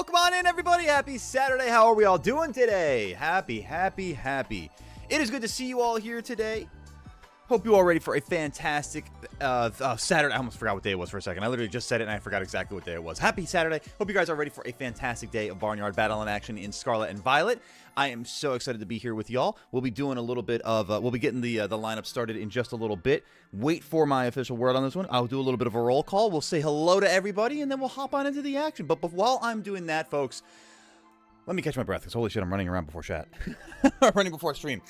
Welcome on in, everybody. Happy Saturday. How are we all doing today? Happy. It is good to see you all here today. Hope you all ready for a fantastic Saturday. I almost forgot what day it was for a second. I literally just said it and I forgot exactly what day it was. Happy Saturday. Hope you guys are ready for a fantastic day of Barnyard Battle in action in Scarlet and Violet. I am so excited to be here with y'all. We'll be doing a little bit of, we'll be getting the lineup started in just a little bit. Wait for my official word on this one. I'll do a little bit of a roll call. We'll say hello to everybody and then we'll hop on into the action. But while I'm doing that, folks, let me catch my breath because holy shit, I'm running around before chat. I'm running before stream.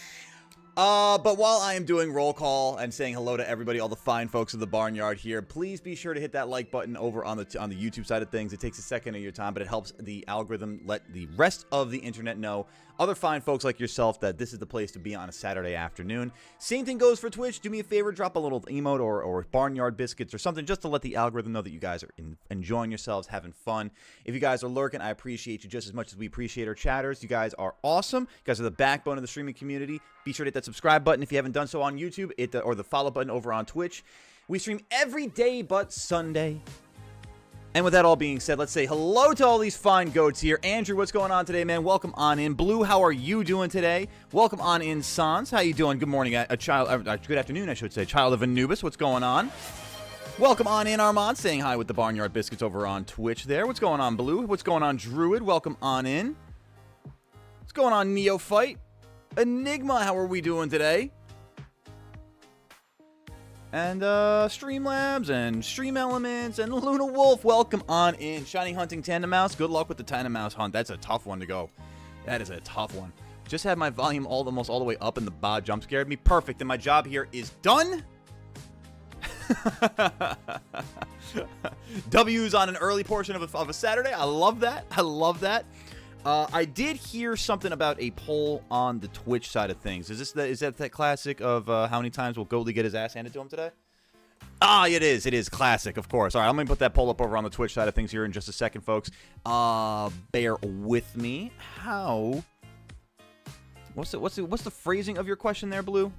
But while I am doing roll call and saying hello to everybody, all the fine folks of the Barnyard here, please be sure to hit that like button over on the YouTube side of things. It takes a second of your time, but it helps the algorithm let the rest of the internet know, other fine folks like yourself, that this is the place to be on a Saturday afternoon. Same thing goes for Twitch. Do me a favor, drop a little emote or Barnyard biscuits or something just to let the algorithm know that you guys are enjoying yourselves, having fun. If you guys are lurking, I appreciate you just as much as we appreciate our chatters. You guys are awesome. You guys are the backbone of the streaming community. Be sure to hit that subscribe button if you haven't done so on YouTube, or the follow button over on Twitch. We stream every day but Sunday. And with that all being said, let's say hello to all these fine goats here. Andrew, what's going on today, man? Welcome on in. Blue, how are you doing today? Welcome on in, Sans. How you doing? Good morning, good afternoon, I should say. Child of Anubis, what's going on? Welcome on in, Armand, saying hi with the Barnyard Biscuits over on Twitch there. What's going on, Blue? What's going on, Druid? Welcome on in. What's going on, Neophyte? Enigma, how are we doing today? And Streamlabs and Stream Elements and Luna Wolf, welcome on in. Shiny Hunting Tandem Mouse, good luck with the Tandem Mouse hunt. That's a tough one to go. That is a tough one. Just had my volume almost all the way up and the bot jump scared me. Perfect, and my job here is done. W's on an early portion of a Saturday. I love that. I love that. I did hear something about a poll on the Twitch side of things. Is that classic of how many times will Goatley get his ass handed to him today? Ah, it is. It is classic, of course. All right, I'm going to put that poll up over on the Twitch side of things here in just a second, folks. Bear with me. How? What's the phrasing of your question there, Blue?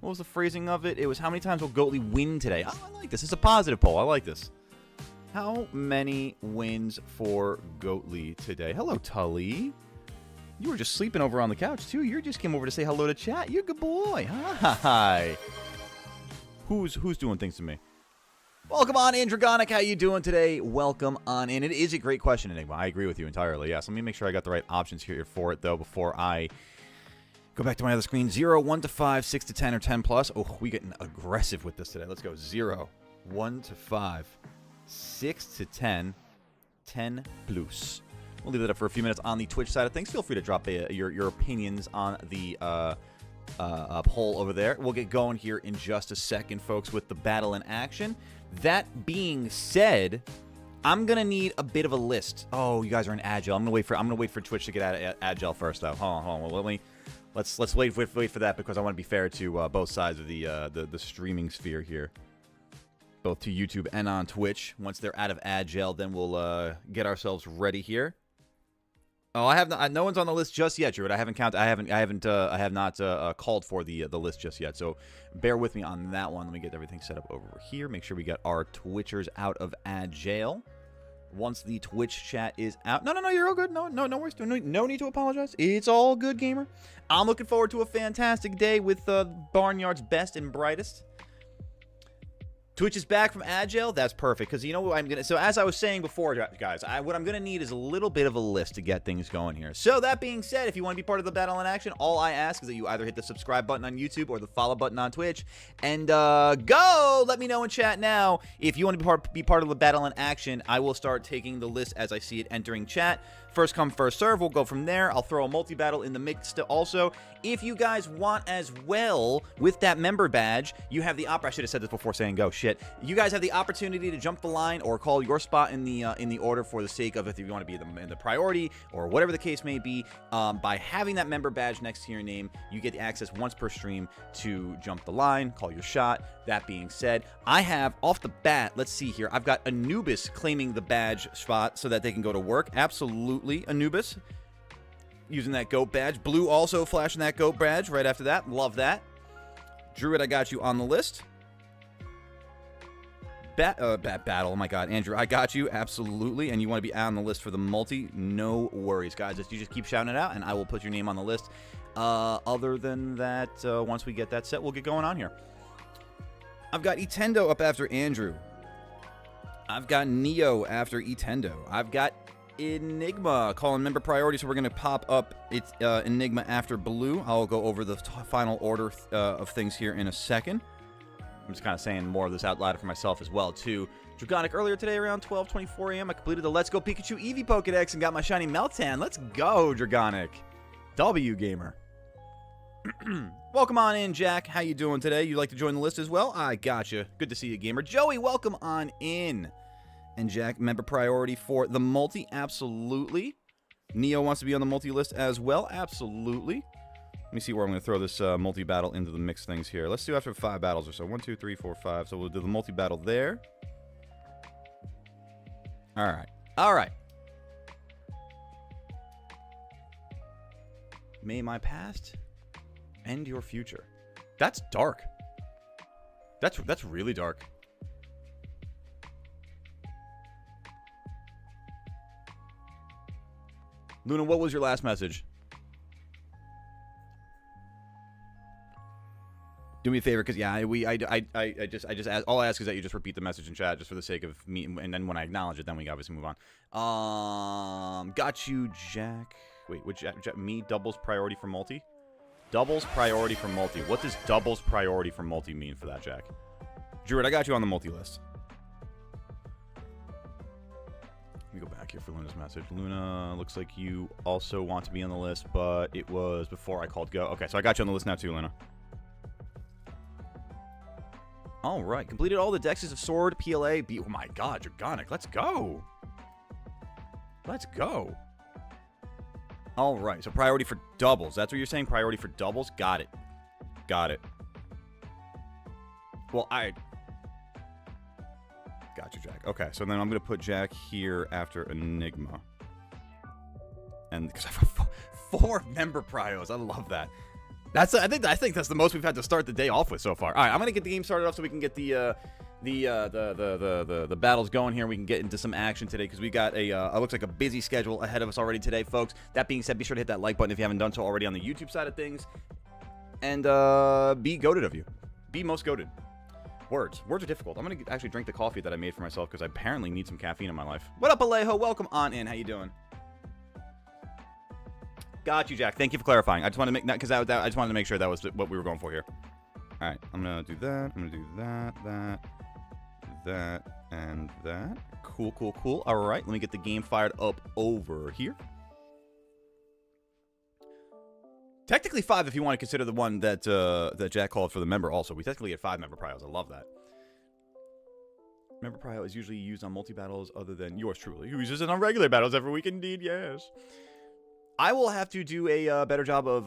What was the phrasing of it? It was how many times will Goatley win today? Oh, I like this. It's a positive poll. I like this. How many wins for Goatley today? Hello, Tully. You were just sleeping over on the couch, too. You just came over to say hello to chat. You're a good boy. Hi. Who's doing things to me? Welcome on in, Dragonic. How you doing today? Welcome on in. It is a great question, Enigma. I agree with you entirely. Yes, let me make sure I got the right options here for it, though, before I go back to my other screen. 0, 1 to 5, 6 to 10, or 10 plus. Oh, we getting aggressive with this today. Let's go. 0, 1 to 5. 6 to 10, 10 plus. We'll leave that up for a few minutes on the Twitch side of things. Feel free to drop your opinions on the poll over there. We'll get going here in just a second, folks, with the battle in action. That being said, I'm gonna need a bit of a list. Oh, you guys are in Agile. I'm gonna wait for Twitch to get out of Agile first, though. Hold on. Let's wait for that because I want to be fair to both sides of the streaming sphere here. Both to YouTube and on Twitch. Once they're out of Agile, then we'll get ourselves ready here. Oh, I have no one's on the list just yet, Druid. I have not called for the list just yet. So bear with me on that one. Let me get everything set up over here. Make sure we got our Twitchers out of Agile. Once the Twitch chat is out. No, you're all good. No worries. No need to apologize. It's all good, gamer. I'm looking forward to a fantastic day with Barnyard's best and brightest. Twitch is back from Agile. That's perfect because you know what I'm gonna. So as I was saying before, guys, what I'm gonna need is a little bit of a list to get things going here. So that being said, if you want to be part of the battle in action, all I ask is that you either hit the subscribe button on YouTube or the follow button on Twitch, and go. Let me know in chat now if you want to be part of the battle in action. I will start taking the list as I see it entering chat. First come, first serve. We'll go from there. I'll throw a multi-battle in the mix also. If you guys want as well, with that member badge, you have the I should have said this before saying go. Shit. You guys have the opportunity to jump the line or call your spot in the order for the sake of if you want to be in the priority or whatever the case may be. By having that member badge next to your name, you get access once per stream to jump the line, call your shot. That being said, I have off the bat, let's see here, I've got Anubis claiming the badge spot so that they can go to work. Absolutely, Anubis. Using that goat badge. Blue also flashing that goat badge right after that. Love that. Druid, I got you on the list. battle. Oh my God, Andrew, I got you absolutely. And you want to be out on the list for the multi? No worries, guys. You just keep shouting it out, and I will put your name on the list. Other than that, once we get that set, we'll get going on here. I've got Etendo up after Andrew. I've got Neo after Etendo. I've got Enigma calling member priority, so we're going to pop up Enigma after Blue. I'll go over the final order of things here in a second. I'm just kind of saying more of this out loud for myself as well, too. Dragonic, earlier today around 12:24 a.m., I completed the Let's Go Pikachu Eevee Pokedex and got my shiny Meltan. Let's go, Dragonic. W Gamer. Welcome on in, Jack. How you doing today? You like to join the list as well? I gotcha. Good to see you, Gamer. Joey, welcome on in. And Jack, member priority for the multi, absolutely. Neo wants to be on the multi list as well, absolutely. Let me see where I'm going to throw this multi-battle into the mix things here. Let's do after 5 battles or so. 1, 2, 3, 4, 5. So we'll do the multi-battle there. All right. All right. May my past end your future. That's dark. That's really dark. Luna, what was your last message? Do me a favor, because yeah, I just ask, all I ask is that you just repeat the message in chat, just for the sake of me, and then when I acknowledge it, then we can obviously move on. Got you, Jack. Wait, which Jack, me doubles priority for multi? Doubles priority for multi. What does doubles priority for multi mean for that, Jack? Druid, I got you on the multi list. Let me go back here for Luna's message. Luna, looks like you also want to be on the list, but it was before I called go. Okay, so I got you on the list now too, Luna. All right, completed all the dexes of Sword, PLA, B. Oh my God, Dragonic, let's go. Let's go. All right, so priority for doubles. That's what you're saying, priority for doubles? Got it. Got it. Well, I got you, Jack. Okay, so then I'm going to put Jack here after Enigma. And because I have 4 member prios. I love that. I think that's the most we've had to start the day off with so far. All right, I'm going to get the game started off so we can get the battles going here. We can get into some action today because we got a looks like a busy schedule ahead of us already today, folks. That being said, be sure to hit that like button if you haven't done so already on the YouTube side of things. And be goated of you. Be most goated. Words are difficult. I'm going to actually drink the coffee that I made for myself because I apparently need some caffeine in my life. What up, Alejo? Welcome on in. How you doing? Got you, Jack. Thank you for clarifying. I just wanted to make because I just wanted to make sure that was what we were going for here. All right, I'm gonna do that. I'm gonna do that, and that. Cool, cool, cool. All right, let me get the game fired up over here. Technically 5 if you want to consider the one that that Jack called for the member. Also, we technically get 5 member prios. I love that. Member prio is usually used on multi battles, other than yours truly, who uses it on regular battles every week. Indeed, yes. I will have to do a better job of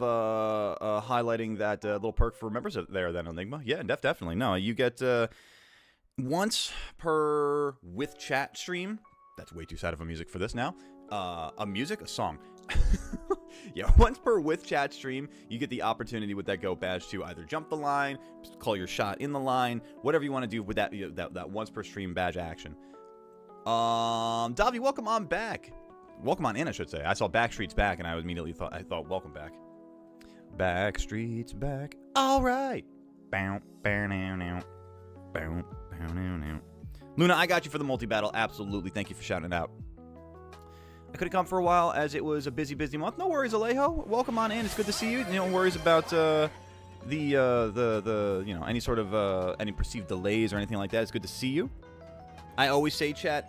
highlighting that little perk for members there, then, Enigma. Yeah, definitely. No, you get once per with chat stream. That's way too sad of a music for this now. A song. Yeah, once per with chat stream, you get the opportunity with that go badge to either jump the line, call your shot in the line, whatever you want to do with that that once per stream badge action. Davi, welcome on back. Welcome on in, I should say. I saw Backstreet's back, and I immediately thought, welcome back. Backstreet's back. All right. Luna, I got you for the multi-battle. Absolutely. Thank you for shouting it out. I couldn't come for a while as it was a busy month. No worries, Alejo. Welcome on in. It's good to see you. No worries about any sort of any perceived delays or anything like that. It's good to see you. I always say, chat,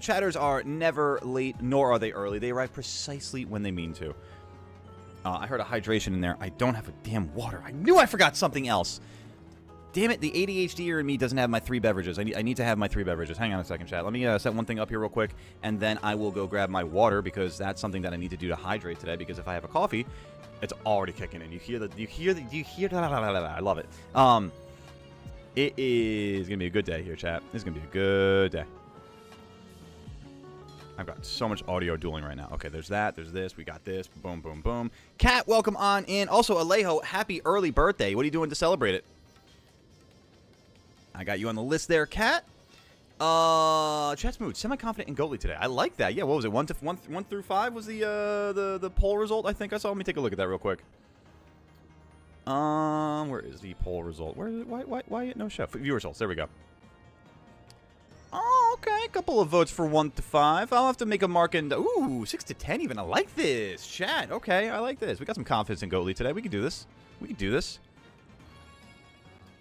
chatters are never late, nor are they early. They arrive precisely when they mean to. I heard a hydration in there. I don't have a damn water. I knew I forgot something else. Damn it, the ADHDer in me doesn't have my 3 beverages. I need to have my 3 beverages. Hang on a second, chat. Let me set one thing up here real quick, and then I will go grab my water, because that's something that I need to do to hydrate today, because if I have a coffee, it's already kicking in. You hear I love it. It is going to be a good day here, chat. It's going to be a good day. I've got so much audio dueling right now. Okay, there's that. There's this. We got this. Boom, boom, boom. Kat, welcome on in. Also, Alejo, happy early birthday. What are you doing to celebrate it? I got you on the list there, Kat. Chat's mood. Semi-confident in Goalie today. I like that. Yeah, what was it? 1 through 5 was the poll result, I think I saw. Let me take a look at that real quick. Where is the poll result? Where is it? Why no show? Viewer results. There we go. Oh, okay. A couple of votes for 1 to 5. I'll have to make a mark and ooh, 6 to 10 even. I like this. Chat. Okay, I like this. We got some confidence in Goalie today. We can do this. We can do this.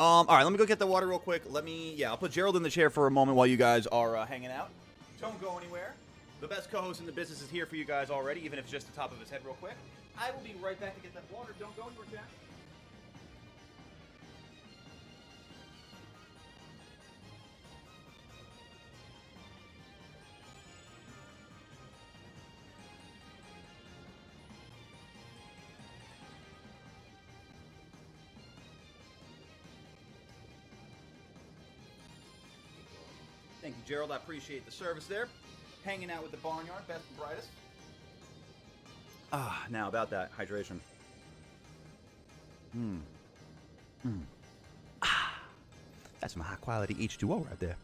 All right, let me go get the water real quick. I'll put Gerald in the chair for a moment while you guys are hanging out. Don't go anywhere. The best co-host in the business is here for you guys already, even if it's just the top of his head real quick. I will be right back to get that water. Don't go anywhere, chat. Thank you, Gerald. I appreciate the service there. Hanging out with the Barnyard, best and brightest. Now about that hydration. That's some high quality H2O right there.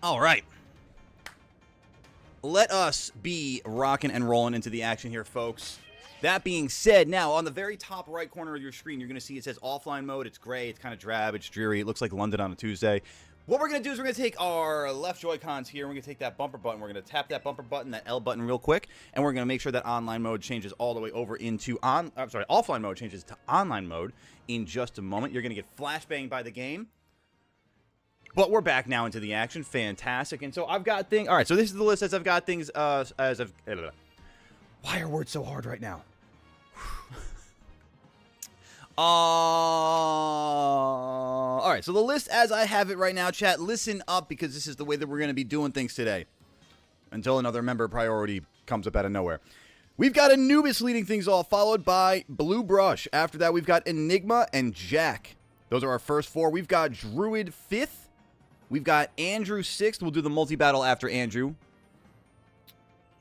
All right. Let us be rocking and rolling into the action here, folks. That being said, now on the very top right corner of your screen, you're going to see it says offline mode. It's gray. It's kind of drab. It's dreary. It looks like London on a Tuesday. What we're going to do is we're going to take our left Joy-Cons here, and we're going to take that bumper button. We're going to tap that bumper button, that L button real quick, and we're going to make sure that online mode changes all the way over into offline mode changes to online mode in just a moment. You're going to get flashbanged by the game. But we're back now into the action. Fantastic. And so I've got things. All right, so this is the list as I've got things as I've. Why are words so hard right now? All right, so the list as I have it right now, chat, listen up because this is the way that we're going to be doing things today until another member priority comes up out of nowhere. We've got Anubis leading things off, followed by Blue Brush. After that, we've got Enigma and Jack. Those are our first four. We've got Druid 5th. We've got Andrew 6th. We'll do the multi-battle after Andrew.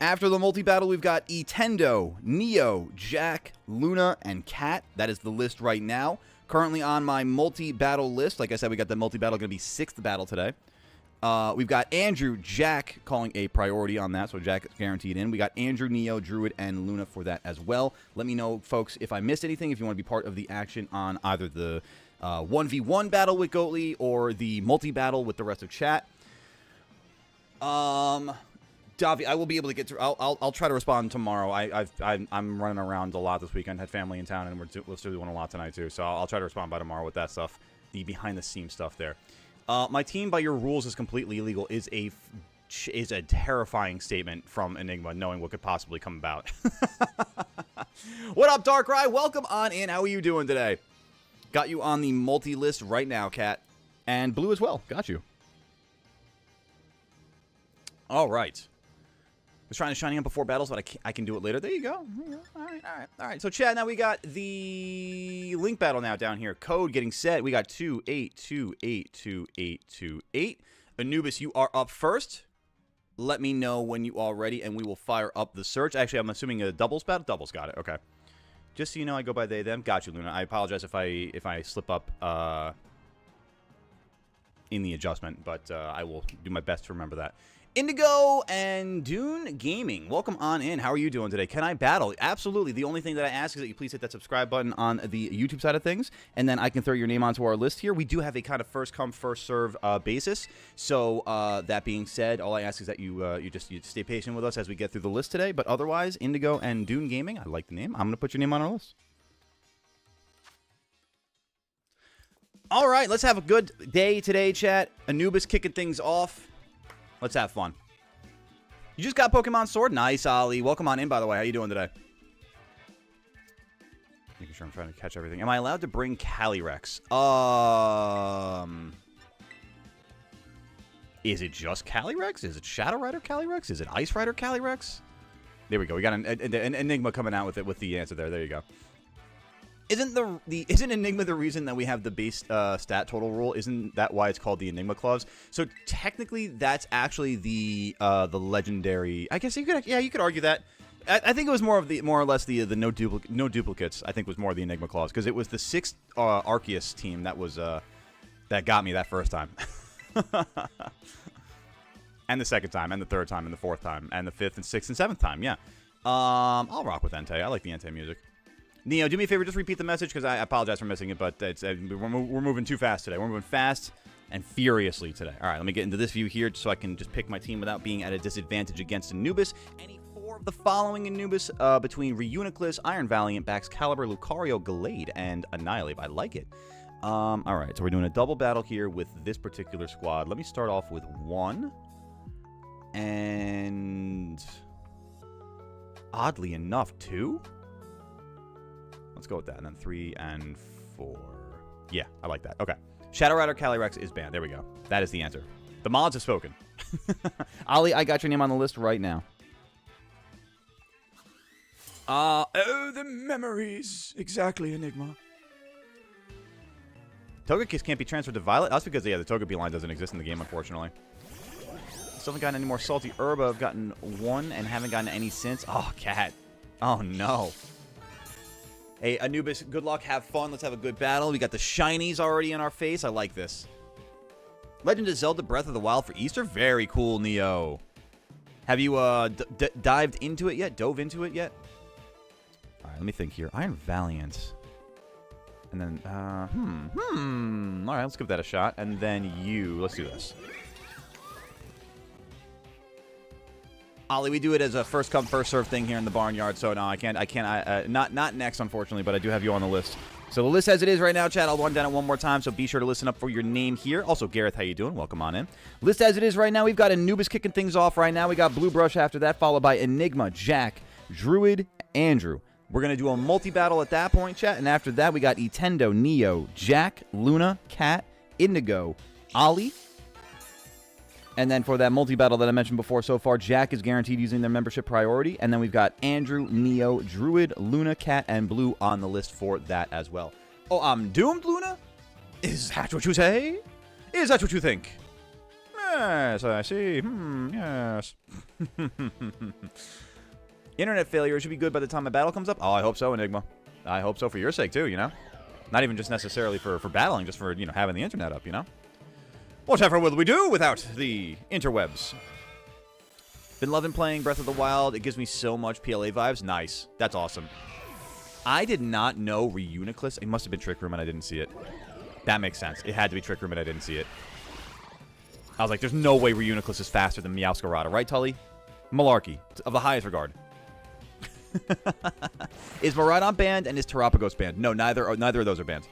After the multi-battle, we've got Etendo, Neo, Jack, Luna, and Cat. That is the list right now. Currently on my multi-battle list. Like I said, we got the multi-battle going to be 6th battle today. We've got Andrew, Jack calling a priority on that, so Jack is guaranteed in. We got Andrew, Neo, Druid, and Luna for that as well. Let me know, folks, if I missed anything, if you want to be part of the action on either the 1v1 battle with Goatly or the multi-battle with the rest of chat. Davi, I will be able to get through. I'll try to respond tomorrow. I'm running around a lot this weekend. Had family in town, and we're still doing a lot tonight too. So I'll try to respond by tomorrow with that stuff, the behind the scenes stuff there. My team, by your rules, is completely illegal. Is a terrifying statement from Enigma, knowing what could possibly come about. What up, Darkrai? Welcome on in. How are you doing today? Got you on the multi list right now, Cat, and Blue as well. Got you. All right. Was trying to shine up before battles, but I can do it later. There you go. All right. So, Chad, now we got the link battle now down here. Code getting set. We got 28282828. Anubis, you are up first. Let me know when you are ready, and we will fire up the search. Actually, I'm assuming a doubles battle. Doubles, got it. Okay. Just so you know, I go by they, them. Got you, Luna. I apologize if I slip up in the adjustment, but I will do my best to remember that. Indigo and Dune Gaming, welcome on in. How are you doing today? Can I battle? Absolutely. The only thing that I ask is that you please hit that subscribe button on the YouTube side of things, and then I can throw your name onto our list here. We do have a kind of first come, first serve basis. So that being said, all I ask is that you stay patient with us as we get through the list today. But otherwise, Indigo and Dune Gaming, I like the name. I'm going to put your name on our list. All right, let's have a good day today, chat. Anubis kicking things off. Let's have fun. You just got Pokemon Sword? Nice, Ollie. Welcome on in, by the way. How you doing today? Making sure I'm trying to catch everything. Am I allowed to bring Calyrex? Is it just Calyrex? Is it Shadow Rider Calyrex? Is it Ice Rider Calyrex? There we go. We got an Enigma coming out with the answer there. There you go. Isn't Enigma the reason that we have the base stat total rule? Isn't that why it's called the Enigma clause? So technically, that's actually the legendary. I guess you could argue that. I think it was more or less the no duplicates. I think was more the Enigma clause because it was the 6th Arceus team that was that got me that first time. And the second time, and the third time, and the fourth time, and the fifth and sixth and seventh time, yeah. I'll rock with Entei. I like the Entei music. Neo, do me a favor, just repeat the message, because I apologize for missing it, but we're moving too fast today. We're moving fast and furiously today. All right, let me get into this view here so I can just pick my team without being at a disadvantage against Anubis. Any four of the following Anubis between Reuniclus, Iron Valiant, Baxcalibur, Lucario, Gallade, and Annihilate. I like it. All right, so we're doing a double battle here with this particular squad. Let me start off with 1. And oddly enough, 2? Let's go with that. And then 3 and 4. Yeah, I like that. Okay. Shadow Rider Calyrex is banned. There we go. That is the answer. The mods have spoken. Ali, I got your name on the list right now. Oh, the memories. Exactly, Enigma. Togekiss can't be transferred to Violet? That's because, yeah, the Togepi line doesn't exist in the game, unfortunately. Still haven't gotten any more Salty Herba. I've gotten 1 and haven't gotten any since. Oh, cat. Oh, no. Hey, Anubis, good luck. Have fun. Let's have a good battle. We got the shinies already in our face. I like this. Legend of Zelda Breath of the Wild for Easter? Very cool, Neo. Have you dived into it yet? Dove into it yet? All right, let me think here. Iron Valiant. And then, All right, let's give that a shot. And then you. Let's do this. Ollie, we do it as a first come first serve thing here in the barnyard, so no, I can't. Not next, unfortunately, but I do have you on the list. So the list as it is right now, chat. I'll run down it one more time, so be sure to listen up for your name here. Also, Gareth, how you doing? Welcome on in. List as it is right now, we've got Anubis kicking things off right now. We got Blue Brush after that, followed by Enigma, Jack, Druid, Andrew. We're going to do a multi-battle at that point, chat, and after that, we got Etendo, Neo, Jack, Luna, Cat, Indigo, Ollie. And then for that multi-battle that I mentioned before so far, Jack is guaranteed using their membership priority. And then we've got Andrew, Neo, Druid, Luna, Cat, and Blue on the list for that as well. Oh, I'm doomed, Luna? Is that what you say? Is that what you think? Yes, I see. Yes. Internet failure should be good by the time my battle comes up. Oh, I hope so, Enigma. I hope so for your sake, too, you know? Not even just necessarily for battling, just for, you know, having the internet up, you know? Whatever will we do without the interwebs? Been loving playing Breath of the Wild. It gives me so much PLA vibes. Nice. That's awesome. I did not know Reuniclus. It must have been Trick Room and I didn't see it. That makes sense. It had to be Trick Room and I didn't see it. I was like, there's no way Reuniclus is faster than Meowscarada. Right, Tully? Malarkey. Of the highest regard. Is Miraidon banned and is Terapagos banned? No, neither of those are banned.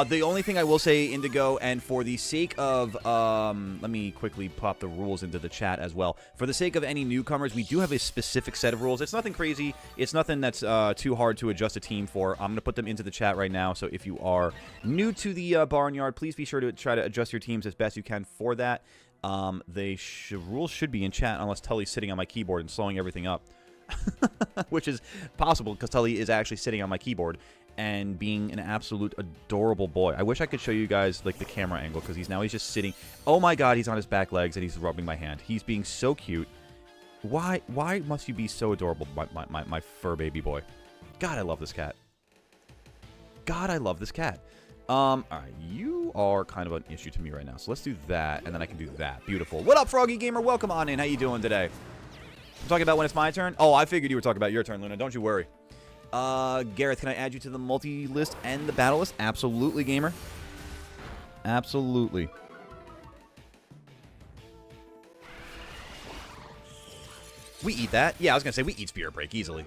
The only thing I will say, Indigo, and for the sake of, let me quickly pop the rules into the chat as well. For the sake of any newcomers, we do have a specific set of rules. It's nothing crazy. It's nothing that's too hard to adjust a team for. I'm going to put them into the chat right now. So if you are new to the Barnyard, please be sure to try to adjust your teams as best you can for that. Rules should be in chat unless Tully's sitting on my keyboard and slowing everything up. Which is possible because Tully is actually sitting on my keyboard and being an absolute adorable boy. I wish I could show you guys like the camera angle because he's just sitting. Oh my god, he's on his back legs and he's rubbing my hand. He's being so cute. Why must you be so adorable, my fur baby boy? God, I love this cat. God, I love this cat. All right, you are kind of an issue to me right now. So let's do that and then I can do that. Beautiful. What up, Froggy Gamer? Welcome on in. How you doing today? I'm talking about when it's my turn? Oh, I figured you were talking about your turn, Luna. Don't you worry. Gareth, can I add you to the multi-list and the battle list? Absolutely, gamer. Absolutely. We eat that? Yeah, I was going to say we eat Spirit Break easily.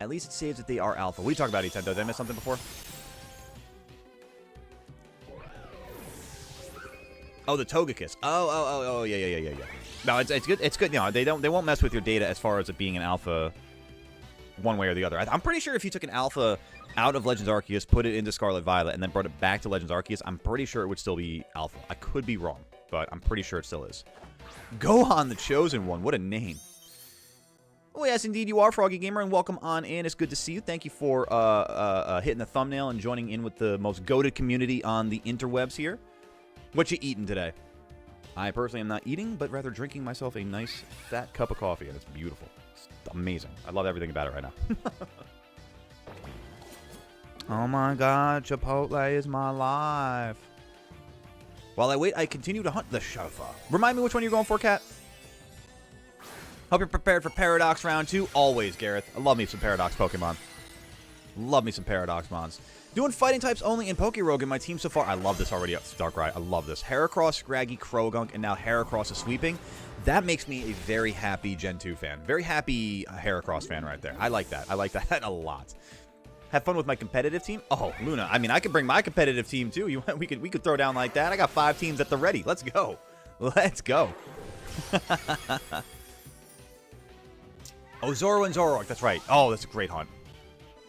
At least it saves that they are alpha. What are you talking about, Etendo? Did I miss something before? Oh, the Togekiss. Oh, yeah. No, it's good. It's good. No, they won't mess with your data as far as it being an alpha one way or the other. I'm pretty sure if you took an alpha out of Legends Arceus, put it into Scarlet Violet, and then brought it back to Legends Arceus, I'm pretty sure it would still be alpha. I could be wrong, but I'm pretty sure it still is. Gohan the Chosen One. What a name. Oh, yes, indeed, you are, Froggy Gamer, and welcome on in. It's good to see you. Thank you for hitting the thumbnail and joining in with the most goated community on the interwebs here. What you eating today? I personally am not eating, but rather drinking myself a nice, fat cup of coffee, and it's beautiful. It's amazing. I love everything about it right now. Oh my god, Chipotle is my life. While I wait, I continue to hunt the Shuffa. Remind me which one you're going for, Cat? Hope you're prepared for Paradox Round 2. Always, Gareth. I love me some Paradox Pokemon. Love me some Paradox Mons. Doing fighting types only in Pokerogue in my team so far. I love this already. Darkrai. I love this. Heracross, Scraggy, Krogunk, and now Heracross is sweeping. That makes me a very happy Gen 2 fan. Very happy Heracross fan right there. I like that. I like that a lot. Have fun with my competitive team? Oh, Luna. I mean, I could bring my competitive team, too. We could throw down like that. I got 5 teams at the ready. Let's go. Let's go. Oh, Zoro and Zoroark. That's right. Oh, that's a great hunt.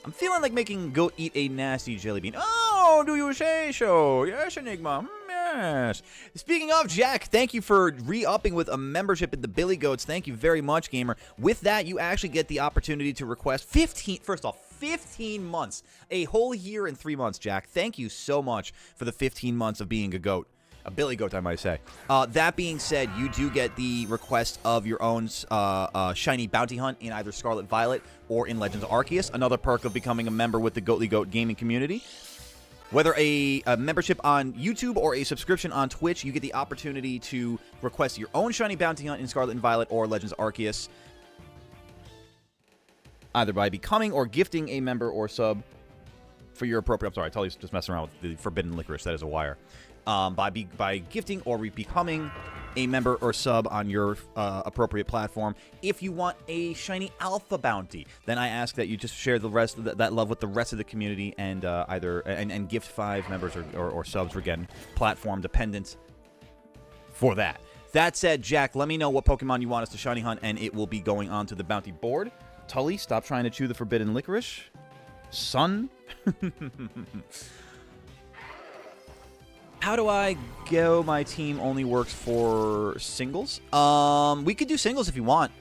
I'm feeling like making Goat eat a nasty jelly bean. Oh, do you say so? Yes, Enigma. Yes. Speaking of, Jack, thank you for re-upping with a membership in the Billy Goats. Thank you very much, gamer. With that, you actually get the opportunity to request 15 months. A whole year and 3 months, Jack. Thank you so much for the 15 months of being a goat. A Billy Goat, I might say. That being said, you do get the request of your own shiny bounty hunt in either Scarlet Violet or in Legends Arceus. Another perk of becoming a member with the Goatly Goat gaming community. Whether a membership on YouTube or a subscription on Twitch, you get the opportunity to request your own shiny bounty hunt in Scarlet and Violet or Legends Arceus, either by becoming or gifting a member or sub for your appropriate... I'm sorry, I totally just messing around with the forbidden licorice. That is a wire. By gifting or becoming a member or sub on your appropriate platform. If you want a shiny alpha bounty, then I ask that you just share the rest of that love with the rest of the community and and gift 5 members or subs, again, platform dependent for that. That said, Jack, let me know what Pokemon you want us to shiny hunt, and it will be going on to the bounty board. Tully, stop trying to chew the forbidden licorice. Son. How do I go? My team only works for singles. We could do singles if you want.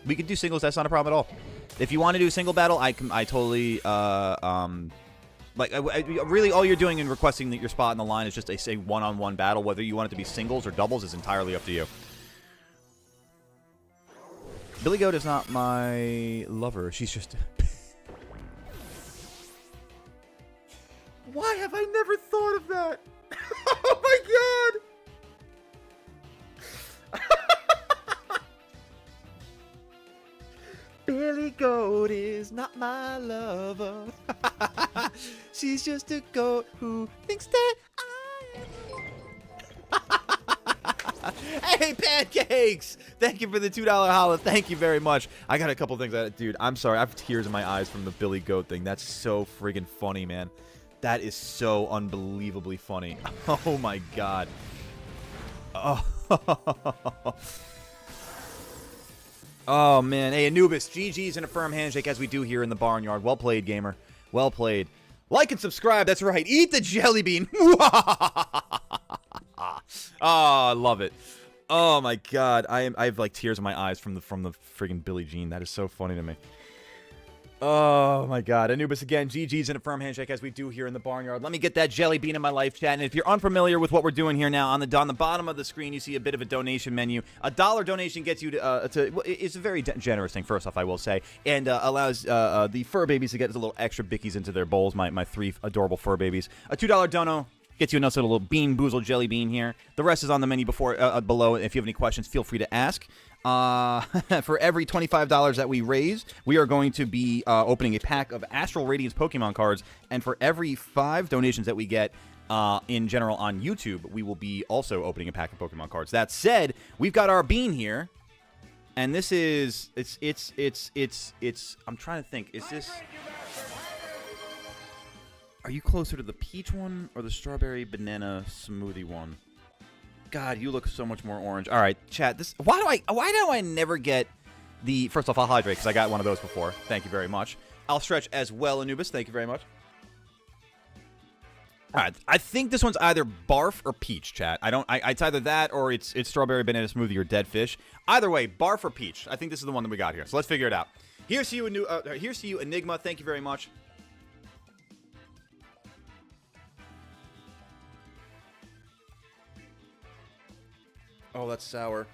We could do singles. That's not a problem at all. If you want to do a single battle, I totally really all you're doing in requesting that your spot in the line is just a one-on-one battle. Whether you want it to be singles or doubles is entirely up to you. Billy Goat is not my lover. She's just. Why have I never thought of that? Oh my god! Billy Goat is not my lover. She's just a goat who thinks that I am. Hey, Pancakes! Thank you for the $2 holla. Thank you very much. I got a couple things. Dude, I'm sorry. I have tears in my eyes from the Billy Goat thing. That's so friggin' funny, man. That is so unbelievably funny. Oh my god. Oh. Oh man. Hey, Anubis, GG's and a firm handshake as we do here in the barnyard. Well played, gamer. Well played. Like and subscribe. That's right. Eat the jelly bean. Oh, I love it. Oh my god. I have like tears in my eyes from the friggin' Billie Jean. That is so funny to me. Oh my god. Anubis again, GG's and a firm handshake as we do here in the barnyard. Let me get that jelly bean in my life chat. And if you're unfamiliar with what we're doing here now, on the bottom of the screen you see a bit of a donation menu. A $1 donation gets you it's a very generous thing, first off, I will say, and allows the fur babies to get a little extra bickies into their bowls, my 3 adorable fur babies. A $2 dono gets you a nice little bean boozle jelly bean here. The rest is on the menu below. If you have any questions, feel free to ask. For every $25 that we raise, we are going to be opening a pack of Astral Radiance Pokemon cards, and for every 5 donations that we get in general on YouTube, we will be also opening a pack of Pokemon cards. That said, we've got our bean here, and this is it's I'm trying to think, is this, are you closer to the peach one or the strawberry banana smoothie one? God, you look so much more orange. All right, chat. Why do I never get the... First off, I'll hydrate because I got one of those before. Thank you very much. I'll stretch as well, Anubis. Thank you very much. All right, I think this one's either barf or peach, chat. It's either that or it's strawberry banana smoothie or dead fish. Either way, barf or peach. I think this is the one that we got here. So let's figure it out. Here's to you, Enigma. Thank you very much. Oh, that's sour.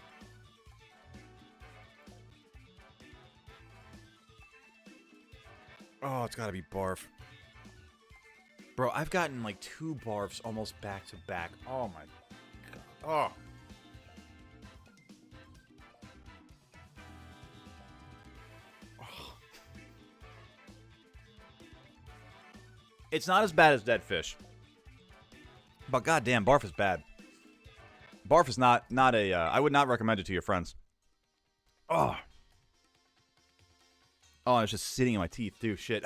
Oh, it's gotta be barf. Bro, I've gotten like 2 barfs almost back to back. Oh my Oh. It's not as bad as dead fish. But goddamn, barf is bad. Barf is not a... I would not recommend it to your friends. Oh. Oh, it's just sitting in my teeth, too. Shit.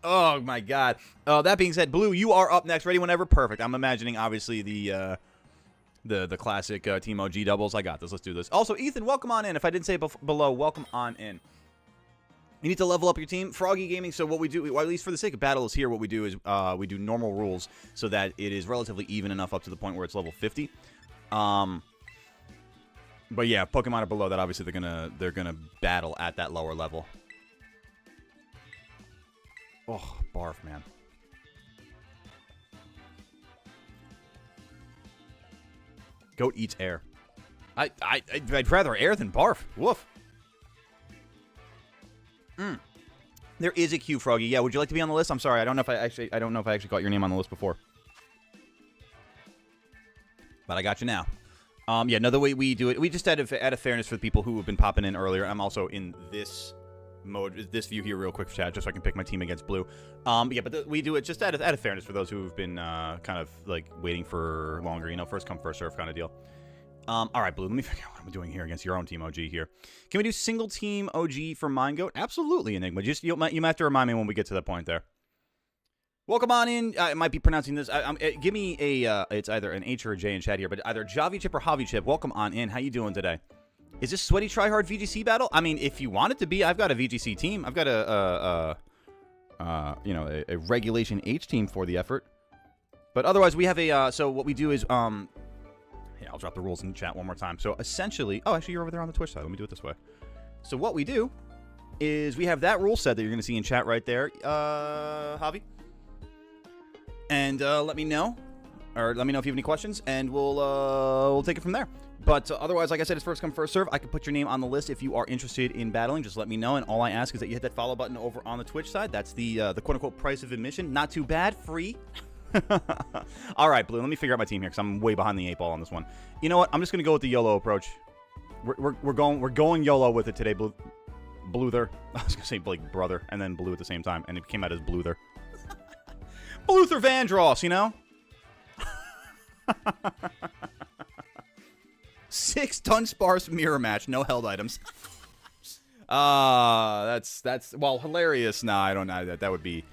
Oh, my God. That being said, Blue, you are up next. Ready whenever? Perfect. I'm imagining, obviously, the classic Team OG doubles. I got this. Let's do this. Also, Ethan, welcome on in. If I didn't say it below, welcome on in. You need to level up your team. Froggy Gaming, so what we do, or at least for the sake of battles here, what we do is we do normal rules so that it is relatively even enough up to the point where it's level 50. But yeah, if Pokemon are below that, obviously they're gonna battle at that lower level. Oh, barf, man. Goat eats air. I'd rather air than barf. Woof. There is a queue, Froggy. Yeah, would you like to be on the list? I'm sorry, I don't know if I actually got your name on the list before. But I got you now. Yeah, another way we do it, we just out of fairness for the people who have been popping in earlier. I'm also in this mode, this view here, real quick, chat, just so I can pick my team against Blue. Yeah, but we do it just out of fairness for those who have been kind of like waiting for longer. You know, first come, first serve kind of deal. All right, Blue, let me figure out what I'm doing here against your own team OG here. Can we do single team OG for Mindgoat? Absolutely, Enigma. Just you might have to remind me when we get to that point there. Welcome on in. I might be pronouncing this. Give me a, it's either an H or a J in chat here, but either Javi Chip or Javi Chip. Welcome on in. How you doing today? Is this Sweaty Tryhard VGC battle? I mean, if you want it to be, I've got a VGC team. I've got a Regulation H team for the effort. But otherwise, we have a, so what we do is, yeah, I'll drop the rules in the chat one more time. So essentially, oh, actually, you're over there on the Twitch side. Let me do it this way. So what we do is we have that rule set that you're going to see in chat right there, Javi. And let me know, or let me know if you have any questions, and we'll take it from there. But otherwise, like I said, it's first come, first serve. I can put your name on the list if you are interested in battling. Just let me know, and all I ask is that you hit that follow button over on the Twitch side. That's the quote-unquote price of admission. Not too bad, free. All right, Blue, let me figure out my team here because I'm way behind the 8 ball on this one. You know what? I'm just going to go with the YOLO approach. We're going YOLO with it today, Bluther. I was going to say like brother, and then Blue at the same time, and it came out as Bluther. Bluther Vandross, you know? 6 Dunsparce mirror match, no held items. That's well, hilarious. Nah, I don't know. That would be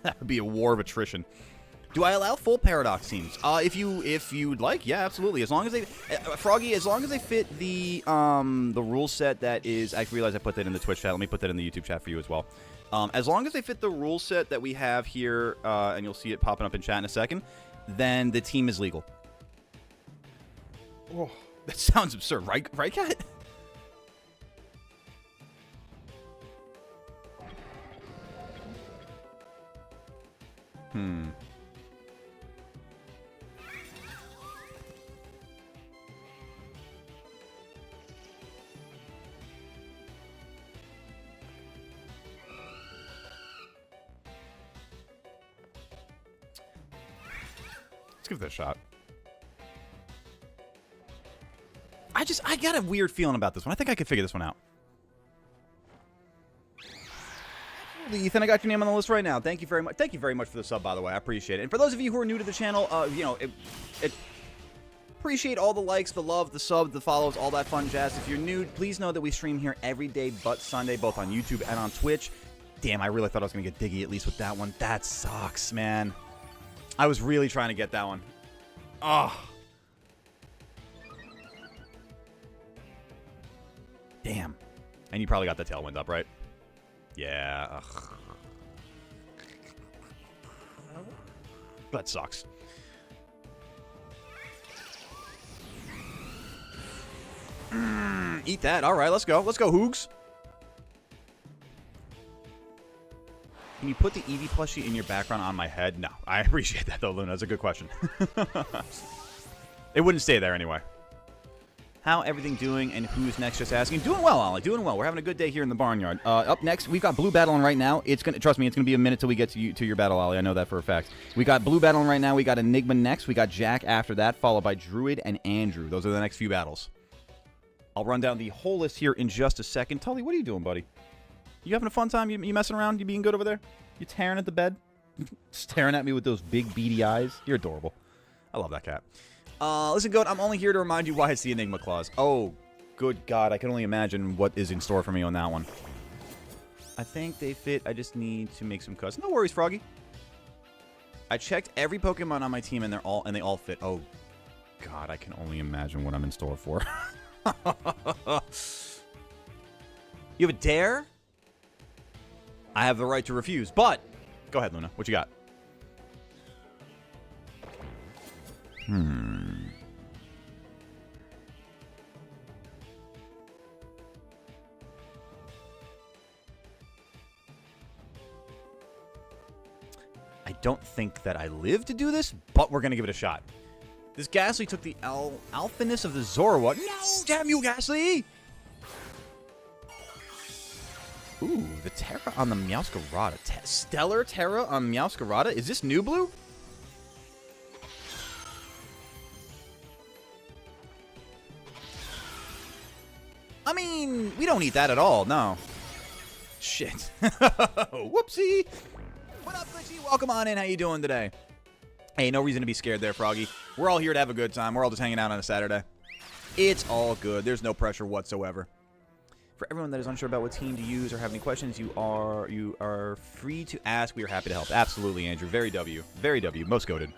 that would be a war of attrition. Do I allow full paradox teams? If you'd like, yeah, absolutely. As long as they, Froggy, as long as they fit the rule set that is. I realize I put that in the Twitch chat. Let me put that in the YouTube chat for you as well. As long as they fit the rule set that we have here, and you'll see it popping up in chat in a second, then the team is legal. Oh, that sounds absurd, right, Cat? Let's give that a shot. I got a weird feeling about this one. I think I could figure this one out. Ethan, I got your name on the list right now. Thank you very much. Thank you very much for the sub, by the way. I appreciate it. And for those of you who are new to the channel, you know, appreciate all the likes, the love, the sub, the follows, all that fun jazz. If you're new, please know that we stream here every day but Sunday, both on YouTube and on Twitch. Damn, I really thought I was going to get Diggy at least with that one. That sucks, man. I was really trying to get that one. Oh. Damn. And you probably got the tailwind up, right? Yeah. Ugh. That sucks. Eat that. All right, let's go. Let's go, Hoogs. Can you put the Eevee plushie in your background on my head? No. I appreciate that, though, Luna. That's a good question. It wouldn't stay there anyway. How everything doing and who's next? Just asking. Doing well, Ollie. Doing well. We're having a good day here in the barnyard. Up next, we've got Blue battling right now. It's gonna trust me. It's gonna be a minute till we get to your battle, Ollie. I know that for a fact. We got Blue battling right now. We got Enigma next. We got Jack after that, followed by Druid and Andrew. Those are the next few battles. I'll run down the whole list here in just a second. Tully, what are you doing, buddy? You having a fun time? You messing around? You being good over there? You tearing at the bed? Staring at me with those big beady eyes? You're adorable. I love that cat. Listen, Goat, I'm only here to remind you why it's the Enigma Clause. Oh, good God. I can only imagine what is in store for me on that one. I think they fit. I just need to make some cuts. No worries, Froggy. I checked every Pokemon on my team, and they all fit. Oh, God. I can only imagine what I'm in store for. You have a dare? I have the right to refuse, but... Go ahead, Luna. What you got? I don't think that I live to do this, but we're going to give it a shot. This Ghastly took the alphaness of the Zoroark. No! Damn you, Ghastly! Ooh, the Terra on the Meowscarada. Stellar Terra on Meowscarada? Is this new, Blue? I mean, we don't need that at all, no. Shit. Whoopsie! What up, Glitchy? Welcome on in. How you doing today? Hey, no reason to be scared there, Froggy. We're all here to have a good time. We're all just hanging out on a Saturday. It's all good. There's no pressure whatsoever. For everyone that is unsure about what team to use or have any questions, you are free to ask. We are happy to help. Absolutely, Andrew. Very W. Very W. Most goated.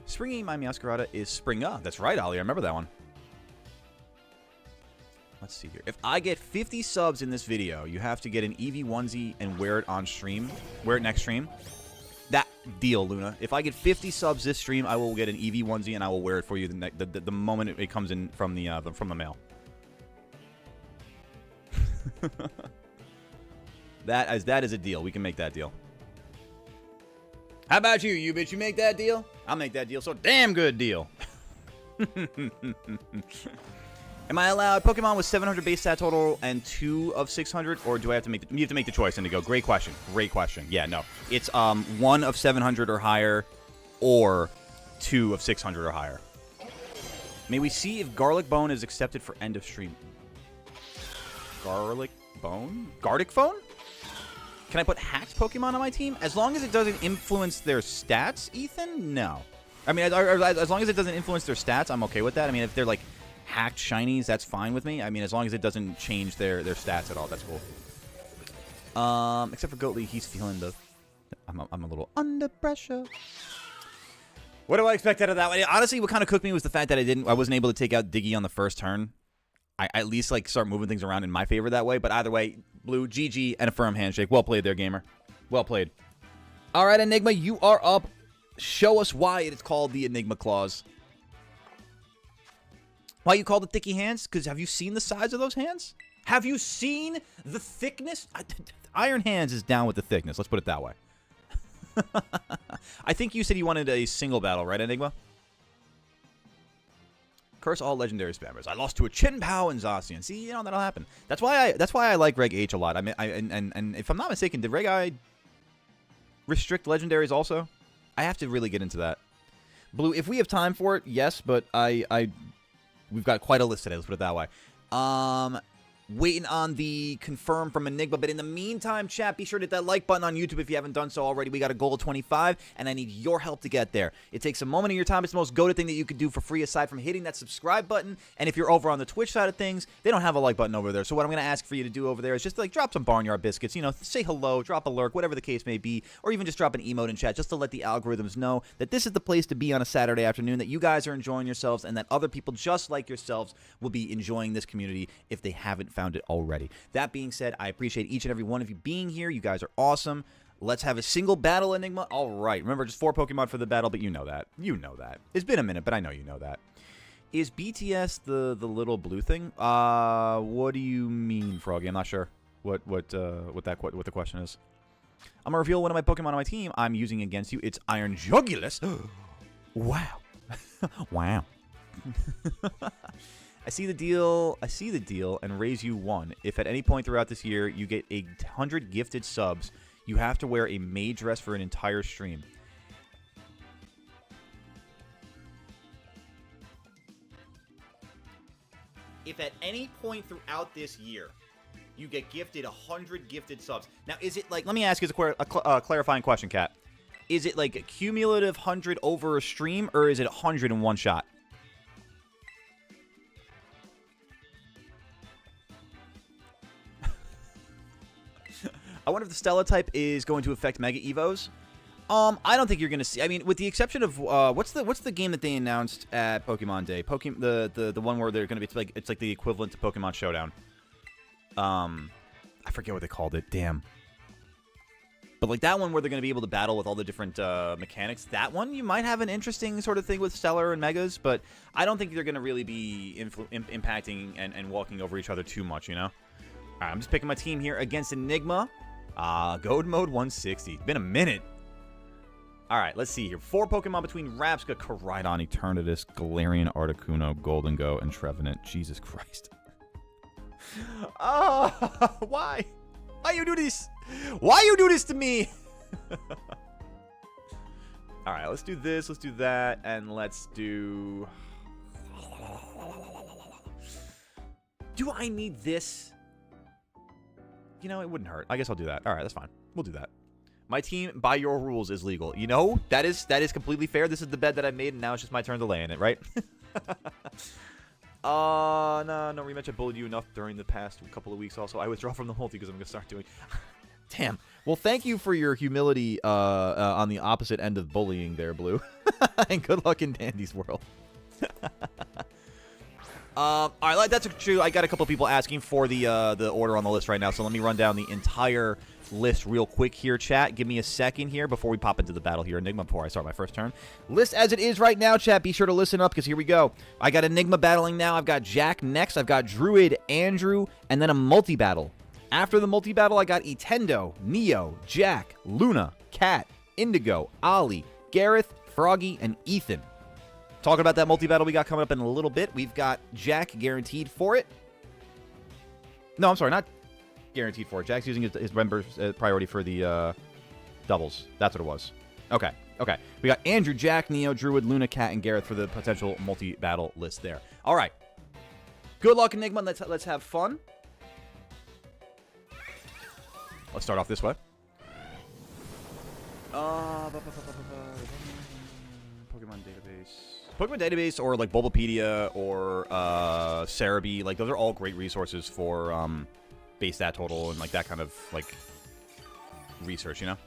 Springy, my Meowscarada is Springa. That's right, Ollie. I remember that one. Let's see here. If I get 50 subs in this video, you have to get an Eevee onesie and wear it on stream. Wear it next stream. That deal, Luna. If I get 50 subs this stream, I will get an Eevee onesie and I will wear it for you the moment it comes in from the mail. That is a deal. We can make that deal. How about you, you bitch? You make that deal? I'll make that deal. So damn good deal. Am I allowed Pokemon with 700 base stat total and 2 of 600, or do I have to make? You have to make the choice, Indigo. Great question. Great question. Yeah, no. It's 1 of 700 or higher, or 2 of 600 or higher. May we see if Garlic Bone is accepted for end of stream? Garlic Bone? Gardic Phone? Can I put hacked Pokemon on my team? As long as it doesn't influence their stats, Ethan? No. I mean, as long as it doesn't influence their stats, I'm okay with that. I mean, if they're, like, hacked shinies, that's fine with me. I mean, as long as it doesn't change their stats at all, that's cool. Except for Goatly, he's feeling the... I'm a little under pressure. What do I expect out of that one? Honestly, what kind of cooked me was the fact that I wasn't able to take out Diggy on the first turn. I at least like start moving things around in my favor that way. But either way, Blue, GG, and a firm handshake. Well played there, gamer. Well played. All right, Enigma, you are up. Show us why it is called the Enigma Clause. Why you call it thicky hands? Because have you seen the size of those hands? Have you seen the thickness? Iron Hands is down with the thickness. Let's put it that way. I think you said you wanted a single battle, right, Enigma? Curse all legendary spammers. I lost to a Chin Pao and Zacian. See, you know, that'll happen. That's why I like Reg H a lot. I mean, and if I'm not mistaken, did Reg I restrict legendaries also? I have to really get into that. Blue, if we have time for it, yes, but we've got quite a list today. Let's put it that way. Waiting on the confirm from Enigma. But in the meantime, chat, be sure to hit that like button on YouTube if you haven't done so already. We got a goal of 25, and I need your help to get there. It takes a moment of your time. It's the most goated thing that you could do for free aside from hitting that subscribe button. And if you're over on the Twitch side of things, they don't have a like button over there. So what I'm going to ask for you to do over there is just like drop some Barnyard biscuits, you know, say hello, drop a lurk, whatever the case may be, or even just drop an emote in chat just to let the algorithms know that this is the place to be on a Saturday afternoon, that you guys are enjoying yourselves, and that other people just like yourselves will be enjoying this community if they haven't found it already. That being said, I appreciate each and every one of you being here. You guys are awesome. Let's have a single battle, Enigma. All right. Remember, just 4 Pokemon for the battle, but you know that. You know that. It's been a minute, but I know you know that. Is BTS the little blue thing? What do you mean, Froggy? I'm not sure what the question is. I'm gonna reveal one of my Pokemon on my team I'm using against you. It's Iron Jugulus. Wow. Wow. I see the deal. I see the deal and raise you 1. If at any point throughout this year you get 100 gifted subs, you have to wear a maid dress for an entire stream. If at any point throughout this year you get gifted 100 gifted subs. Now, is it like, let me ask you a clarifying question, Kat. Is it like a cumulative 100 over a stream, or is it 100 in one shot? I wonder if the Stella type is going to affect Mega Evos. I don't think you're going to see. I mean, with the exception of what's the game that they announced at Pokemon Day? The one where they're going to be it's like the equivalent to Pokemon Showdown. I forget what they called it. Damn. But like that one where they're going to be able to battle with all the different mechanics. That one you might have an interesting sort of thing with Stellar and Megas, but I don't think they're going to really be impacting and walking over each other too much. You know. All right, I'm just picking my team here against Enigma. Gold mode 160. Been a minute. All right, let's see here. 4 Pokemon between Rapska, Koraidon, Eternatus, Galarian, Articuno, Golden Go, and Trevenant. Jesus Christ. Oh, why? Why you do this? Why you do this to me? All right, let's do this. Let's do that. And let's do... Do I need this? You know, it wouldn't hurt. I guess I'll do that. All right, that's fine. We'll do that. My team, by your rules, is legal. You know, that is completely fair. This is the bed that I made, and now it's just my turn to lay in it, right? No rematch. I bullied you enough during the past couple of weeks. Also, I withdraw from the multi because I'm going to start doing... Damn. Well, thank you for your humility on the opposite end of bullying there, Blue. And good luck in Dandy's world. All right, that's true. I got a couple of people asking for the order on the list right now, so let me run down the entire list real quick here, chat. Give me a second here before we pop into the battle here. Enigma before I start my first turn. List as it is right now, chat. Be sure to listen up because here we go. I got Enigma battling now. I've got Jack next. I've got Druid, Andrew, and then a multi-battle. After the multi-battle, I got Etendo, Neo, Jack, Luna, Cat, Indigo, Ollie, Gareth, Froggy, and Ethan. Talking about that multi-battle we got coming up in a little bit. We've got Jack guaranteed for it. No, I'm sorry, not guaranteed for it. Jack's using his members priority for the doubles. That's what it was. Okay. We got Andrew, Jack, Neo, Druid, Luna, Cat, and Gareth for the potential multi-battle list there. All right. Good luck, Enigma. Let's have fun. Let's start off this way. Pokemon Database or like Bulbapedia or Cerebi, like those are all great resources for base stat total and like that kind of like research, you know?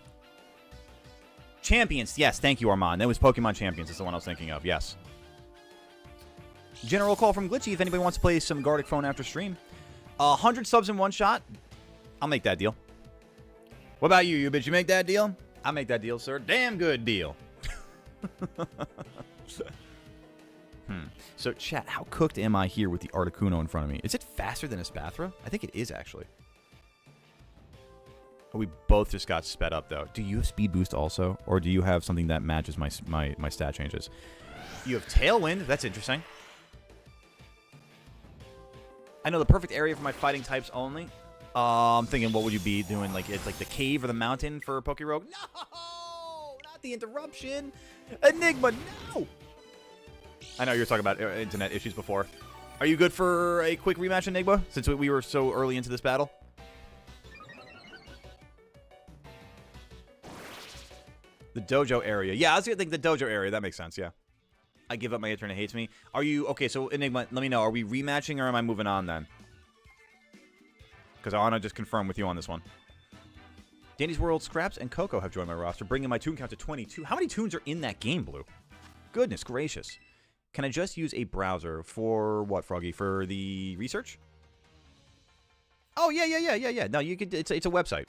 Champions, yes, thank you, Armand. That was Pokemon Champions, is the one I was thinking of, yes. General call from Glitchy if anybody wants to play some Gartic Phone after stream. 100 subs in one shot, I'll make that deal. What about you bitch? You make that deal? I'll make that deal, sir. Damn good deal. So, chat, how cooked am I here with the Articuno in front of me? Is it faster than a Spathra? I think it is, actually. Oh, we both just got sped up, though. Do you have speed boost also? Or do you have something that matches my stat changes? You have Tailwind. That's interesting. I know the perfect area for my fighting types only. I'm thinking, what would you be doing? Like, it's like the cave or the mountain for Pokerogue? No! Not the interruption! Enigma, no! I know you were talking about internet issues before. Are you good for a quick rematch, Enigma? Since we were so early into this battle? The dojo area. Yeah, I was going to think the dojo area. That makes sense, yeah. I give up, my internet hates me. Are you... Okay, so Enigma, let me know. Are we rematching or am I moving on then? Because I want to just confirm with you on this one. Dandy's World, Scraps, and Coco have joined my roster, bringing my toon count to 22. How many toons are in that game, Blue? Goodness gracious. Can I just use a browser for what, Froggy? For the research? Oh, yeah. No, you could. It's a website.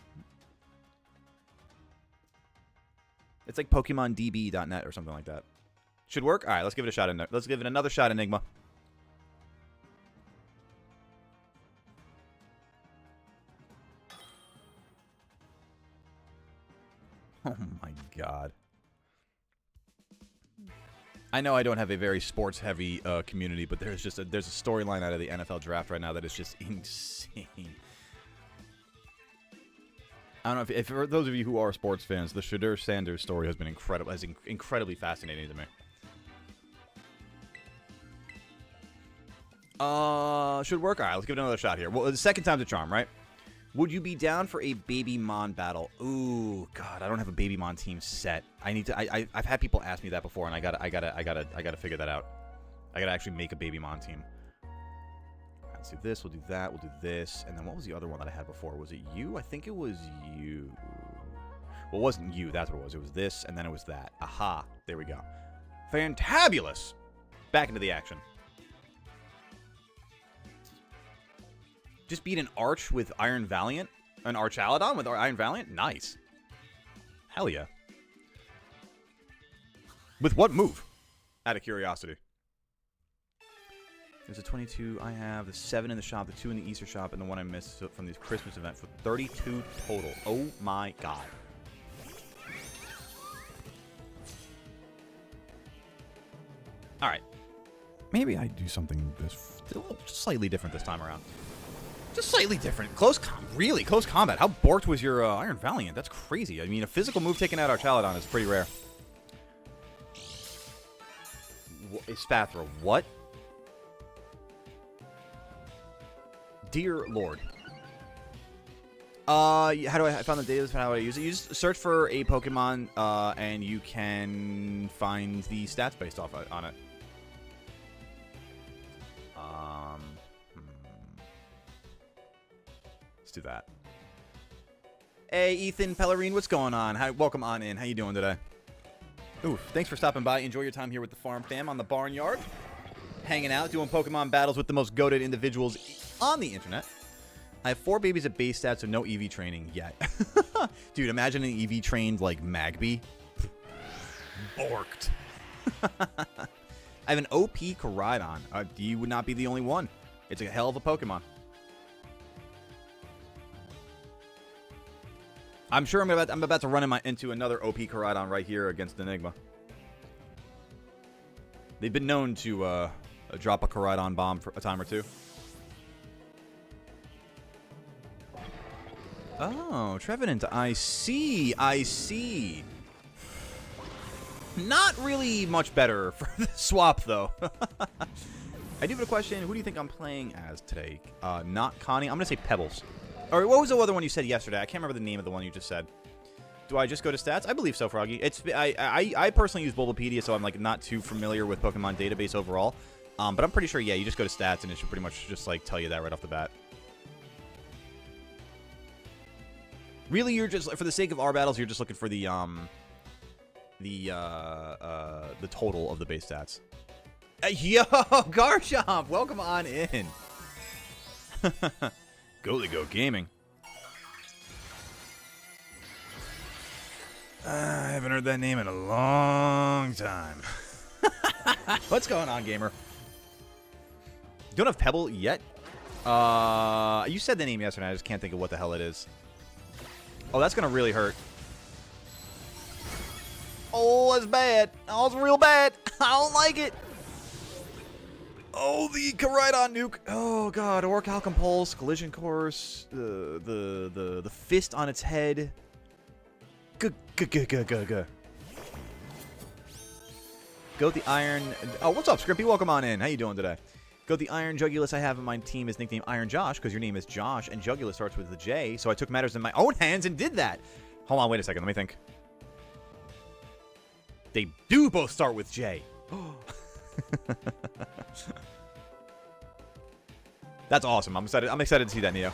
It's like PokemonDB.net or something like that. Should work? All right, let's give it a shot. Let's give it another shot, Enigma. Oh, my God. I know I don't have a very sports-heavy community, but there's a storyline out of the NFL draft right now that is just insane. I don't know if for those of you who are sports fans, the Shedeur Sanders story has been incredible, incredibly fascinating to me. Should work. All right, let's give it another shot here. Well, the second time's a charm, right? Would you be down for a Baby Mon battle? Ooh, God, I don't have a Baby Mon team set. I need to. I've had people ask me that before, and I gotta figure that out. I gotta actually make a Baby Mon team. All right, let's do this. We'll do that. We'll do this. And then what was the other one that I had before? Was it you? I think it was you. Well, it wasn't you. That's what it was. It was this, and then it was that. Aha! There we go. Fantabulous. Back into the action. Just beat an Arch with Iron Valiant? An Arch Aladon with Iron Valiant? Nice. Hell yeah. With what move? Out of curiosity. There's a 22 I have, the 7 in the shop, the 2 in the Easter shop, and the 1 I missed from the Christmas event for 32 total. Oh my god. Alright. Maybe I do something just slightly different this time around. Just slightly different. Really close combat. How borked was your Iron Valiant? That's crazy. I mean, a physical move taking out our Chaladon is pretty rare. Spathra, what? Dear Lord. How do I found the data? How do I use it? You just search for a Pokemon, and you can find the stats based off on it. Let's do that. Hey, Ethan Pellerine, what's going on? Welcome on in. How you doing today? Oof, thanks for stopping by. Enjoy your time here with the farm fam on the Barnyard. Hanging out, doing Pokemon battles with the most goated individuals on the internet. I have 4 babies at base stats, so no EV training yet. Dude, imagine an EV trained like Magby. Borked. I have an OP Koraidon. You would not be the only one. It's a hell of a Pokemon. I'm sure I'm about to run into another OP Koraidon right here against Enigma. They've been known to drop a Koraidon bomb for a time or two. Oh, Trevenant, I see. I see. Not really much better for the swap, though. I do have a question. Who do you think I'm playing as today? Not Connie. I'm going to say Pebbles. Or what was the other one you said yesterday? I can't remember the name of the one you just said. Do I just go to stats? I believe so, Froggy. I personally use Bulbapedia, so I'm like not too familiar with Pokemon database overall. But I'm pretty sure, yeah, you just go to stats, and it should pretty much just like tell you that right off the bat. Really, you're just, for the sake of our battles, you're just looking for the total of the base stats. Yo, Garchomp, welcome on in. Go Gaming. I haven't heard that name in a long time. What's going on, gamer? Don't have Pebble yet? You said the name yesterday. I just can't think of what the hell it is. Oh, that's gonna really hurt. Oh, that's bad. Oh, it's real bad. I don't like it. Oh, the Koraidon nuke. Oh god, Orichalcum Pulse, Collision Course, the fist on its head. Go with the Iron. Oh, what's up, Scrippy? Welcome on in. How you doing today? Go with the Iron Jugulus I have in my team is nicknamed Iron Josh because your name is Josh and Jugulus starts with the J. So I took matters in my own hands and did that. Hold on, wait a second. Let me think. They do both start with J. That's awesome. I'm excited to see that, Neo.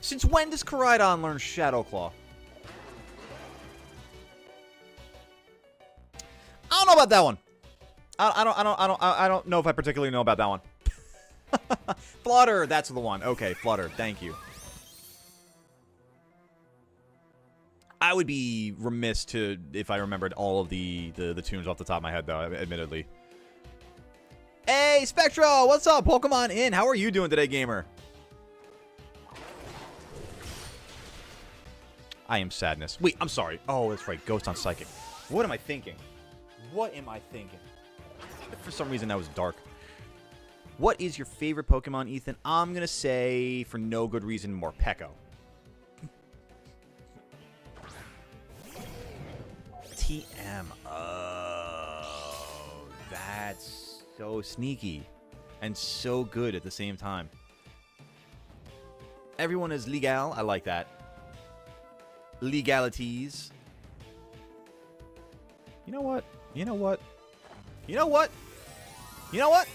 Since when does Koraidon learn Shadow Claw? I don't know about that one. I don't know if I particularly know about that one. Flutter, that's the one. Okay, Flutter. Thank you. I would be remiss if I remembered all of the tunes off the top of my head, though, admittedly. Hey, Spectro! What's up? Pokemon in. How are you doing today, gamer? I am sadness. Wait, I'm sorry. Oh, that's right. Ghost on Psychic. What am I thinking? What am I thinking? For some reason, that was dark. What is your favorite Pokemon, Ethan? I'm going to say, for no good reason, Morpeko. TM. Oh, that's so sneaky and so good at the same time. Everyone is legal. I like that. Legalities. You know what? You know what? You know what? You know what?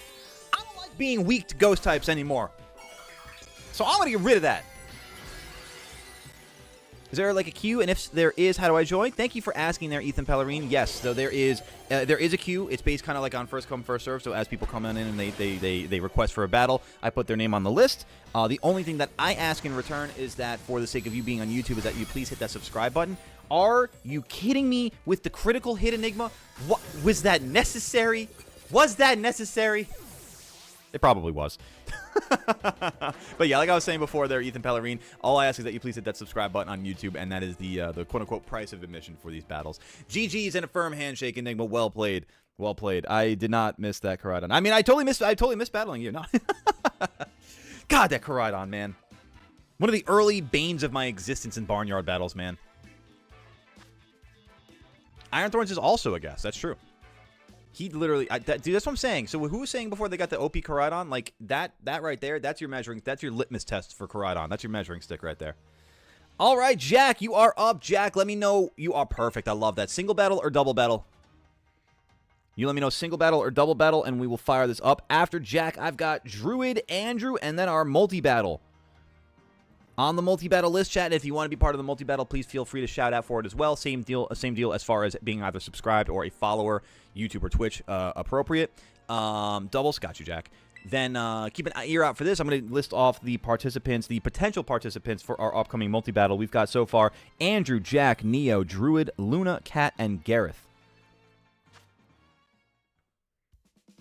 I don't like being weak to ghost types anymore. So I'm going to get rid of that. Is there like a queue? And if there is, how do I join? Thank you for asking there, Ethan Pellerine. Yes, so there is a queue. It's based kind of like on first come, first serve. So as people come in and they request for a battle, I put their name on the list. The only thing that I ask in return is that for the sake of you being on YouTube is that you please hit that subscribe button. Are you kidding me with the critical hit enigma? What, was that necessary? Was that necessary? It probably was. But yeah, like I was saying before there, Ethan Pellerine, all I ask is that you please hit that subscribe button on YouTube, and that is the quote-unquote price of admission for these battles. GG's and a firm handshake, Enigma. Well played. Well played. I did not miss that Koraidon. I mean, I totally missed battling you. No. God, that Koraidon, man. One of the early banes of my existence in Barnyard battles, man. Iron Thorns is also a guess. That's true. He literally, dude, that's what I'm saying. So who was saying before they got the OP Koraidon? Like, that right there, that's your litmus test for Koraidon. That's your measuring stick right there. All right, Jack, you are up. Jack, let me know. You are perfect. I love that. Single battle or double battle? You let me know single battle or double battle, and we will fire this up. After Jack, I've got Druid, Andrew, and then our multi-battle. On the multi-battle list, chat, if you want to be part of the multi-battle, please feel free to shout out for it as well. Same deal as far as being either subscribed or a follower, YouTube or Twitch appropriate. Doubles, got you, Jack. Then keep an ear out for this. I'm going to list off the participants, the potential participants for our upcoming multi-battle. We've got so far Andrew, Jack, Neo, Druid, Luna, Kat, and Gareth.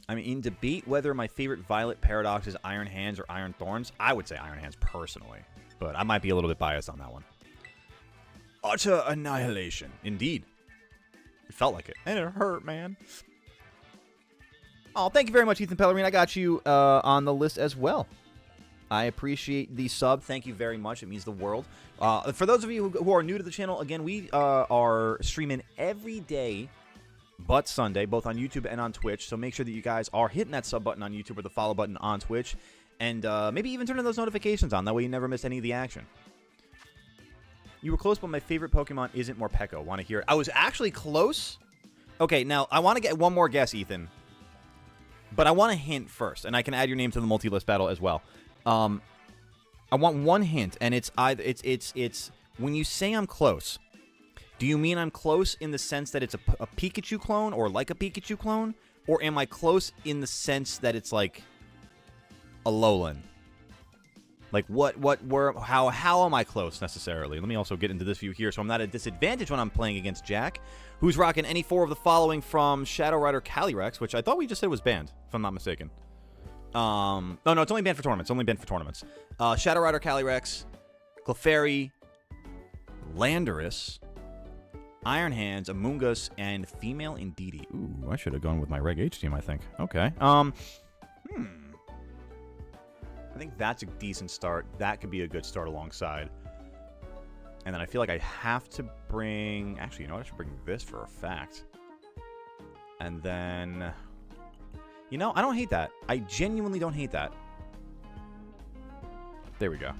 I'm in debate whether my favorite Violet Paradox is Iron Hands or Iron Thorns. I would say Iron Hands personally, but I might be a little bit biased on that one. Utter annihilation. Indeed. It felt like it. And it hurt, man. Oh, thank you very much, Ethan Pellerine. I got you on the list as well. I appreciate the sub. Thank you very much. It means the world. For those of you who are new to the channel, again, we are streaming every day but Sunday, both on YouTube and on Twitch. So make sure that you guys are hitting that sub button on YouTube or the follow button on Twitch. And maybe even turning those notifications on. That way you never miss any of the action. You were close, but my favorite Pokemon isn't Morpeko. Want to hear it? I was actually close. Okay, now I want to get one more guess, Ethan. But I want a hint first, and I can add your name to the multi-list battle as well. I want one hint, and it's either it's when you say I'm close. Do you mean I'm close in the sense that it's a Pikachu clone or like a Pikachu clone, or am I close in the sense that it's like a Alolan? Like how am I close necessarily? Let me also get into this view here, so I'm not at a disadvantage when I'm playing against Jack, who's rocking any four of the following from Shadow Rider Calyrex, which I thought we just said was banned, if I'm not mistaken. No, it's only banned for tournaments. Shadow Rider Calyrex, Clefairy, Landorus, Iron Hands, Amoonguss, and Female Indeedee. Ooh, I should have gone with my Reg H team, I think. Okay. I think that's a decent start. That could be a good start alongside. And then I feel like I have to bring... Actually, you know what? I should bring this for a fact. And then... You know, I don't hate that. I genuinely don't hate that. There we go.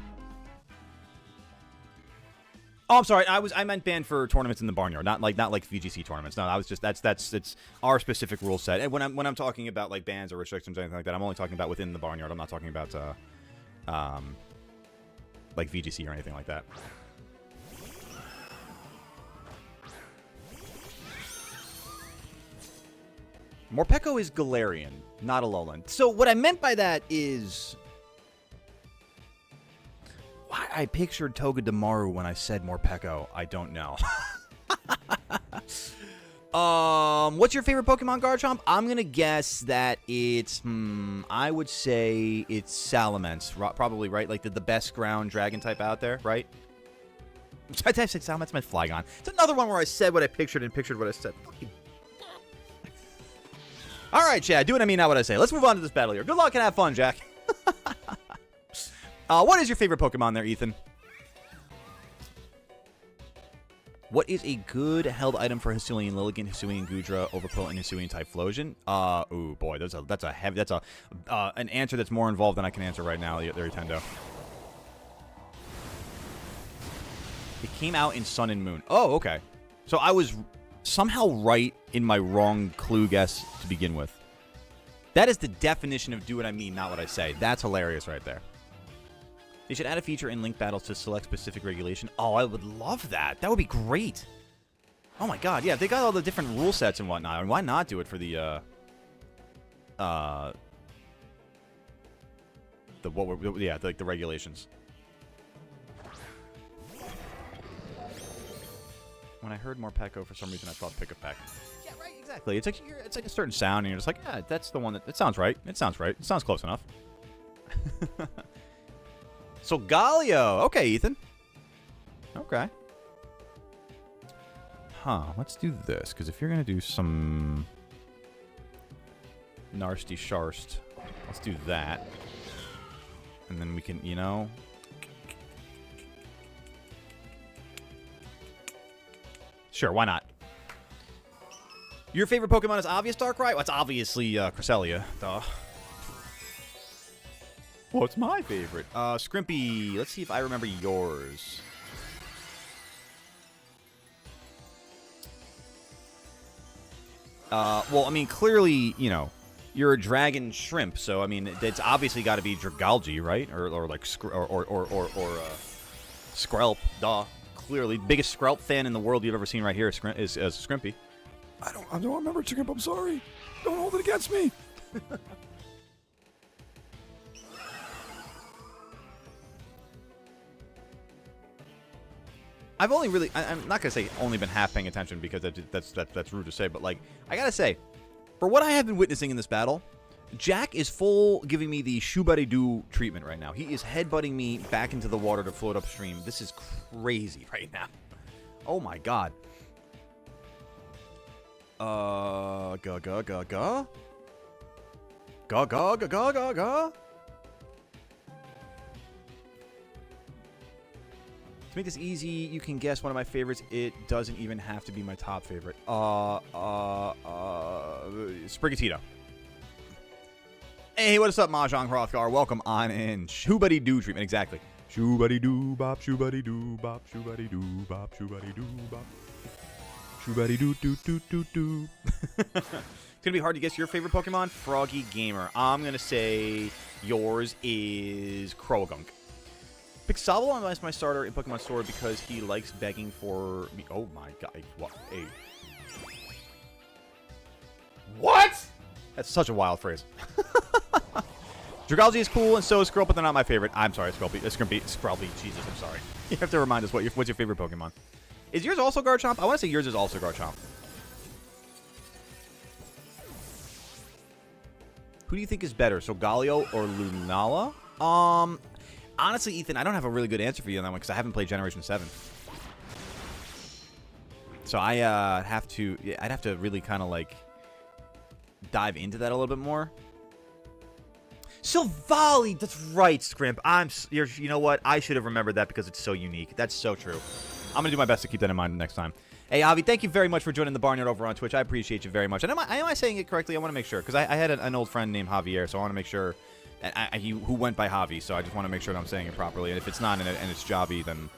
Oh, I'm sorry. I meant banned for tournaments in the Barnyard, not like VGC tournaments. No, I was just it's our specific rule set. And when I'm talking about like bans or restrictions or anything like that, I'm only talking about within the Barnyard. I'm not talking about like VGC or anything like that. Morpeko is Galarian, not Alolan. So what I meant by that is why I pictured Togedemaru when I said Morpeko. I don't know. What's your favorite Pokemon, Garchomp? I'm gonna guess that it's I would say it's Salamence, probably, right? Like the best ground dragon type out there, right? Did I say Salamence? That's my Flygon. It's another one where I said what I pictured and pictured what I said. All right, Chad. Do what I mean, not what I say. Let's move on to this battle here. Good luck and have fun, Jack. What is your favorite Pokemon there, Ethan? What is a good held item for Hisuian Lilligant, Hisuian Gudra, Overpool, and Hisuian Typhlosion? Ooh, boy, that's an answer that's more involved than I can answer right now, there, Nintendo. It came out in Sun and Moon. Oh, okay. So I was somehow right in my wrong clue guess to begin with. That is the definition of do what I mean, not what I say. That's hilarious right there. They should add a feature in Link Battles to select specific regulation. Oh, I would love that. That would be great. Oh my god, yeah, they got all the different rule sets and whatnot. And why not do it for the the regulations. When I heard Morpeko, for some reason I thought Pick-a-Peck. Yeah, right, exactly. It's like a certain sound, and you're just like, yeah, that's the one that sounds right. It sounds right. It sounds close enough. So Galio. Okay, Ethan. Okay. Huh, let's do this, because if you're going to do some Narsty Sharst, let's do that. And then we can, you know... Sure, why not? Your favorite Pokemon is obvious, Darkrai? Well, it's obviously Cresselia, duh. What's my favorite? Scrimpy. Let's see if I remember yours. Well, I mean, clearly, you know, you're a dragon shrimp, so I mean, it's obviously got to be Dragalge, right? Or like Skrelp, duh. Clearly, biggest Skrelp fan in the world you've ever seen right here is Scrimpy. I don't remember Scrimp. I'm sorry. Don't hold it against me. I've only really, I'm not going to say only been half paying attention because that's rude to say, but like, I got to say, for what I have been witnessing in this battle, Jack is full giving me the Shubari-Doo treatment right now. He is headbutting me back into the water to float upstream. This is crazy right now. Oh my god. Ga. To make this easy, you can guess one of my favorites. It doesn't even have to be my top favorite. Sprigatito. Hey, what is up, Mahjong Hrothgar? Welcome on in. Shubari-Doo treatment, exactly. Shubari-Doo bop, Shubari-Doo bop, Shubari-Doo bop, Shubari-Doo bop. Shubari-Doo doo doo doo doo. It's gonna be hard to guess your favorite Pokemon. Froggy Gamer. I'm gonna say yours is Croagunk. Pixabalon is my starter in Pokemon Sword because he likes begging for me. Oh my god. What? Hey. What? That's such a wild phrase. Dragalge is cool, and so is Skrelp, but they're not my favorite. I'm sorry, Skrelpy. Skrelpy. Jesus, I'm sorry. You have to remind us what's your favorite Pokemon. Is yours also Garchomp? I want to say yours is also Garchomp. Who do you think is better, Solgaleo or Lunala? Honestly, Ethan, I don't have a really good answer for you on that one because I haven't played Generation 7. So I'd have to really kind of like dive into that a little bit more. Silvally, that's right, Scrimp. You know what? I should have remembered that because it's so unique. That's so true. I'm going to do my best to keep that in mind next time. Hey, Avi, thank you very much for joining the Barnyard over on Twitch. I appreciate you very much. And am I saying it correctly? I want to make sure because I had an old friend named Javier, so I want to make sure who went by Javi, so I just want to make sure that I'm saying it properly. And if it's not and it's Javi, then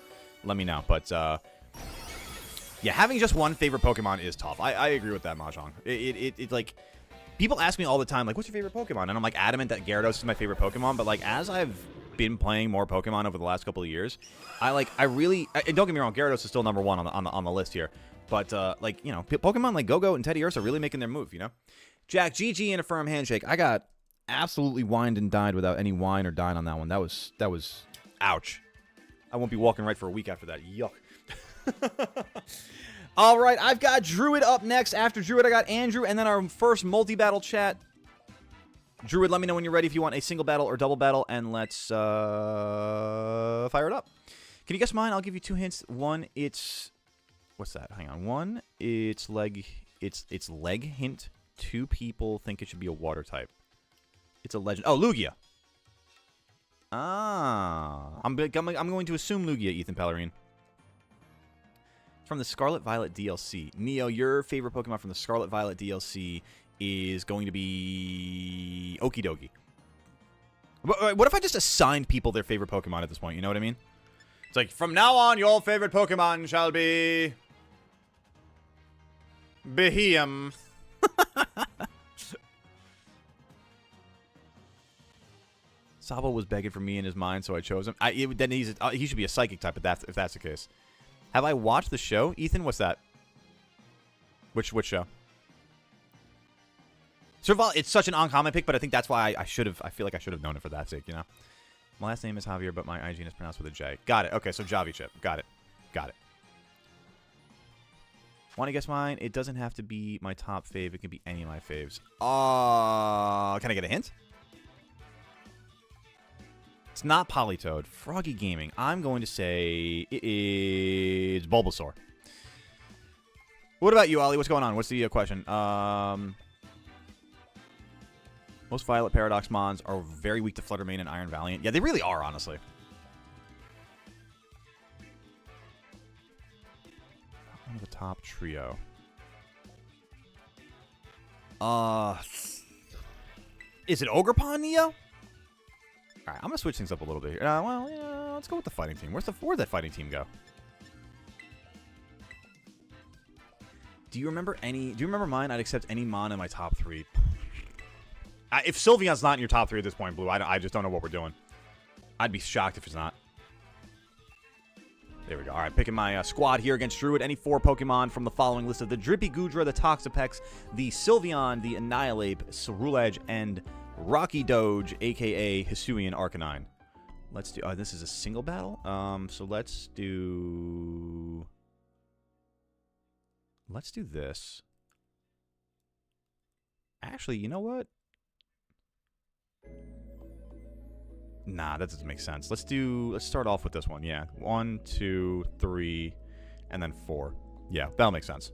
let me know. But yeah, having just one favorite Pokemon is tough. I agree with that, Mahjong. It like... People ask me all the time, like, what's your favorite Pokemon? And I'm, like, adamant that Gyarados is my favorite Pokemon. But, like, as I've been playing more Pokemon over the last couple of years, and don't get me wrong, Gyarados is still number one on the list here. But, like, you know, Pokemon like Go-Go and Teddiursa are really making their move, you know? Jack, GG and a firm handshake. I got absolutely wined and dined without any wine or dine on that one. That was, ouch. I won't be walking right for a week after that. Yuck. All right, I've got Druid up next. After Druid, I got Andrew, and then our first multi-battle chat. Druid, let me know when you're ready if you want a single battle or double battle, and let's fire it up. Can you guess mine? I'll give you 2 hints. One, it's... What's that? Hang on. One, it's leg... It's leg hint. 2 people think it should be a water type. It's a legend. Oh, Lugia. Ah. I'm going to assume Lugia, Ethan Pellerine. It's from the Scarlet Violet DLC. Neo, your favorite Pokemon from the Scarlet Violet DLC is going to be Okie Dokie. What if I just assigned people their favorite Pokemon at this point? You know what I mean? It's like, from now on, your favorite Pokemon shall be... Beheem. Sabo was begging for me in his mind, so I chose him. Then he should be a psychic type if that's the case. Have I watched the show? Ethan, what's that? Which show? Survival. It's such an uncommon pick, but I think that's why I feel like I should have known it for that sake, you know? My last name is Javier, but my IG is pronounced with a J. Got it. Okay, so Javi Chip. Got it. Want to guess mine? It doesn't have to be my top fave. It can be any of my faves. Can I get a hint? It's not Politoed. Froggy Gaming. I'm going to say it is Bulbasaur. What about you, Ollie? What's going on? What's the question? Most Violet Paradox Mons are very weak to Flutter Mane and Iron Valiant. Yeah, they really are, honestly. One of the top trio. Is it Ogerpon, Neo? Alright, I'm going to switch things up a little bit here. Let's go with the fighting team. Where'd that fighting team go? Do you remember mine? I'd accept any Mon in my top 3. If Sylveon's not in your top 3 at this point, Blue, I just don't know what we're doing. I'd be shocked if it's not. There we go. Alright, picking my squad here against Druid. Any 4 Pokemon from the following list of the Drippy Goodra, the Toxapex, the Sylveon, the Annihilape, Cerulege, and Rocky Doge, a.k.a. Hisuian Arcanine. Let's do... this is a single battle? So let's do... Let's do this. Actually, you know what? Nah, that doesn't make sense. Let's start off with this one. Yeah. 1, 2, 3, and then 4. Yeah, that'll make sense.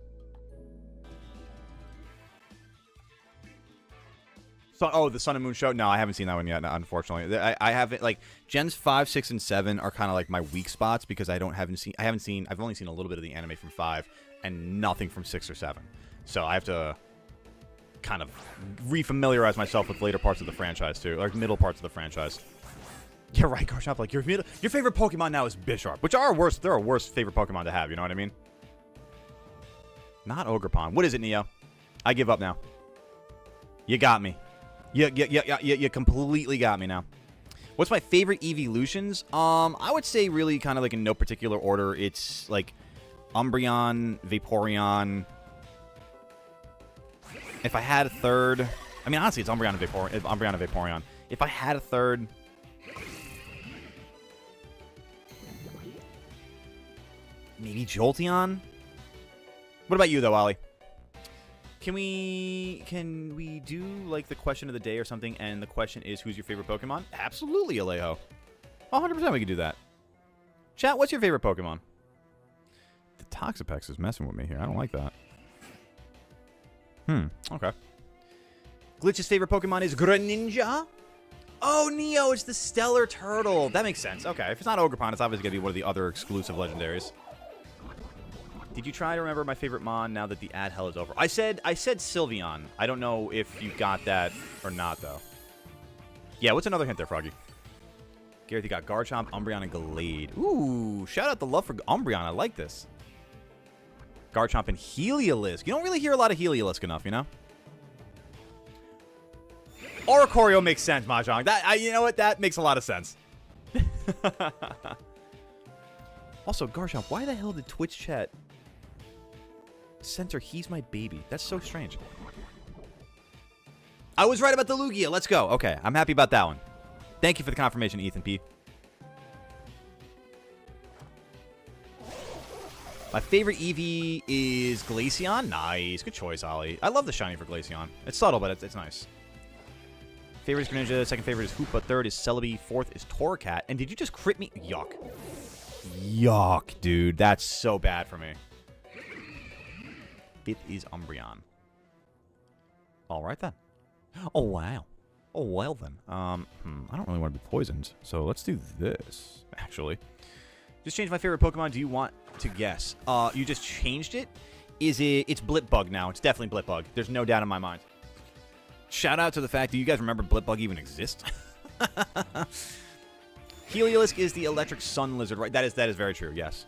So, the Sun and Moon show? No, I haven't seen that one yet, unfortunately. I haven't, like, Gens 5, 6, and 7 are kind of like my weak spots because I've only seen a little bit of the anime from 5 and nothing from 6 or 7. So I have to kind of refamiliarize myself with later parts of the franchise too, like middle parts of the franchise. Yeah, right, Garchomp, like your favorite Pokemon now is Bisharp, which are worse. They're a worse favorite Pokemon to have, you know what I mean? Not Ogerpon. What is it, Neo? I give up now. You got me. You completely got me now. What's my favorite evolutions? I would say really kind of like in no particular order. It's like Umbreon, Vaporeon. If I had a third, I mean honestly, it's Umbreon and Vaporeon. If I had a third, maybe Jolteon. What about you though, Ollie? Can we do like the question of the day or something? And the question is, who's your favorite Pokemon? Absolutely, Alejo. 100% we can do that. Chat, what's your favorite Pokemon? The Toxapex is messing with me here. I don't like that. Okay. Glitch's favorite Pokemon is Greninja. Oh, Neo, it's the Stellar Turtle. That makes sense. Okay, if it's not Ogerpon, it's obviously going to be one of the other exclusive legendaries. Did you try to remember my favorite Mon now that the ad hell is over? I said Sylveon. I don't know if you got that or not, though. Yeah, what's another hint there, Froggy? Gareth, you got Garchomp, Umbreon, and Gallade. Ooh, shout out the love for Umbreon. I like this. Garchomp and Heliolisk. You don't really hear a lot of Heliolisk enough, you know? Oricorio makes sense, Mahjong. You know what? That makes a lot of sense. Also, Garchomp, why the hell did Twitch chat censor "He's my baby"? That's so strange. I was right about the Lugia. Let's go. Okay, I'm happy about that one. Thank you for the confirmation, Ethan P. My favorite Eevee is Glaceon. Nice. Good choice, Ollie. I love the shiny for Glaceon. It's subtle, but it's nice. Favorite is Greninja. Second favorite is Hoopa. Third is Celebi. Fourth is Torracat. And did you just crit me? Yuck. Yuck, dude. That's so bad for me. It is Umbreon. All right, then. Oh, wow. Oh, well, then. I don't really want to be poisoned, so let's do this, actually. Just changed my favorite Pokemon. Do you want to guess? You just changed it? It's Blipbug now. It's definitely Blipbug. There's no doubt in my mind. Shout out to the fact that you guys remember Blipbug even exists. Heliolisk is the electric sun lizard, right? That is very true, yes.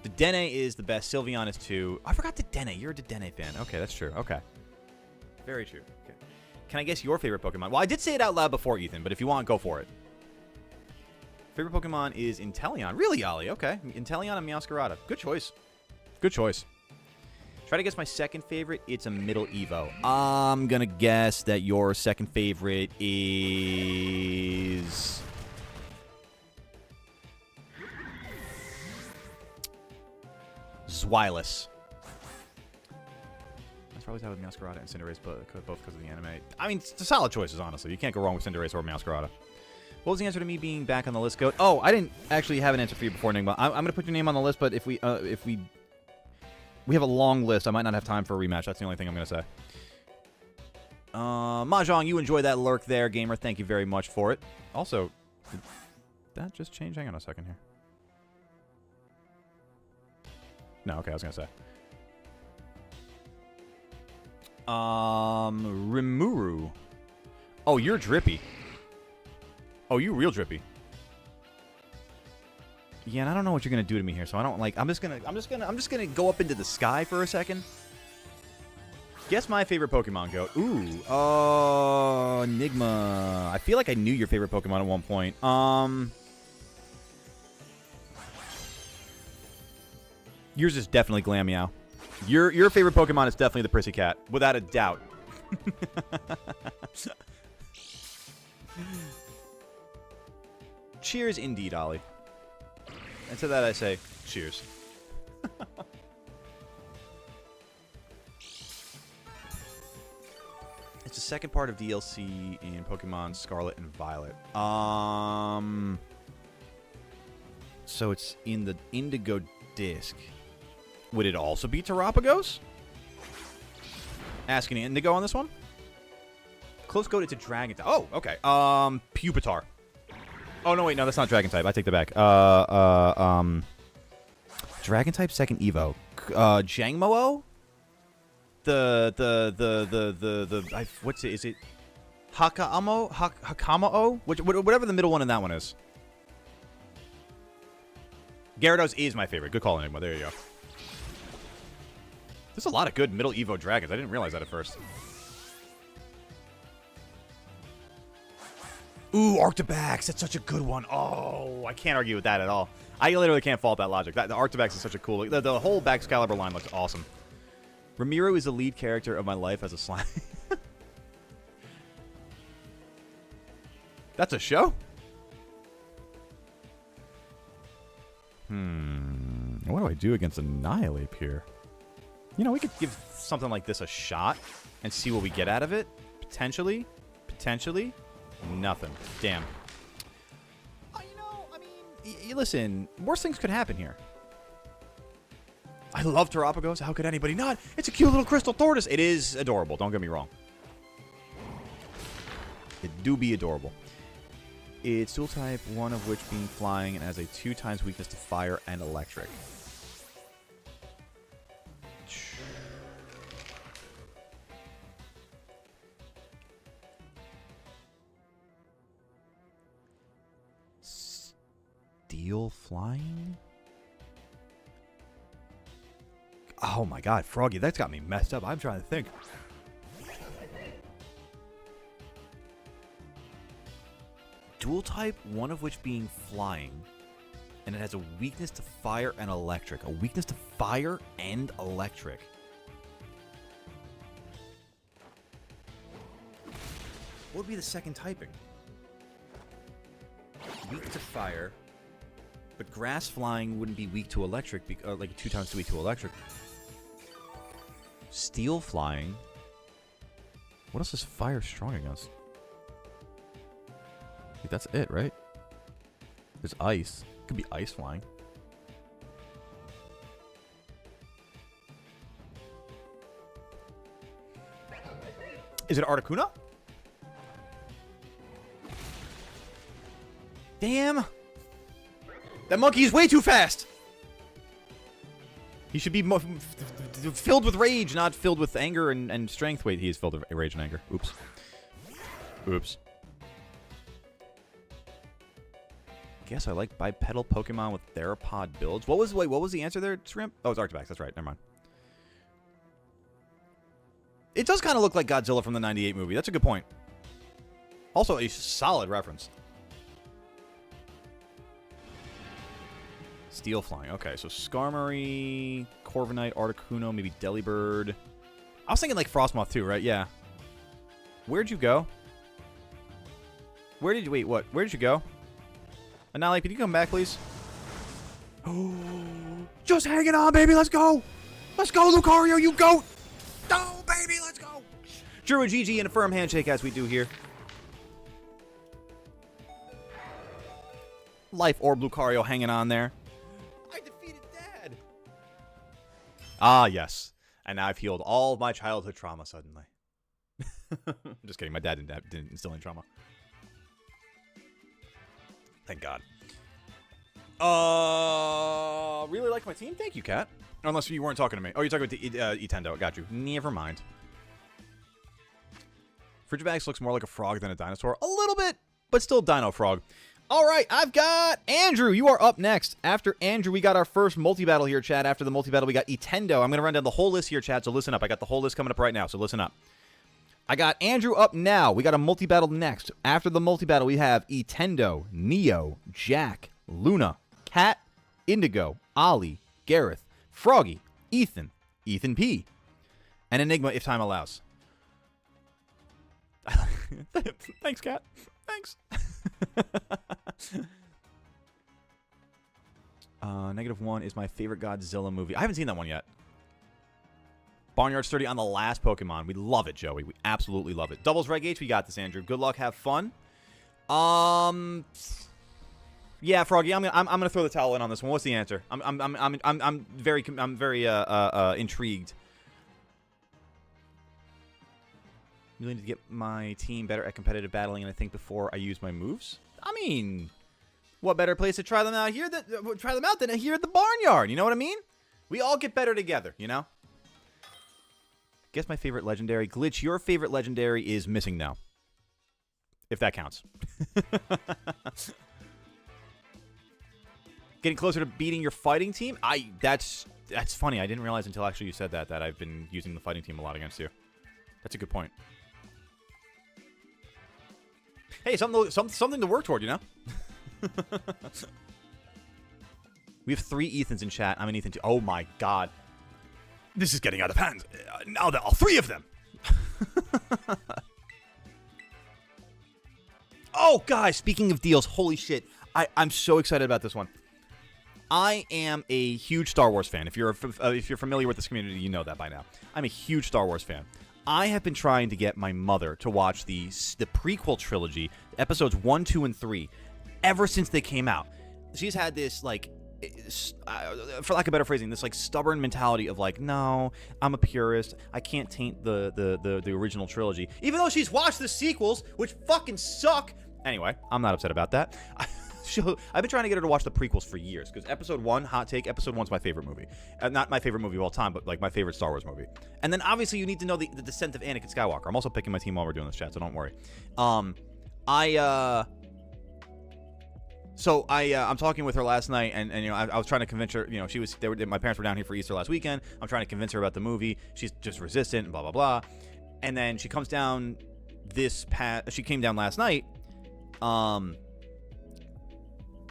The Dene is the best. Sylveon is 2. I forgot the Dene. You're a Dene fan. Okay, that's true. Okay. Very true. Okay. Can I guess your favorite Pokemon? Well, I did say it out loud before, Ethan, but if you want, go for it. Favorite Pokemon is Inteleon. Really, Ollie? Okay. Inteleon and Meowscarada. Good choice. Good choice. Try to guess my second favorite. It's a middle Evo. I'm going to guess that your second favorite is... Zweilous. That's probably with Meowscarada and Cinderace, but both because of the anime. I mean, it's solid choices, honestly. You can't go wrong with Cinderace or Meowscarada. What was the answer to me being back on the list, Goat? Oh, I didn't actually have an answer for you before, Nigma. I'm going to put your name on the list, but if we have a long list, I might not have time for a rematch. That's the only thing I'm going to say. Mahjong, you enjoy that lurk there, gamer. Thank you very much for it. Also, did that just change? Hang on a second here. No, okay, I was going to say. Rimuru. Oh, you're Drippy. Oh, you real Drippy. Yeah, and I don't know what you're gonna do to me here, so I don't like. I'm just gonna go up into the sky for a second. Guess my favorite Pokemon, Goat. Ooh, Enigma. I feel like I knew your favorite Pokemon at one point. Yours is definitely Glameow. Your favorite Pokemon is definitely the Prissy Cat, without a doubt. Cheers indeed, Ollie. And to that I say, cheers. It's the second part of DLC in Pokemon Scarlet and Violet. So it's in the Indigo Disc. Would it also be Terapagos? Asking Indigo on this one? Close Goat, it's a Dragon type. Oh, okay. Pupitar. Oh, no, wait, no, that's not Dragon type. I take that back. Dragon type second Evo. Jangmo-o? What's it? Is it Hakamo-o? Whatever the middle one in that one is. Gyarados is my favorite. Good call, Enigma. There you go. There's a lot of good middle Evo dragons. I didn't realize that at first. Ooh, Arctibax. That's such a good one. Oh, I can't argue with that at all. I literally can't fault that logic. The Arctibax is such a cool... The whole Baxcalibur line looks awesome. Ramiro is the lead character of my life as a slime. That's a show? What do I do against Annihilate here? You know, we could give something like this a shot and see what we get out of it. Potentially. Potentially. Nothing. Damn. You know, I mean, listen, worse things could happen here. I love Terapagos. How could anybody not? It's a cute little crystal tortoise. It is adorable. Don't get me wrong. It do be adorable. It's dual type, one of which being flying and has a 2x weakness to fire and electric. Steel flying? Oh my god, Froggy, that's got me messed up. I'm trying to think. Dual type, one of which being flying. And it has a weakness to fire and electric. A weakness to fire and electric. What would be the second typing? Weak to fire. But grass flying wouldn't be weak to electric, like 2x weak to electric. Steel flying. What else is fire strong against? Like, that's it, right? There's ice. Could be ice flying. Is it Articuno? Damn. That monkey is way too fast. He should be filled with rage, not filled with anger and strength. Wait, he is filled with rage and anger. Oops. Oops. Guess I like bipedal Pokemon with theropod builds. What was the answer there, Shrimp? Oh, it's Arctivax. That's right. Never mind. It does kind of look like Godzilla from the '98 movie. That's a good point. Also, a solid reference. Steel Flying. Okay, so Skarmory, Corviknight, Articuno, maybe Delibird. I was thinking like Frostmoth too, right? Yeah. Where'd you go? Wait, what? Where did you go? Annihilate, could you come back, please? Just hanging on, baby. Let's go. Let's go, Lucario, you goat. Go, baby. Let's go. Drew a GG and a firm handshake as we do here. Life Orb Lucario hanging on there. I defeated Dad. Ah, yes. And now I've healed all of my childhood trauma suddenly. Just kidding. My dad didn't instill any trauma. Thank God. Really like my team? Thank you, Kat. Unless you weren't talking to me. Oh, you're talking about Nintendo. Got you. Never mind. Frigivax looks more like a frog than a dinosaur. A little bit, but still Dino Frog. All right, I've got Andrew. You are up next. After Andrew, we got our first multi-battle here, chat. After the multi-battle, we got Nintendo. I'm going to run down the whole list here, chat, so listen up. I got the whole list coming up right now, so listen up. I got Andrew up now. We got a multi-battle next. After the multi-battle, we have Nintendo, Neo, Jack, Luna, Cat, Indigo, Ollie, Gareth, Froggy, Ethan P, and Enigma if time allows. Thanks, Cat. Thanks. -1 is my favorite Godzilla movie. I haven't seen that one yet. Barnyard Sturdy on the last Pokemon. We love it, Joey. We absolutely love it. Doubles Reg H. We got this, Andrew. Good luck. Have fun. Yeah, Froggy. I'm gonna throw the towel in on this one. What's the answer? I'm very intrigued. Really need to get my team better at competitive battling, and I think before I use my moves. I mean, what better place to try them out here than here at the Barnyard? You know what I mean? We all get better together, you know? Guess my favorite legendary. Glitch, your favorite legendary is Missing Now. If that counts. Getting closer to beating your fighting team? That's funny. I didn't realize until actually you said that I've been using the fighting team a lot against you. That's a good point. Hey, something to work toward, you know? We have 3 Ethans in chat. I'm an Ethan too. Oh my God. This is getting out of hand. Now that all 3 of them. Oh, guys, speaking of deals, holy shit. I'm so excited about this one. I am a huge Star Wars fan. If you're familiar with this community, you know that by now. I'm a huge Star Wars fan. I have been trying to get my mother to watch the prequel trilogy, episodes 1, 2, and 3, ever since they came out. She's had this, like, for lack of better phrasing, this, like, stubborn mentality of, like, no, I'm a purist. I can't taint the original trilogy. Even though she's watched the sequels, which fucking suck. Anyway, I'm not upset about that. I've been trying to get her to watch the prequels for years, because episode 1, hot take, episode 1's my favorite movie. Not my favorite movie of all time, but like my favorite Star Wars movie. And then obviously you need to know the descent of Anakin Skywalker. I'm also picking my team while we're doing this, chat, so don't worry. I'm talking with her last night, and you know, I was trying to convince her. You know, my parents were down here for Easter last weekend. I'm trying to convince her about the movie. She's just resistant, and blah blah blah. And then she comes down she came down last night.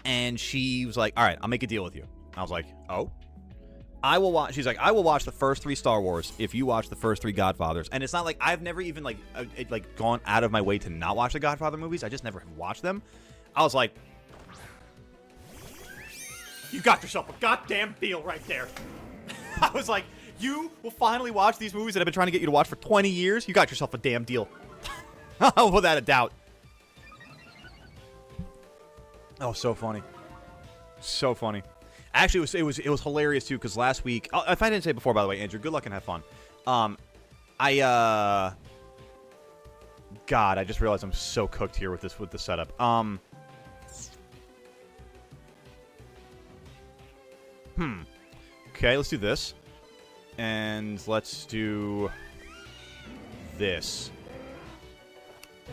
And she was like, all right, I'll make a deal with you. I was like, oh? I will watch. She's like, I will watch the first 3 Star Wars if you watch the first 3 Godfathers. And it's not like I've never even like gone out of my way to not watch the Godfather movies. I just never have watched them. I was like, you got yourself a goddamn deal right there. I was like, you will finally watch these movies that I've been trying to get you to watch for 20 years? You got yourself a damn deal. Without a doubt. Oh, so funny. So funny. Actually, it was hilarious, too, because last week... if I didn't say it before, by the way, Andrew, good luck and have fun. I God, I just realized I'm so cooked here with the setup. Okay, let's do this. And let's do this.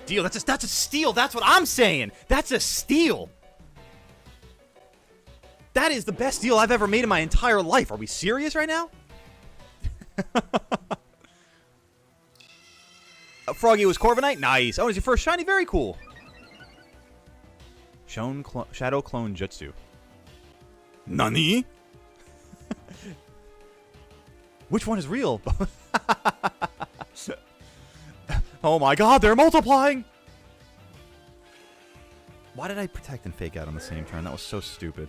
Deal. That's a steal. That's what I'm saying. That's a steal. That is the best deal I've ever made in my entire life. Are we serious right now? Froggy was Corviknight? Nice. Oh, it's your first shiny? Very cool. Shadow Clone Jutsu. Nani? Which one is real? Oh my god, they're multiplying! Why did I protect and fake out on the same turn? That was so stupid.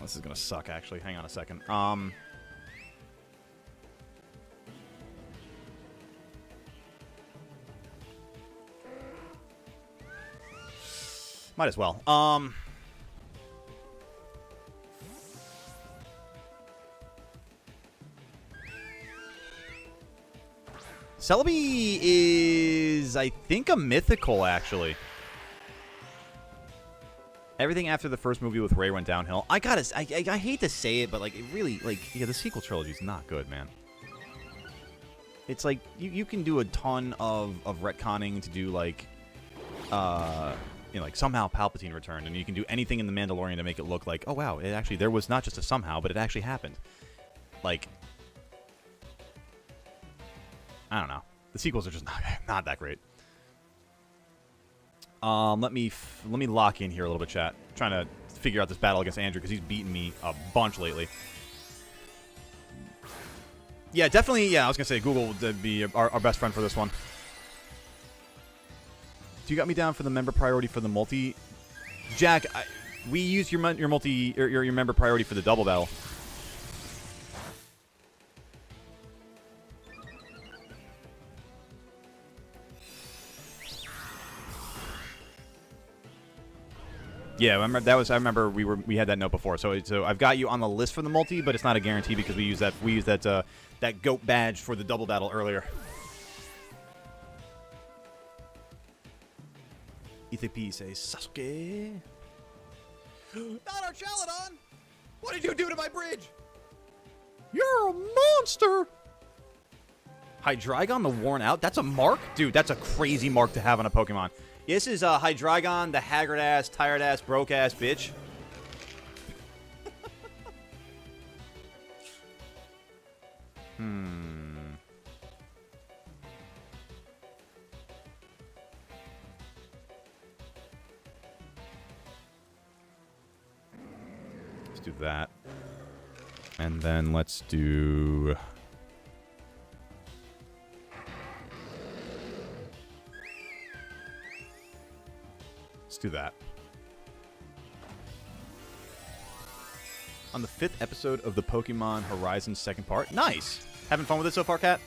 This is gonna suck, actually. Hang on a second. Might as well. Celebi is, I think, a mythical, actually. Everything after the first movie with Ray went downhill. I hate to say it, but, like, it really, like, yeah, the sequel trilogy is not good, man. It's like, you can do a ton of retconning to do, like, you know, like, somehow Palpatine returned, and you can do anything in The Mandalorian to make it look like, oh, wow, it actually, there was not just a somehow, but it actually happened. Like, I don't know. The sequels are just not that great. Let me lock in here a little bit, chat. I'm trying to figure out this battle against Andrew because he's beaten me a bunch lately. Yeah, definitely. Yeah, I was gonna say Google would be our best friend for this one. Do you got me down for the member priority for the multi? Jack, we use your multi or your member priority for the double battle. Yeah, I remember we had that note before. So I've got you on the list for the multi, but it's not a guarantee because we use that goat badge for the double battle earlier. ETP says Sasuke. Not our Chaladon! What did you do to my bridge? You're a monster! Hydreigon the worn out? That's a mark? Dude, that's a crazy mark to have on a Pokemon. This is Hydreigon, the haggard-ass, tired-ass, broke-ass bitch. Let's do that. And then let's do... Let's do that. On the 5th episode of the Pokemon Horizon second part. Nice! Having fun with it so far, Kat?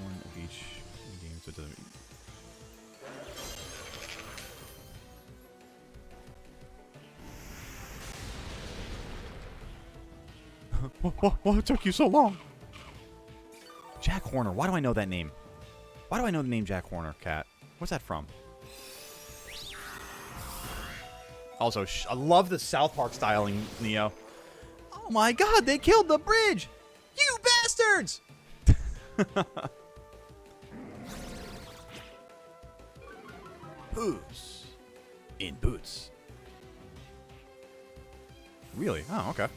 One of each game, so it doesn't... What took you so long? Jack Horner. Why do I know that name? Why do I know the name Jack Horner, Kat? What's that from? Also, I love the South Park styling, Neo. Oh my god, they killed the bridge! You bastards! Who's in boots? Really? Oh, okay.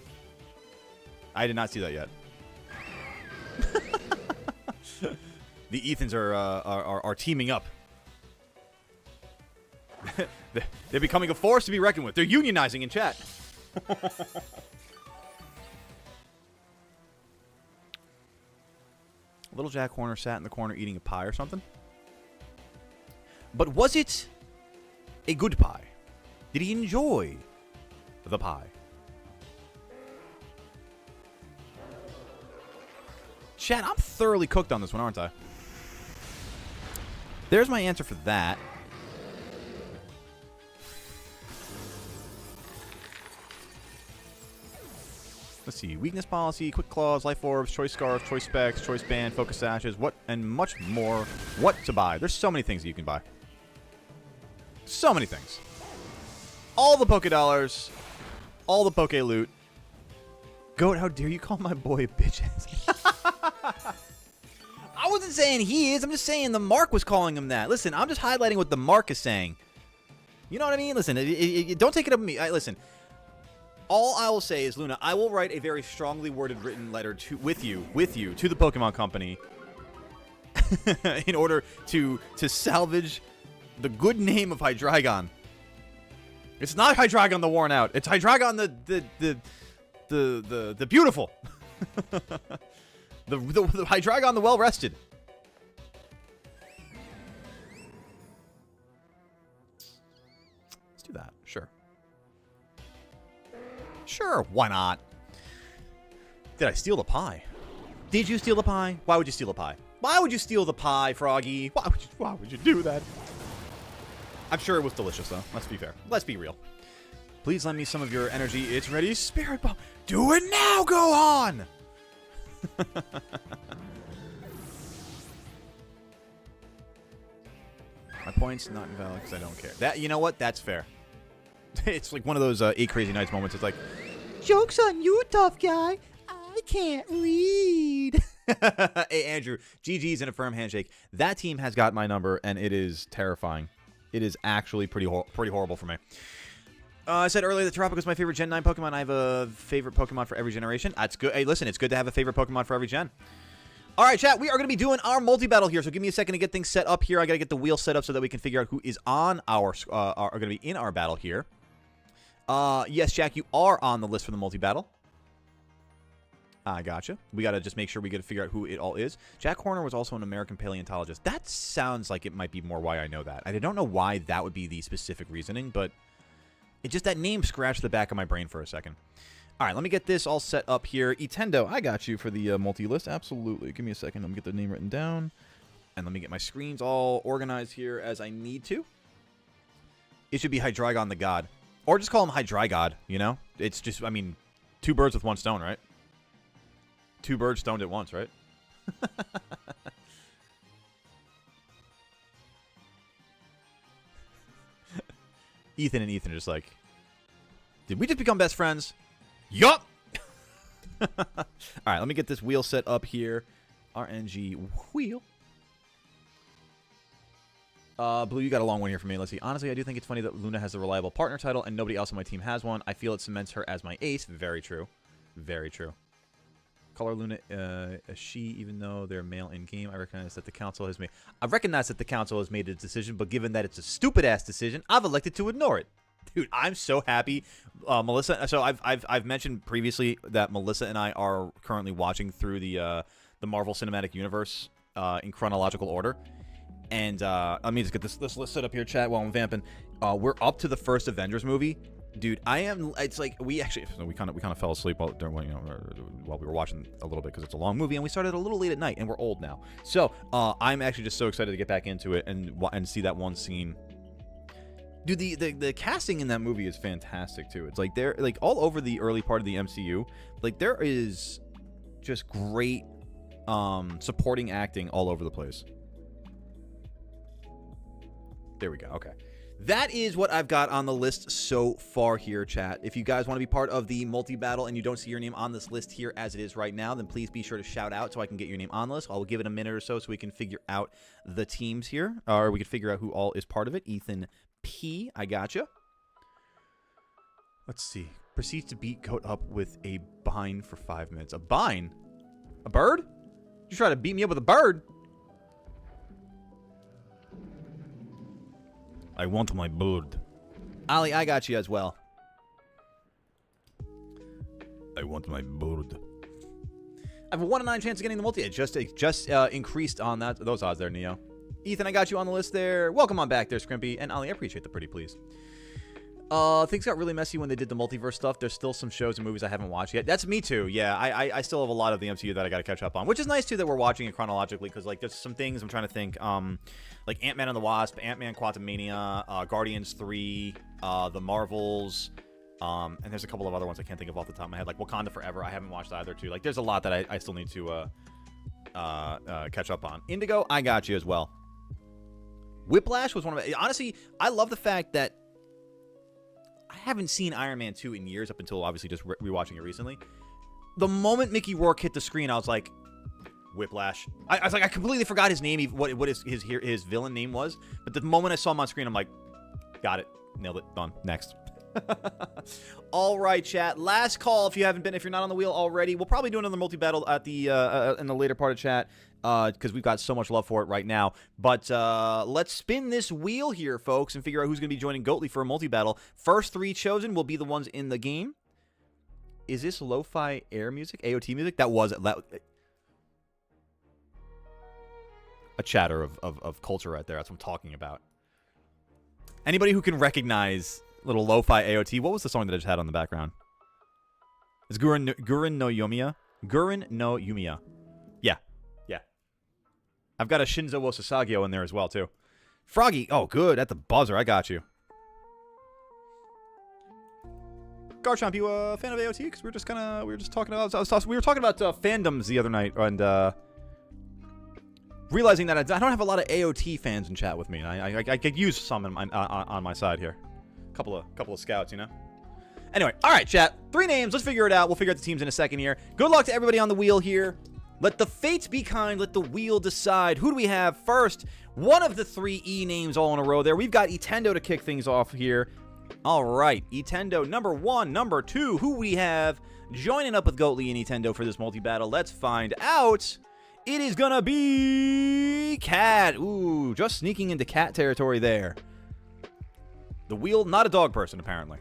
I did not see that yet. The Ethans are teaming up. They're becoming a force to be reckoned with. They're unionizing in chat. Little Jack Horner sat in the corner eating a pie or something. But was it a good pie? Did he enjoy the pie? Chat, I'm thoroughly cooked on this one, aren't I? There's my answer for that. Let's see. Weakness policy, quick claws, life orbs, choice scarf, choice specs, choice band, focus sashes, what, and much more. What to buy. There's so many things that you can buy. So many things. All the Poké Dollars. All the Poké Loot. Goat, how dare you call my boy a bitch ass? I wasn't saying he is. I'm just saying the Mark was calling him that. Listen, I'm just highlighting what the Mark is saying. You know what I mean? Listen, don't take it up with me. Listen, all I will say is, Luna, I will write a very strongly worded written letter with you, to the Pokemon Company in order to salvage the good name of Hydreigon. It's not Hydreigon the worn out. It's Hydreigon the beautiful. the Hydreigon the well rested. Let's do that. Sure. Sure, why not? Did I steal the pie? Did you steal the pie? Why would you steal the pie? Why would you steal the pie, Froggy? Why would you do that? I'm sure it was delicious, though. Let's be fair. Let's be real. Please lend me some of your energy. It's ready. Spirit Bomb. Do it now, go on! My point's not invalid because I don't care. That, you know what? That's fair. It's like one of those 8 Crazy Nights moments. It's like, joke's on you, tough guy. I can't read. Hey, Andrew. GG's and a firm handshake. That team has got my number, and it is terrifying. It is actually pretty horrible for me. I said earlier that Terrapica is my favorite Gen 9 Pokemon. I have a favorite Pokemon for every generation. That's good. Hey, listen, it's good to have a favorite Pokemon for every gen. All right, chat, we are going to be doing our multi-battle here, so give me a second to get things set up here. I got to get the wheel set up so that we can figure out who is on are going to be in our battle here. Yes, Jack, you are on the list for the multi-battle. I gotcha. We got to just make sure we get to figure out who it all is. Jack Horner was also an American paleontologist. That sounds like it might be more why I know that. I don't know why that would be the specific reasoning, but it just, that name scratched the back of my brain for a second. All right, let me get this all set up here. Etendo, I got you for the multi-list. Absolutely. Give me a second. Let me get the name written down. And let me get my screens all organized here as I need to. It should be Hydreigon the God. Or just call him Hydreigod, you know? It's just, I mean, 2 birds with 1 stone, right? 2 birds stoned at once, right? Ethan and Ethan are just like, did we just become best friends? Yup! All right, let me get this wheel set up here. RNG wheel. Blue, you got a long one here for me. Let's see. Honestly, I do think it's funny that Luna has a reliable partner title and nobody else on my team has one. I feel it cements her as my ace. Very true. Very true. Color Luna a she, even though they're male in-game. I recognize that the council has made a decision, but given that it's a stupid-ass decision, I've elected to ignore it. Dude, I'm so happy. Melissa, so I've mentioned previously that Melissa and I are currently watching through the Marvel Cinematic Universe in chronological order. And let me just get this list set up here, chat, while I'm vamping. We're up to the first Avengers movie. Dude, it's like we kind of fell asleep while we were watching a little bit because it's a long movie and we started a little late at night and we're old now. So I'm actually just so excited to get back into it and see that one scene. Dude, the casting in that movie is fantastic too. It's like they're like all over the early part of the MCU. Like there is just great supporting acting all over the place. There we go. Okay. That is what I've got on the list so far here, chat. If you guys want to be part of the multi-battle and you don't see your name on this list here as it is right now, then please be sure to shout out so I can get your name on the list. I'll give it a minute or so we can figure out the teams here, or we can figure out who all is part of it. Ethan P, I gotcha. Let's see. Proceeds to beat Goat up with a bind for 5 minutes. A bind? A bird? You try to beat me up with a bird? I want my bird. Ali, I got you as well. I want my bird. I have a 1 in 9 chance of getting the multi. It just increased on those odds there, Neo. Ethan, I got you on the list there. Welcome on back there, Scrimpy. And Ali, I appreciate the pretty please. Things got really messy when they did the multiverse stuff. There's still some shows and movies I haven't watched yet. That's me too. Yeah, I still have a lot of the MCU that I got to catch up on, which is nice too that we're watching it chronologically because like there's some things I'm trying to think. Like Ant-Man and the Wasp, Ant-Man Quantumania, Guardians 3, the Marvels, And there's a couple of other ones I can't think of off the top of my head, like Wakanda Forever. I haven't watched either, too. Like, there's a lot that I still need to catch up on. Indigo, I got you as well. Whiplash was one of my... Honestly, I love the fact that I haven't seen Iron Man 2 in years, up until obviously just rewatching it recently. The moment Mickey Rourke hit the screen, I was like, Whiplash. I was like, I completely forgot his name, what his villain name was. But the moment I saw him on screen, I'm like, got it. Nailed it. Done. Next. All right, chat. Last call if you're not on the wheel already. We'll probably do another multi-battle at the in the later part of chat because we've got so much love for it right now. But let's spin this wheel here, folks, and figure out who's going to be joining Goatly for a multi-battle. First 3 chosen will be the ones in the game. Is this lo-fi air music? AOT music? That was a chatter of culture right there. That's what I'm talking about. Anybody who can recognize little lo-fi AOT. What was the song that I just had on the background? It's Gurren no Yumiya. Gurren no Yumiya. Yeah. Yeah. I've got a Shinzo wo Sasageo in there as well, too. Froggy. Oh, good. At the buzzer. I got you. Garchomp, you a fan of AOT? Because we were just talking about fandoms the other night, and realizing that I don't have a lot of AOT fans in chat with me. I could use some on my side here. Couple of scouts, you know. Anyway, all right, chat. 3 names. Let's figure it out. We'll figure out the teams in a second here. Good luck to everybody on the wheel here. Let the fates be kind. Let the wheel decide. Who do we have first? One of the 3 E names all in a row there. We've got Itendo to kick things off here. All right, Itendo, number 1, number 2. Who we have joining up with Goatly and Itendo for this multi-battle? Let's find out. It is gonna be Cat. Ooh, just sneaking into Cat territory there. The wheel, not a dog person, apparently.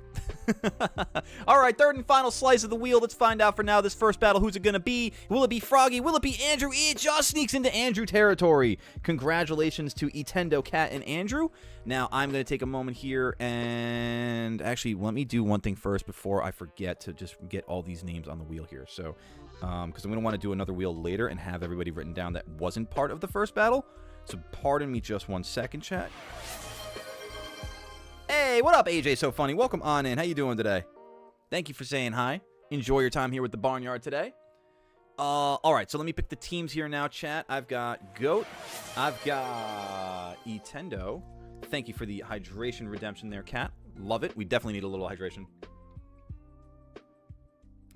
All right, third and final slice of the wheel. Let's find out for now this first battle. Who's it going to be? Will it be Froggy? Will it be Andrew? It just sneaks into Andrew territory. Congratulations to Itendo, Cat, and Andrew. Now, I'm going to take a moment here and actually let me do one thing first before I forget to just get all these names on the wheel here. So, because I'm going to want to do another wheel later and have everybody written down that wasn't part of the first battle. So, pardon me just 1 second, chat. Hey, what up, AJ So Funny? Welcome on in. How you doing today? Thank you for saying hi. Enjoy your time here with the Barnyard today. All right, so let me pick the teams here now, chat. I've got Goat. I've got Itendo. Thank you for the hydration redemption there, Cat. Love it. We definitely need a little hydration.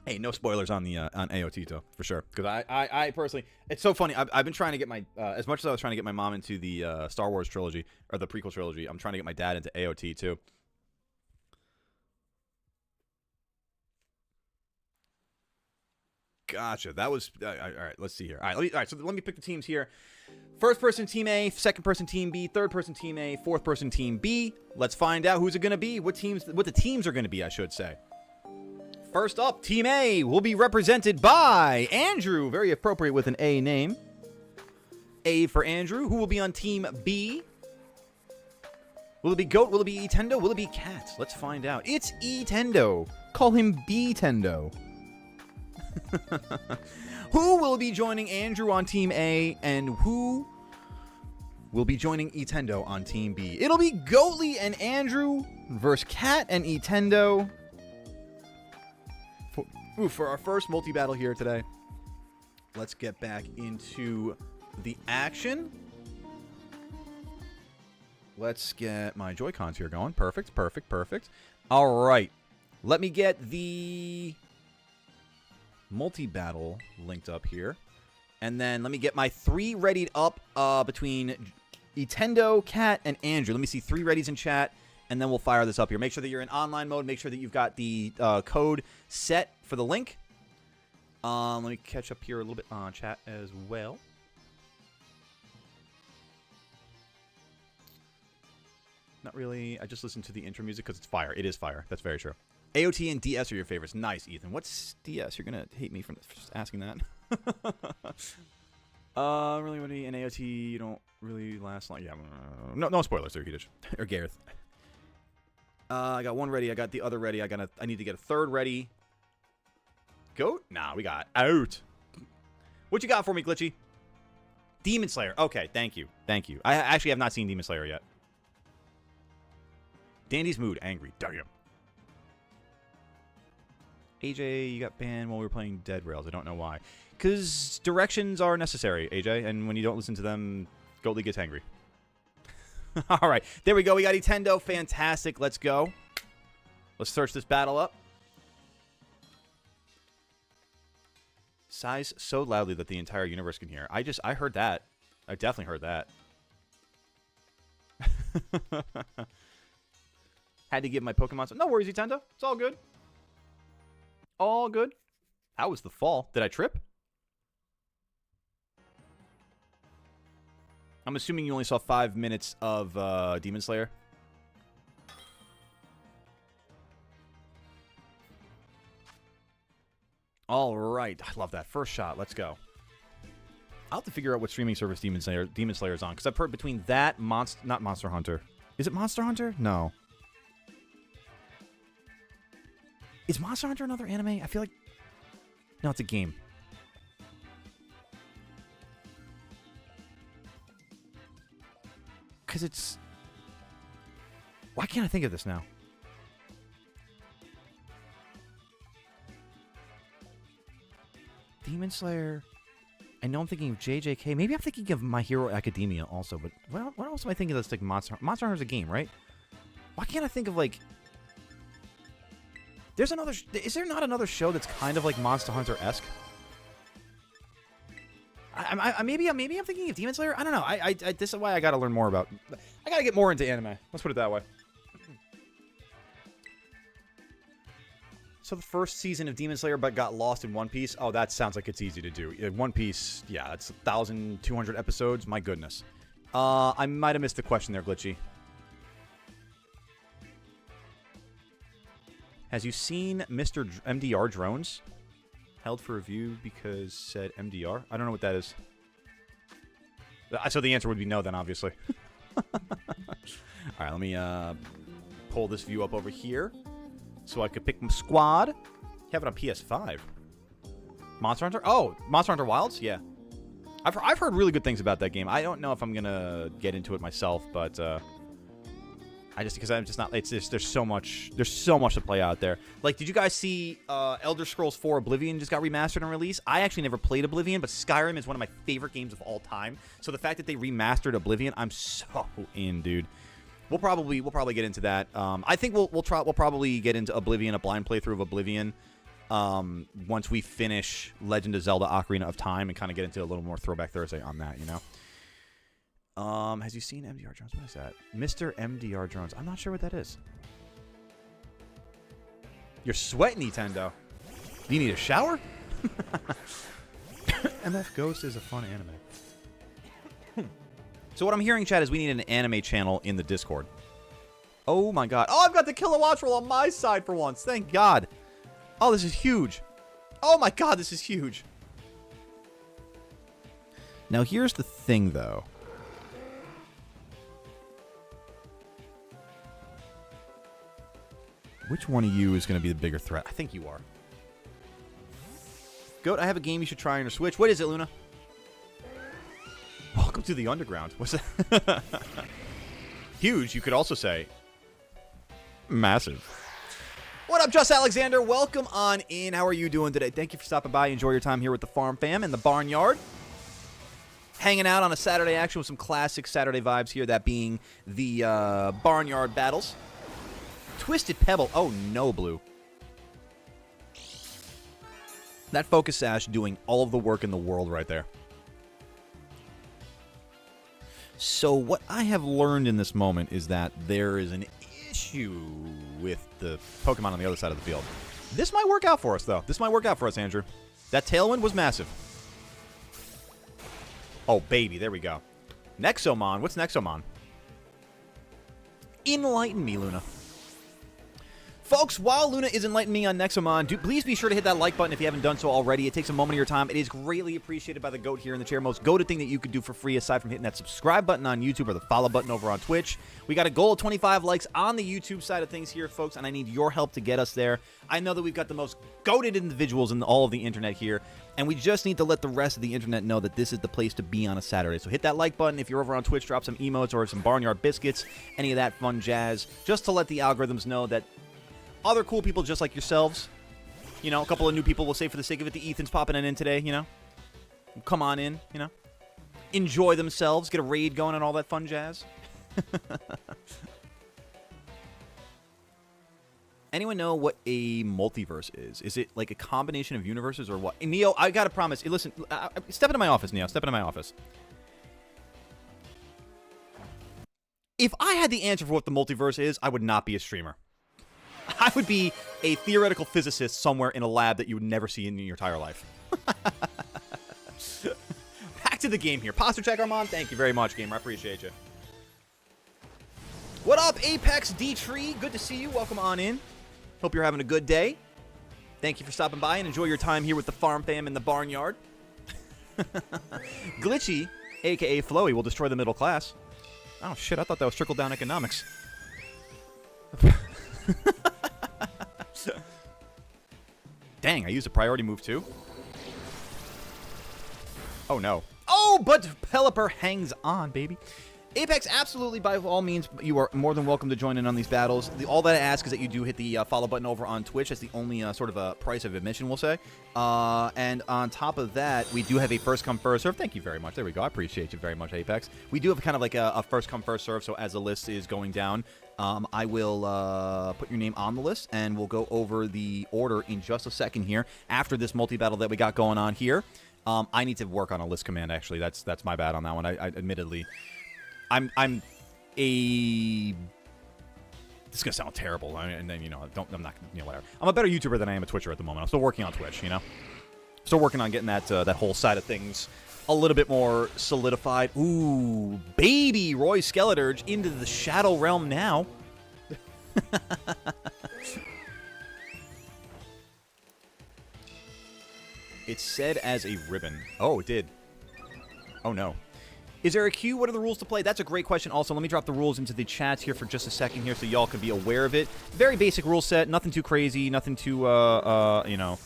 Hey, no spoilers on the on AOT though, for sure. Because I personally, it's so funny. I've been trying to get my as much as I was trying to get my mom into the Star Wars trilogy or the prequel trilogy, I'm trying to get my dad into AOT too. Gotcha. That was all right. Let's see here. All right. So let me pick the teams here. First person team A, second person team B, third person team A, fourth person team B. Let's find out who's it going to be. What the teams are going to be, I should say. First up, Team A will be represented by Andrew. Very appropriate with an A name. A for Andrew. Who will be on Team B? Will it be Goat? Will it be Itendo? Will it be Cat? Let's find out. It's Itendo. Call him B-Tendo. Who will be joining Andrew on Team A? And who will be joining Itendo on Team B? It'll be Goatly and Andrew versus Cat and Itendo. For our first multi-battle here today, let's get back into the action. Let's get my Joy-Cons here going. Perfect. All right. Let me get the multi-battle linked up here. And then let me get my 3 readied up between Itendo, Cat, and Andrew. Let me see 3 readies in chat. And then we'll fire this up here. Make sure that you're in online mode. Make sure that you've got the code set for the link. Let me catch up here a little bit on chat as well. Not really. I just listened to the intro music because it's fire. It is fire. That's very true. AOT and DS are your favorites. Nice, Ethan. What's DS? You're going to hate me for just asking that. Really, when in AOT, you don't really last long. Yeah, no spoilers there, Hedish. Or Gareth. I got 1 ready. I got the other ready. I need to get a 3rd ready. Goat? Nah, we got out. What you got for me, Glitchy? Demon Slayer. Okay, thank you. I actually have not seen Demon Slayer yet. Dandy's mood, angry. Damn. AJ, you got banned while we were playing Dead Rails. I don't know why. Because directions are necessary, AJ, and when you don't listen to them, Goldie gets angry. All right, there we go. We got Nintendo. Fantastic. Let's go. Let's search this battle up. Sighs so loudly that the entire universe can hear. I heard that. I definitely heard that. Had to give my Pokemon some. No worries, Nintendo. It's all good. All good. How was the fall? Did I trip? I'm assuming you only saw 5 minutes of Demon Slayer. All right. I love that. First shot. Let's go. I'll have to figure out what streaming service Demon Slayer is on, because I've heard between that, not Monster Hunter. Is it Monster Hunter? No. Is Monster Hunter another anime? I feel like... No, it's a game. Because it's... Why can't I think of this now? Demon Slayer... I know I'm thinking of JJK. Maybe I'm thinking of My Hero Academia also, but what else am I thinking that's like Monster Hunter? Monster Hunter's a game, right? Why can't I think of, like... There's another... Is there not another show that's kind of like Monster Hunter-esque? Maybe I'm thinking of Demon Slayer? I don't know. This is why I gotta learn more about... I gotta get more into anime. Let's put it that way. So the first season of Demon Slayer but got lost in One Piece. Oh, that sounds like it's easy to do. One Piece, yeah, it's 1,200 episodes. My goodness. I might have missed the question there, Glitchy. Has you seen Mr. MDR drones? Held for review because said MDR? I don't know what that is. So the answer would be no then, obviously. Alright, let me pull this view up over here. So I could pick my squad. You have it on PS5. Monster Hunter? Oh, Monster Hunter Wilds? Yeah. I've heard really good things about that game. I don't know if I'm going to get into it myself, but because I'm just not... It's just, there's so much to play out there. Like, did you guys see Elder Scrolls 4 Oblivion just got remastered and released? I actually never played Oblivion, but Skyrim is one of my favorite games of all time. So the fact that they remastered Oblivion, I'm so in, dude. We'll probably get into that. I think we'll probably get into Oblivion, a blind playthrough of Oblivion, once we finish Legend of Zelda: Ocarina of Time, and kind of get into a little more Throwback Thursday on that, you know. Has you seen MDR drones? What is that? Mr. MDR drones. I'm not sure what that is. You're sweating, Nintendo. Do you need a shower? MF Ghost is a fun anime. So what I'm hearing, Chad, is we need an anime channel in the Discord. Oh, my God. Oh, I've got the Kilowatt roll on my side for once. Thank God. Oh, this is huge. Oh, my God, this is huge. Now, here's the thing, though. Which one of you is going to be the bigger threat? I think you are. Goat, I have a game you should try on your Switch. What is it, Luna? Welcome to the underground. What's that? Huge, you could also say. Massive. What up, Just Alexander? Welcome on in. How are you doing today? Thank you for stopping by. Enjoy your time here with the Farm Fam and the Barnyard. Hanging out on a Saturday action with some classic Saturday vibes here, that being the Barnyard Battles. Twisted Pebble. Oh, no, Blue. That Focus Sash doing all of the work in the world right there. So what I have learned in this moment is that there is an issue with the Pokemon on the other side of the field. This might work out for us, though. This might work out for us, Andrew. That Tailwind was massive. Oh, baby. There we go. Nexomon. What's Nexomon? Enlighten me, Luna. Folks, while Luna is enlightening me on Nexomon, please be sure to hit that like button if you haven't done so already. It takes a moment of your time. It is greatly appreciated by the GOAT here in the chair. Most goated thing that you could do for free, aside from hitting that subscribe button on YouTube or the follow button over on Twitch. We got a goal of 25 likes on the YouTube side of things here, folks, and I need your help to get us there. I know that we've got the most goated individuals in all of the internet here, and we just need to let the rest of the internet know that this is the place to be on a Saturday. So hit that like button. If you're over on Twitch, drop some emotes or some Barnyard biscuits, any of that fun jazz, just to let the algorithms know that other cool people just like yourselves, You know, a couple of new people will say for the sake of it, the Ethan's popping in today, you know. Come on in, you know. Enjoy themselves, get a raid going and all that fun jazz. Anyone know what a multiverse is? Is it like a combination of universes or what? And Neo, I gotta promise. Listen, step into my office, Neo. Step into my office. If I had the answer for what the multiverse is, I would not be a streamer. I would be a theoretical physicist somewhere in a lab that you would never see in your entire life. Back to the game here. Posture check, Armand. Thank you very much, gamer. I appreciate you. What up, Apex D-Tree? Good to see you. Welcome on in. Hope you're having a good day. Thank you for stopping by and enjoy your time here with the farm fam in the barnyard. Glitchy, a.k.a. Flowy, will destroy the middle class. Oh, shit. I thought that was trickle-down economics. Dang, I used a priority move, too. Oh, no. Oh, but Pelipper hangs on, baby. Apex, absolutely, by all means, you are more than welcome to join in on these battles. All that I ask is that you do hit the follow button over on Twitch. That's the only sort of a price of admission, we'll say. And on top of that, we do have a first-come, first-serve. Thank you very much. There we go. I appreciate you very much, Apex. We do have kind of like a first-come, first-serve, so as the list is going down, I will put your name on the list, and we'll go over the order in just a second here after this multi-battle that we got going on here. I need to work on a list command, actually. That's my bad on that one. I admittedly... I'm a... This is going to sound terrible, and then, you know, I'm not, you know, whatever. I'm a better YouTuber than I am a Twitcher at the moment. I'm still working on Twitch, you know? Still working on getting that whole side of things a little bit more solidified. Ooh, baby Roy Skeleturge into the Shadow Realm now. It said as a ribbon. Oh, it did. Oh, no. Is there a queue? What are the rules to play? That's a great question. Also, let me drop the rules into the chats here for just a second here so y'all can be aware of it. Very basic rule set. Nothing too crazy. Nothing too, you know,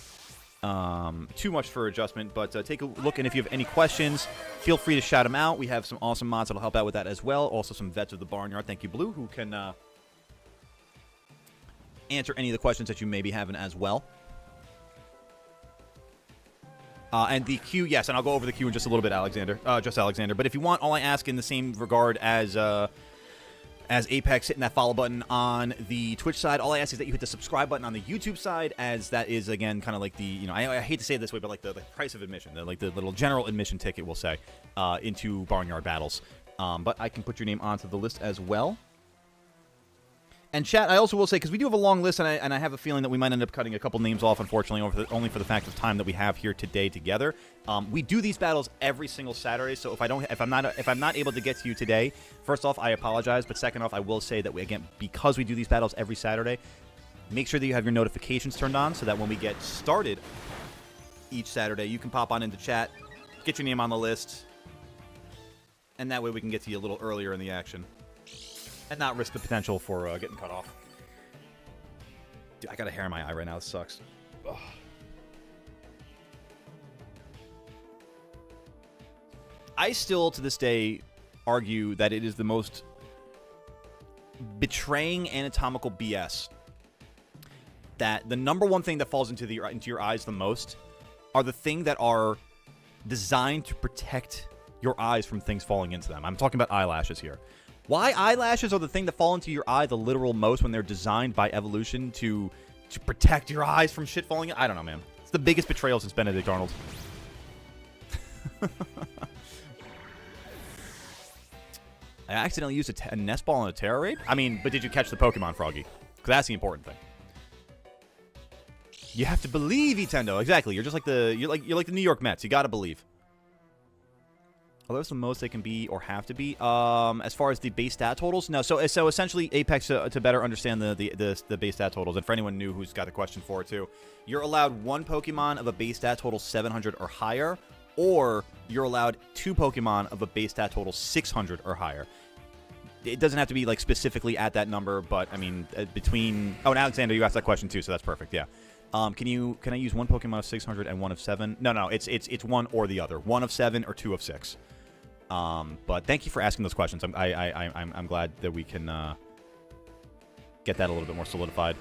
too much for adjustment. But take a look, and if you have any questions, feel free to shout them out. We have some awesome mods that'll help out with that as well. Also, some vets of the Barnyard. Thank you, Blue, who can answer any of the questions that you may be having as well. And the queue, yes, and I'll go over the queue in just a little bit, Alexander. Just Alexander. But if you want, all I ask in the same regard as Apex hitting that follow button on the Twitch side, all I ask is that you hit the subscribe button on the YouTube side, as that is, again, kind of like the, you know, I hate to say it this way, but like the price of admission, like the little general admission ticket, we'll say, into Barnyard Battles. But I can put your name onto the list as well. And chat, I also will say, because we do have a long list, and I have a feeling that we might end up cutting a couple names off, unfortunately, only for the fact of time that we have here today together. We do these battles every single Saturday, so if I'm not able to get to you today, first off, I apologize. But second off, I will say that because we do these battles every Saturday, make sure that you have your notifications turned on so that when we get started each Saturday, you can pop on into chat, get your name on the list, and that way we can get to you a little earlier in the action. And not risk the potential for getting cut off. Dude, I got a hair in my eye right now. This sucks. Ugh. I still, to this day, argue that it is the most betraying anatomical BS. That the number one thing that falls into your eyes the most are the things that are designed to protect your eyes from things falling into them. I'm talking about eyelashes here. Why eyelashes are the thing that fall into your eye the literal most when they're designed by evolution to protect your eyes from shit falling in? I don't know, man. It's the biggest betrayal since Benedict Arnold. I accidentally used a nest ball in a terror raid? I mean, but did you catch the Pokemon, Froggy? Because that's the important thing. You have to believe, Nintendo. Exactly. You're just like you're like the New York Mets. You gotta believe. Are those the most they can be or have to be? As far as the base stat totals? No. So essentially, Apex, to better understand the base stat totals, and for anyone new who's got a question for it too, you're allowed one Pokemon of a base stat total 700 or higher, or you're allowed two Pokemon of a base stat total 600 or higher. It doesn't have to be like specifically at that number, but I mean between. Oh, and Alexander, you asked that question too, so that's perfect. Yeah. Can I use one Pokemon of 600 and one of 7? No. It's one or the other. One of 7 or 2 of 6. But thank you for asking those questions. I'm glad that we can get that a little bit more solidified.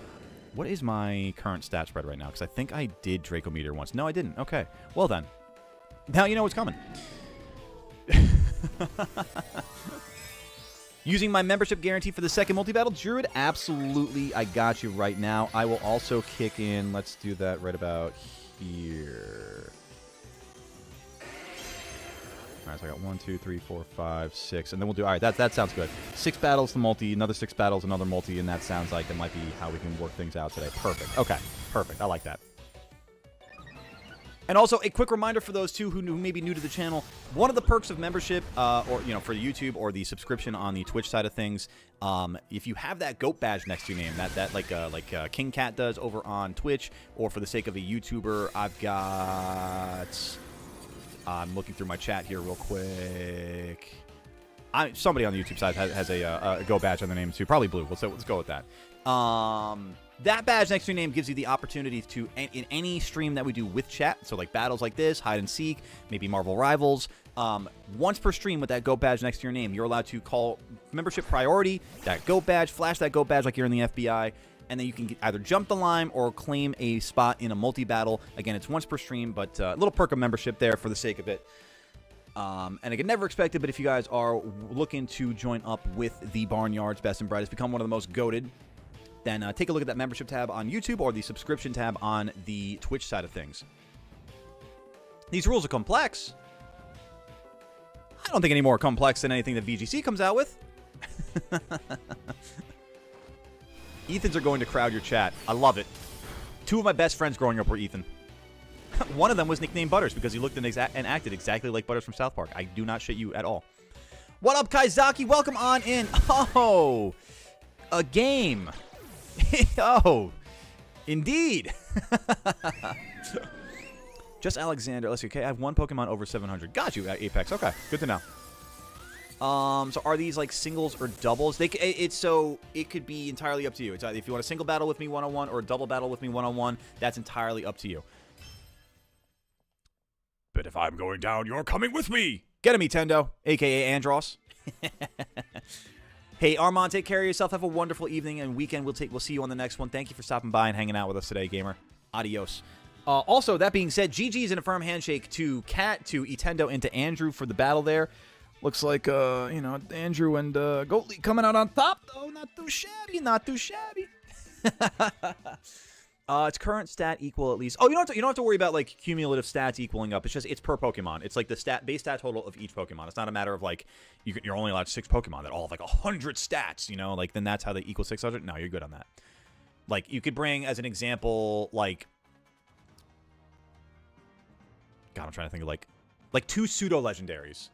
What is my current stat spread right now? Because I think I did Draco Meteor once. No, I didn't. Okay. Well, then. Now you know what's coming. Using my membership guarantee for the second multi-battle, Druid? Absolutely. I got you right now. I will also kick in. Let's do that right about here. All right, so I got 1, 2, 3, 4, 5, 6, and then we'll do. All right, that sounds good. 6 battles, the multi, another 6 battles, another multi, and that sounds like that might be how we can work things out today. Perfect. Okay, perfect. I like that. And also, a quick reminder for those who may be new to the channel, one of the perks of membership, or for YouTube or the subscription on the Twitch side of things, if you have that goat badge next to your name, that like King Cat does over on Twitch, or for the sake of a YouTuber, I've got. I'm looking through my chat here real quick. Somebody on the YouTube side has a Go badge on their name too. Probably Blue. Let's go with that. That badge next to your name gives you the opportunity to, in any stream that we do with chat, so like battles like this, hide and seek, maybe Marvel Rivals, once per stream with that Go badge next to your name, you're allowed to call membership priority, that Go badge, flash that Go badge like you're in the FBI, and then you can either jump the line or claim a spot in a multi-battle. Again, it's once per stream, but a little perk of membership there for the sake of it. And again, never expected, but if you guys are looking to join up with the Barnyard's Best and Brightest, become one of the most goated, then take a look at that membership tab on YouTube or the subscription tab on the Twitch side of things. These rules are complex. I don't think any more complex than anything that VGC comes out with. Ethans are going to crowd your chat. I love it. 2 of my best friends growing up were Ethan. One of them was nicknamed Butters because he looked and acted exactly like Butters from South Park. I do not shit you at all. What up, Kaizaki? Welcome on in. Oh, a game. Oh, indeed. Just Alexander. Let's see. Okay, I have 1 Pokemon over 700. Got you, Apex. Okay, good to know. So are these like singles or doubles? It could be entirely up to you. It's if you want a single battle with me one-on-one or a double battle with me one-on-one, that's entirely up to you. But if I'm going down, you're coming with me. Get him, Nintendo, aka Andros. Hey, Armand, take care of yourself. Have a wonderful evening and weekend. We'll see you on the next one. Thank you for stopping by and hanging out with us today, gamer. Adios. Also, that being said, GG's in a firm handshake to Cat, to Nintendo, and to Andrew for the battle there. Looks like, Andrew and Goatley coming out on top, though. Not too shabby, not too shabby. Its current stat equal at least. Oh, you don't have to worry about like cumulative stats equaling up. It's per Pokemon. It's like the base stat total of each Pokemon. It's not a matter of like you're only allowed 6 Pokemon that all have like 100 stats. Like then that's how they equal 600. No, you're good on that. Like you could bring as an example like. God, I'm trying to think of like 2 pseudo legendaries.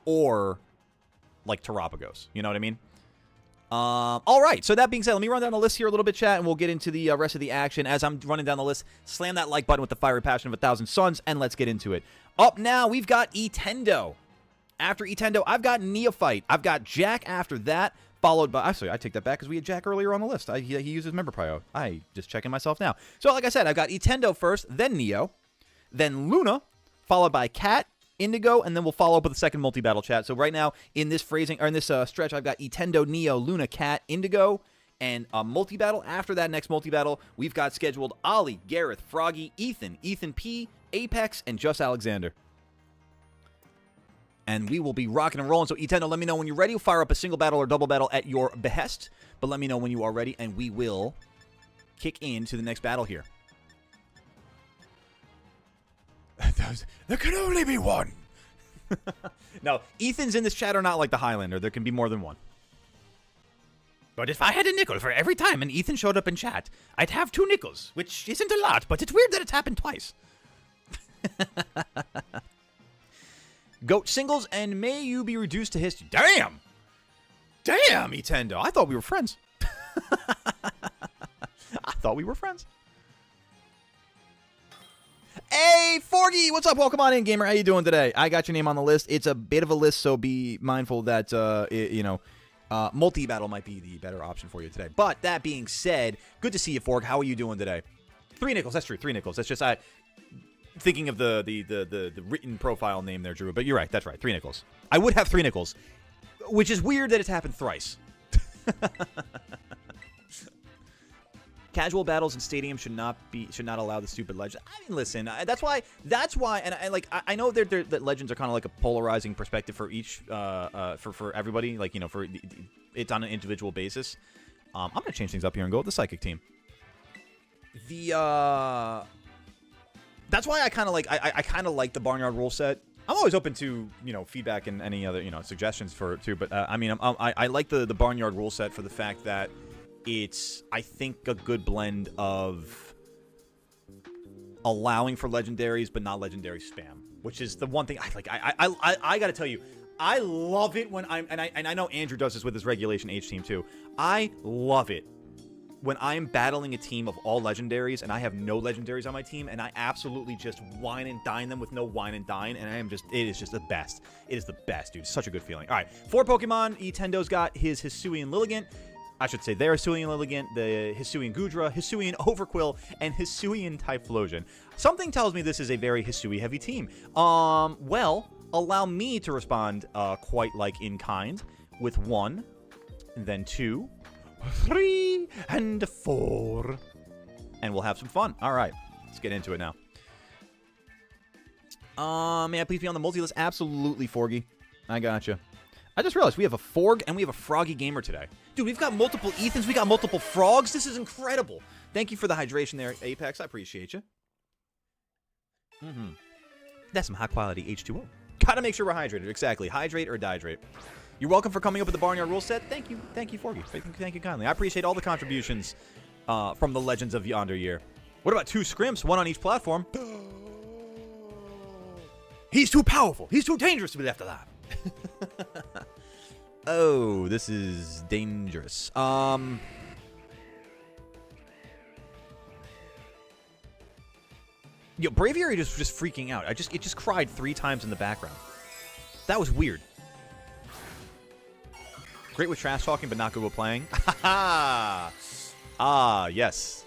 Or, like, Terapagos. You know what I mean? All right. So that being said, let me run down the list here a little bit, chat, and we'll get into the rest of the action. As I'm running down the list, slam that like button with the fiery passion of 1,000 suns, and let's get into it. Up now, we've got Nintendo. After Nintendo, I've got Neophyte. I've got Jack after that, followed by... Actually, I take that back because we had Jack earlier on the list. He uses member prio. I just checking myself now. So, like I said, I've got Nintendo first, then Neo, then Luna, followed by Cat, Indigo, and then we'll follow up with the second multi-battle, chat. So right now, in this stretch, I've got Nintendo, Neo, Luna, Cat, Indigo, and a multi-battle. After that next multi-battle, we've got scheduled Ollie, Gareth, Froggy, Ethan P, Apex, and Just Alexander. And we will be rocking and rolling. So Nintendo, let me know when you're ready. We'll fire up a single battle or double battle at your behest. But let me know when you are ready, and we will kick into the next battle here. There can only be one. No, Ethans in this chat are not like the Highlander. There can be more than one. But if I had a nickel for every time an Ethan showed up in chat, I'd have 2 nickels, which isn't a lot, but it's weird that it's happened twice. Goat singles, and may you be reduced to history. Damn! Damn, Nintendo. I thought we were friends. I thought we were friends. Hey, Forgy, what's up? Welcome on in, gamer. How you doing today? I got your name on the list. It's a bit of a list, so be mindful that, multi-battle might be the better option for you today. But that being said, good to see you, Forg. How are you doing today? 3 nickels. That's true. 3 nickels. That's just thinking of the written profile name there, Drew. But you're right. That's right. 3 nickels. I would have 3 nickels, which is weird that it's happened thrice. Casual battles in stadiums should not allow the stupid legend. I mean, listen, that's why, and I know that legends are kind of like a polarizing perspective for each, for everybody, like, you know, it's on an individual basis. I'm gonna change things up here and go with the psychic team. That's why I kind of like, I kind of like the Barnyard rule set. I'm always open to, you know, feedback and any other, you know, suggestions for it too. But I mean, I like the Barnyard rule set for the fact that it's, I think, a good blend of allowing for legendaries but not legendary spam, which is the one thing I like. I got to tell you, I love it when and I know Andrew does this with his regulation H team too. I love it when I'm battling a team of all legendaries and I have no legendaries on my team, and I absolutely just wine and dine them with no wine and dine, and it is just the best. It is the best, dude. Such a good feeling. All right, 4 Pokemon. Nintendo's got his Hisuian Lilligant. I should say their Hisuian Lilligant, the Hisuian Gudra, Hisuian Overquill, and Hisuian Typhlosion. Something tells me this is a very Hisui-heavy team. Well, allow me to respond quite like in kind with 1, and then 2, 3, and 4. And we'll have some fun. All right, let's get into it now. May I please be on the multi-list? Absolutely, Forgy. I gotcha. I just realized we have a Forg and we have a Froggy Gamer today. Dude, we've got multiple Ethans. We got multiple Frogs. This is incredible. Thank you for the hydration there, Apex. I appreciate you. That's some high-quality H2O. Gotta make sure we're hydrated. Exactly. Hydrate or dihydrate. You're welcome for coming up with the Barnyard rule set. Thank you. Thank you, Forgy. Thank you kindly. I appreciate all the contributions from the Legends of Yonder Year. What about 2 Scrimps, 1 on each platform? He's too powerful. He's too dangerous to be left alive. Oh, this is dangerous. Yo, Braviary just freaking out. It just cried 3 times in the background. That was weird. Great with trash talking, but not good with playing. Ah, yes.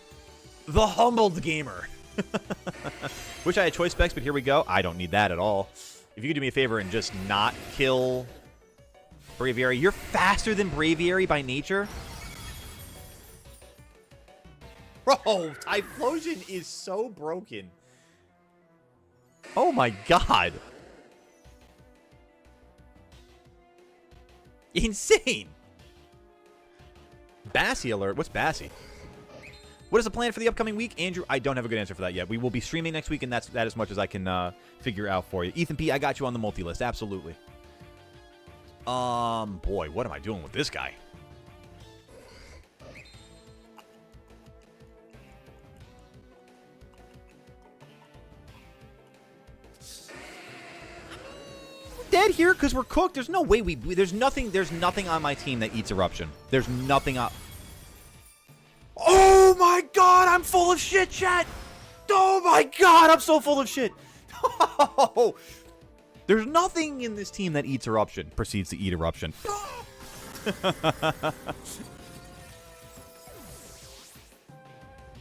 The humbled gamer. Wish I had choice specs, but here we go. I don't need that at all. If you could do me a favor and just not kill Braviary. You're faster than Braviary by nature. Bro, Typhlosion is so broken. Oh my god. Insane. Bassy alert. What's Bassy? What is the plan for the upcoming week? Andrew, I don't have a good answer for that yet. We will be streaming next week, and that's as much as I can figure out for you. Ethan P., I got you on the multi-list. Absolutely. Boy, what am I doing with this guy? Dead here because we're cooked. There's no way there's nothing on my team that eats Eruption. There's nothing up. Oh my god, I'm full of shit, chat. Oh my god, I'm so full of shit. There's nothing in this team that eats Eruption. Proceeds to eat Eruption.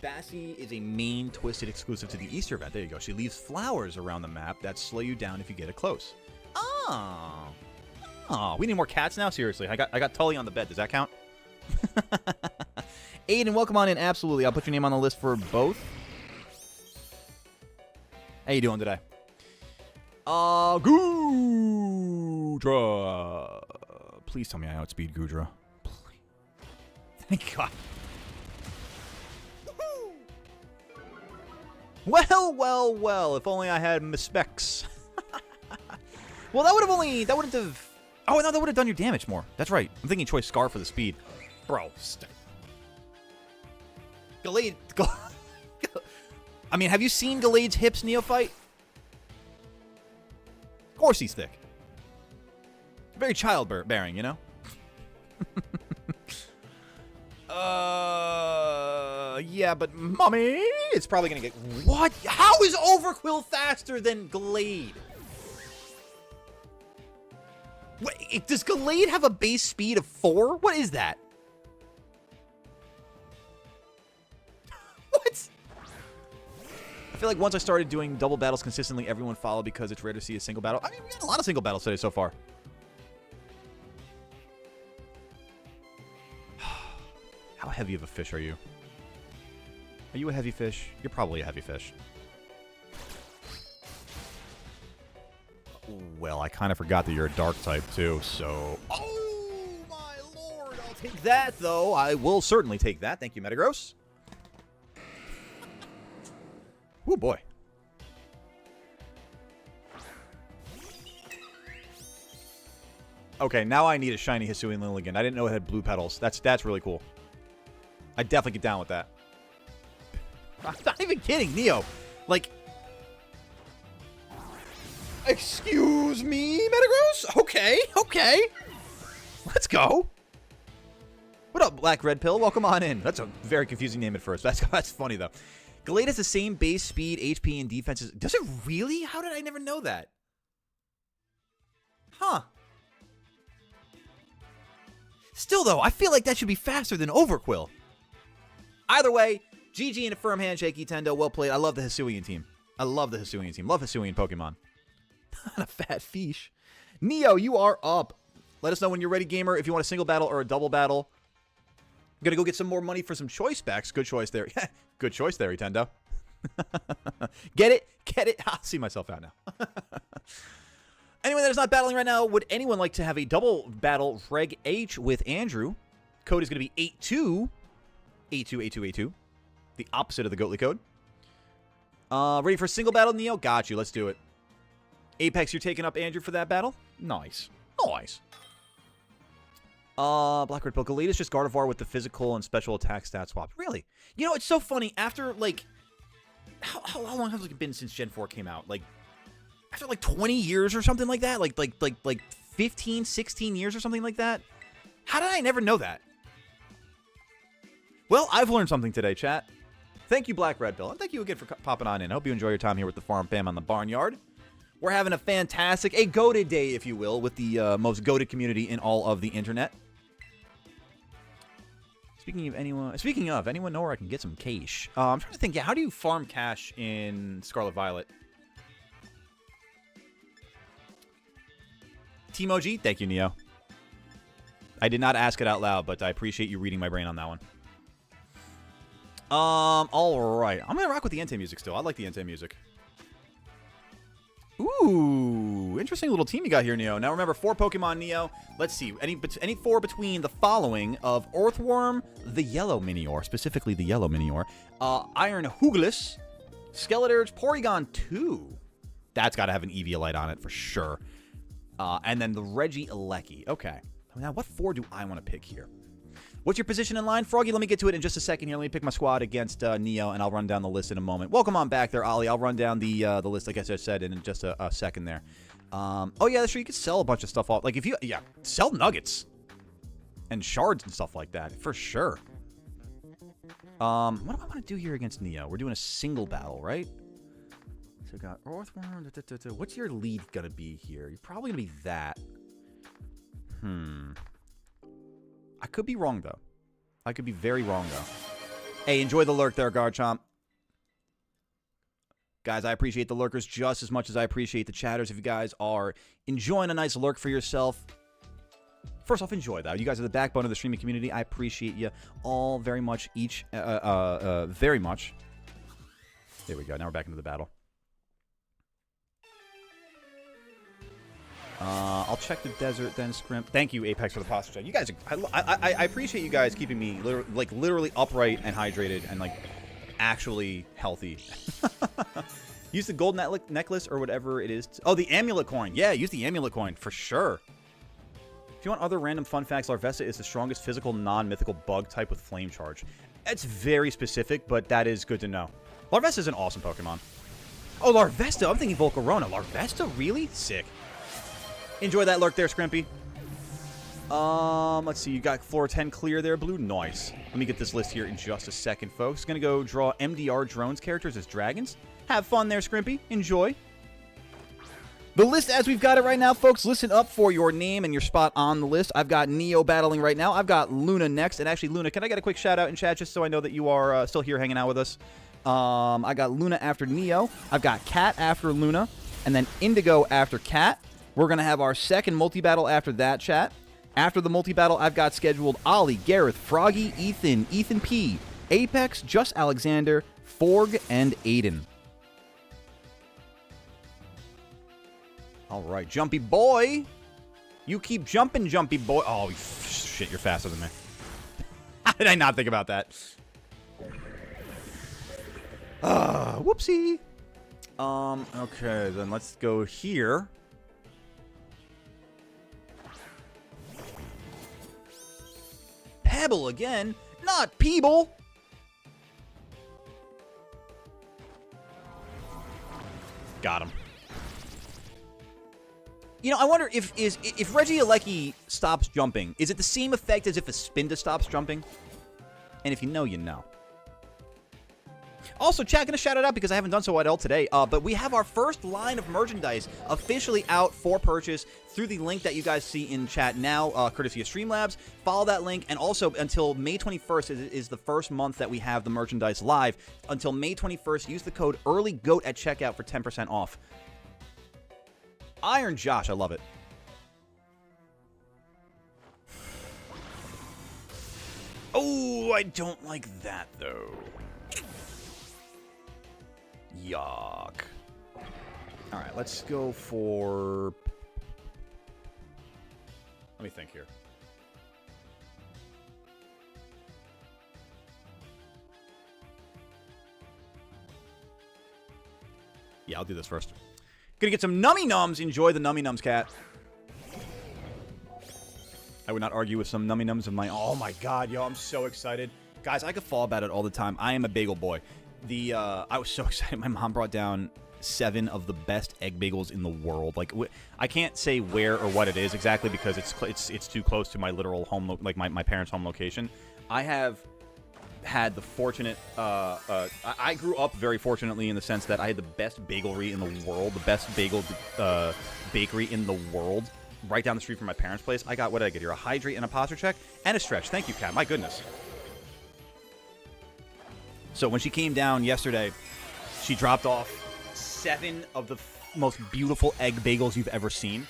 Bassy is a main Twisted exclusive to the Easter event. There you go. She leaves flowers around the map that slow you down if you get it close. Oh. Oh, we need more cats now? Seriously. I got Tully on the bed. Does that count? Aiden, welcome on in. Absolutely. I'll put your name on the list for both. How you doing today? Gudra. Please tell me I outspeed Gudra. Please. Thank God. Well. If only I had specs. Well, that wouldn't have. Oh no, that would have done your damage more. That's right. I'm thinking choice Scar for the speed, bro. Gallade. I mean, have you seen Gallade's hips, Neophyte? Of course he's thick. Very childbearing, you know? Yeah, but mommy, it's probably gonna get... What? How is Overquill faster than Gallade? Wait, does Gallade have a base speed of 4? What is that? What? I feel like once I started doing double battles consistently, everyone followed because it's rare to see a single battle. I mean, we got a lot of single battles today so far. How heavy of a fish are you? Are you a heavy fish? You're probably a heavy fish. Well, I kind of forgot that you're a dark type, too, so... Oh, my lord! I'll take that, though. I will certainly take that. Thank you, Metagross. Oh, boy. Okay, now I need a shiny Hisuian Lilligant. I didn't know it had blue petals. That's really cool. I'd definitely get down with that. I'm not even kidding, Neo. Like... Excuse me, Metagross? Okay, okay. Let's go. What up, Black Red Pill? Welcome on in. That's a very confusing name at first. That's funny, though. Gallade has the same base speed, HP, and defenses. Does it really? How did I never know that? Huh. Still, though, I feel like that should be faster than Overquill. Either way, GG and a firm handshake, Nintendo. Well played. I love the Hisuian team. I love the Hisuian team. Love Hisuian Pokemon. Not a fat fish. Neo, you are up. Let us know when you're ready, gamer, if you want a single battle or a double battle. I'm going to go get some more money for some choice packs. Good choice there. Good choice there, Nintendo. Get it? Get it? I'll see myself out now. Anyone that is not battling right now, would anyone like to have a double battle Reg H with Andrew? Code is going to be 82828282. The opposite of the Goatly code. Ready for a single battle, Neo? Got you. Let's do it. Apex, you're taking up Andrew for that battle? Nice. Nice. Black Red Pill. Gallade is just Gardevoir with the physical and special attack stat swap. Really? You know, it's so funny. After, like... How long has it been since Gen 4 came out? Like, after, like, 20 years or something like that? Like 15, 16 years or something like that? How did I never know that? Well, I've learned something today, chat. Thank you, Black Red Pill. And thank you again for popping on in. I hope you enjoy your time here with the Farm Fam on the Barnyard. We're having a fantastic, a goated day, if you will, with the most goated community in all of the internet. Speaking of, anyone know where I can get some cash? I'm trying to think, yeah, how do you farm cash in Scarlet Violet? Tmoji, thank you, Neo. I did not ask it out loud, but I appreciate you reading my brain on that one. All right. I'm going to rock with the Entei music still. I like the Entei music. Ooh, interesting little team you got here, Neo. Now remember, 4 Pokemon, Neo. Let's see, any 4 between the following of Earthworm, the Yellow Minior, specifically the Yellow Minior, Iron Hooglis, Skeletor's Porygon 2. That's got to have an Eviolite on it for sure. And then the Regieleki. Okay. Now, what 4 do I want to pick here? What's your position in line, Froggy? Let me get to it in just a second here. Let me pick my squad against Neo, and I'll run down the list in a moment. Welcome on back there, Ollie. I'll run down the list, like I just said, in just a second there. Oh, yeah, that's true. You could sell a bunch of stuff off. Like, if you, yeah, sell nuggets and shards and stuff like that, for sure. What do I want to do here against Neo? We're doing a single battle, right? So we got Earthworm. What's your lead going to be here? You're probably going to be that. I could be wrong, though. I could be very wrong, though. Hey, enjoy the lurk there, Garchomp. Guys, I appreciate the lurkers just as much as I appreciate the chatters. If you guys are enjoying a nice lurk for yourself, first off, enjoy that. You guys are the backbone of the streaming community. I appreciate you all very much, very much. There we go. Now we're back into the battle. I'll check the desert, then scrimp. Thank you, Apex, for the posture check. You guys, I appreciate you guys keeping me literally upright and hydrated and actually healthy. Use the gold necklace or whatever it is. Oh, the amulet coin. Yeah, use the amulet coin for sure. If you want other random fun facts, Larvesta is the strongest physical non-mythical bug type with flame charge. It's very specific, but that is good to know. Larvesta is an awesome Pokemon. Oh, Larvesta. I'm thinking Volcarona. Larvesta? Really? Sick. Enjoy that lurk there, Scrimpy. Let's see. You got floor 10 clear there, Blue. Nice. Let me get this list here in just a second, folks. Gonna go draw MDR drones characters as dragons. Have fun there, Scrimpy. Enjoy. The list as we've got it right now, folks. Listen up for your name and your spot on the list. I've got Neo battling right now. I've got Luna next. And actually, Luna, can I get a quick shout out in chat just so I know that you are still here hanging out with us? I got Luna after Neo. I've got Cat after Luna. And then Indigo after Cat. We're going to have our second multi-battle after that, chat. After the multi-battle, I've got scheduled Ollie, Gareth, Froggy, Ethan P, Apex, Just Alexander, Forg, and Aiden. All right, Jumpy Boy. You keep jumping, Jumpy Boy. Oh, shit, you're faster than me. How did I not think about that? Whoopsie. Okay, then let's go here. Pebble again? Not Peeble. Got him. You know, I wonder if Regieleki stops jumping, is it the same effect as if a Spinda stops jumping? And if you know, you know. Also, chat, gonna shout it out because I haven't done so at all today. But we have our first line of merchandise officially out for purchase through the link that you guys see in chat now, courtesy of Streamlabs. Follow that link, and also until May 21st is the first month that we have the merchandise live. Until May 21st, use the code EARLYGOAT at checkout for 10% off. Iron Josh, I love it. Oh, I don't like that, though. Yuck. All right, let's go for... Let me think here. Yeah, I'll do this first. Gonna get some Nummy Nums. Enjoy the Nummy Nums, cat. I would not argue with some Nummy Nums of my... Oh my god, yo, I'm so excited. Guys, I could fall about it all the time. I am a bagel boy. I was so excited. My mom brought down 7 of the best egg bagels in the world. Like, I can't say where or what it is exactly because it's too close to my literal home, like my parents' home location. I have had the fortunate, I grew up very fortunately in the sense that I had the best bagelry in the world, the best bagel bakery in the world, right down the street from my parents' place. I got, what did I get here? A hydrate and a posture check and a stretch. Thank you, Kat. My goodness. So when she came down yesterday, she dropped off 7 of the most beautiful egg bagels you've ever seen.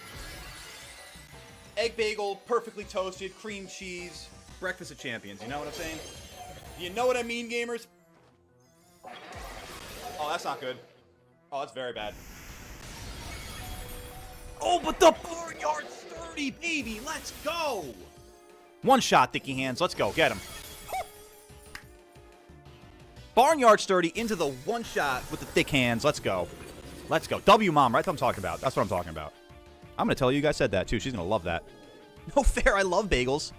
Egg bagel, perfectly toasted, cream cheese, breakfast of champions. You know what I'm saying? You know what I mean, gamers? Oh, that's not good. Oh, that's very bad. Oh, but the Barnyard 30, baby! Let's go! One shot, Dicky Hands. Let's go. Get him. Barnyard Sturdy into the one shot with the thick hands. Let's go. Let's go. W Mom, right? That's what I'm talking about. That's what I'm talking about. I'm going to tell you guys said that, too. She's going to love that. No fair. I love bagels.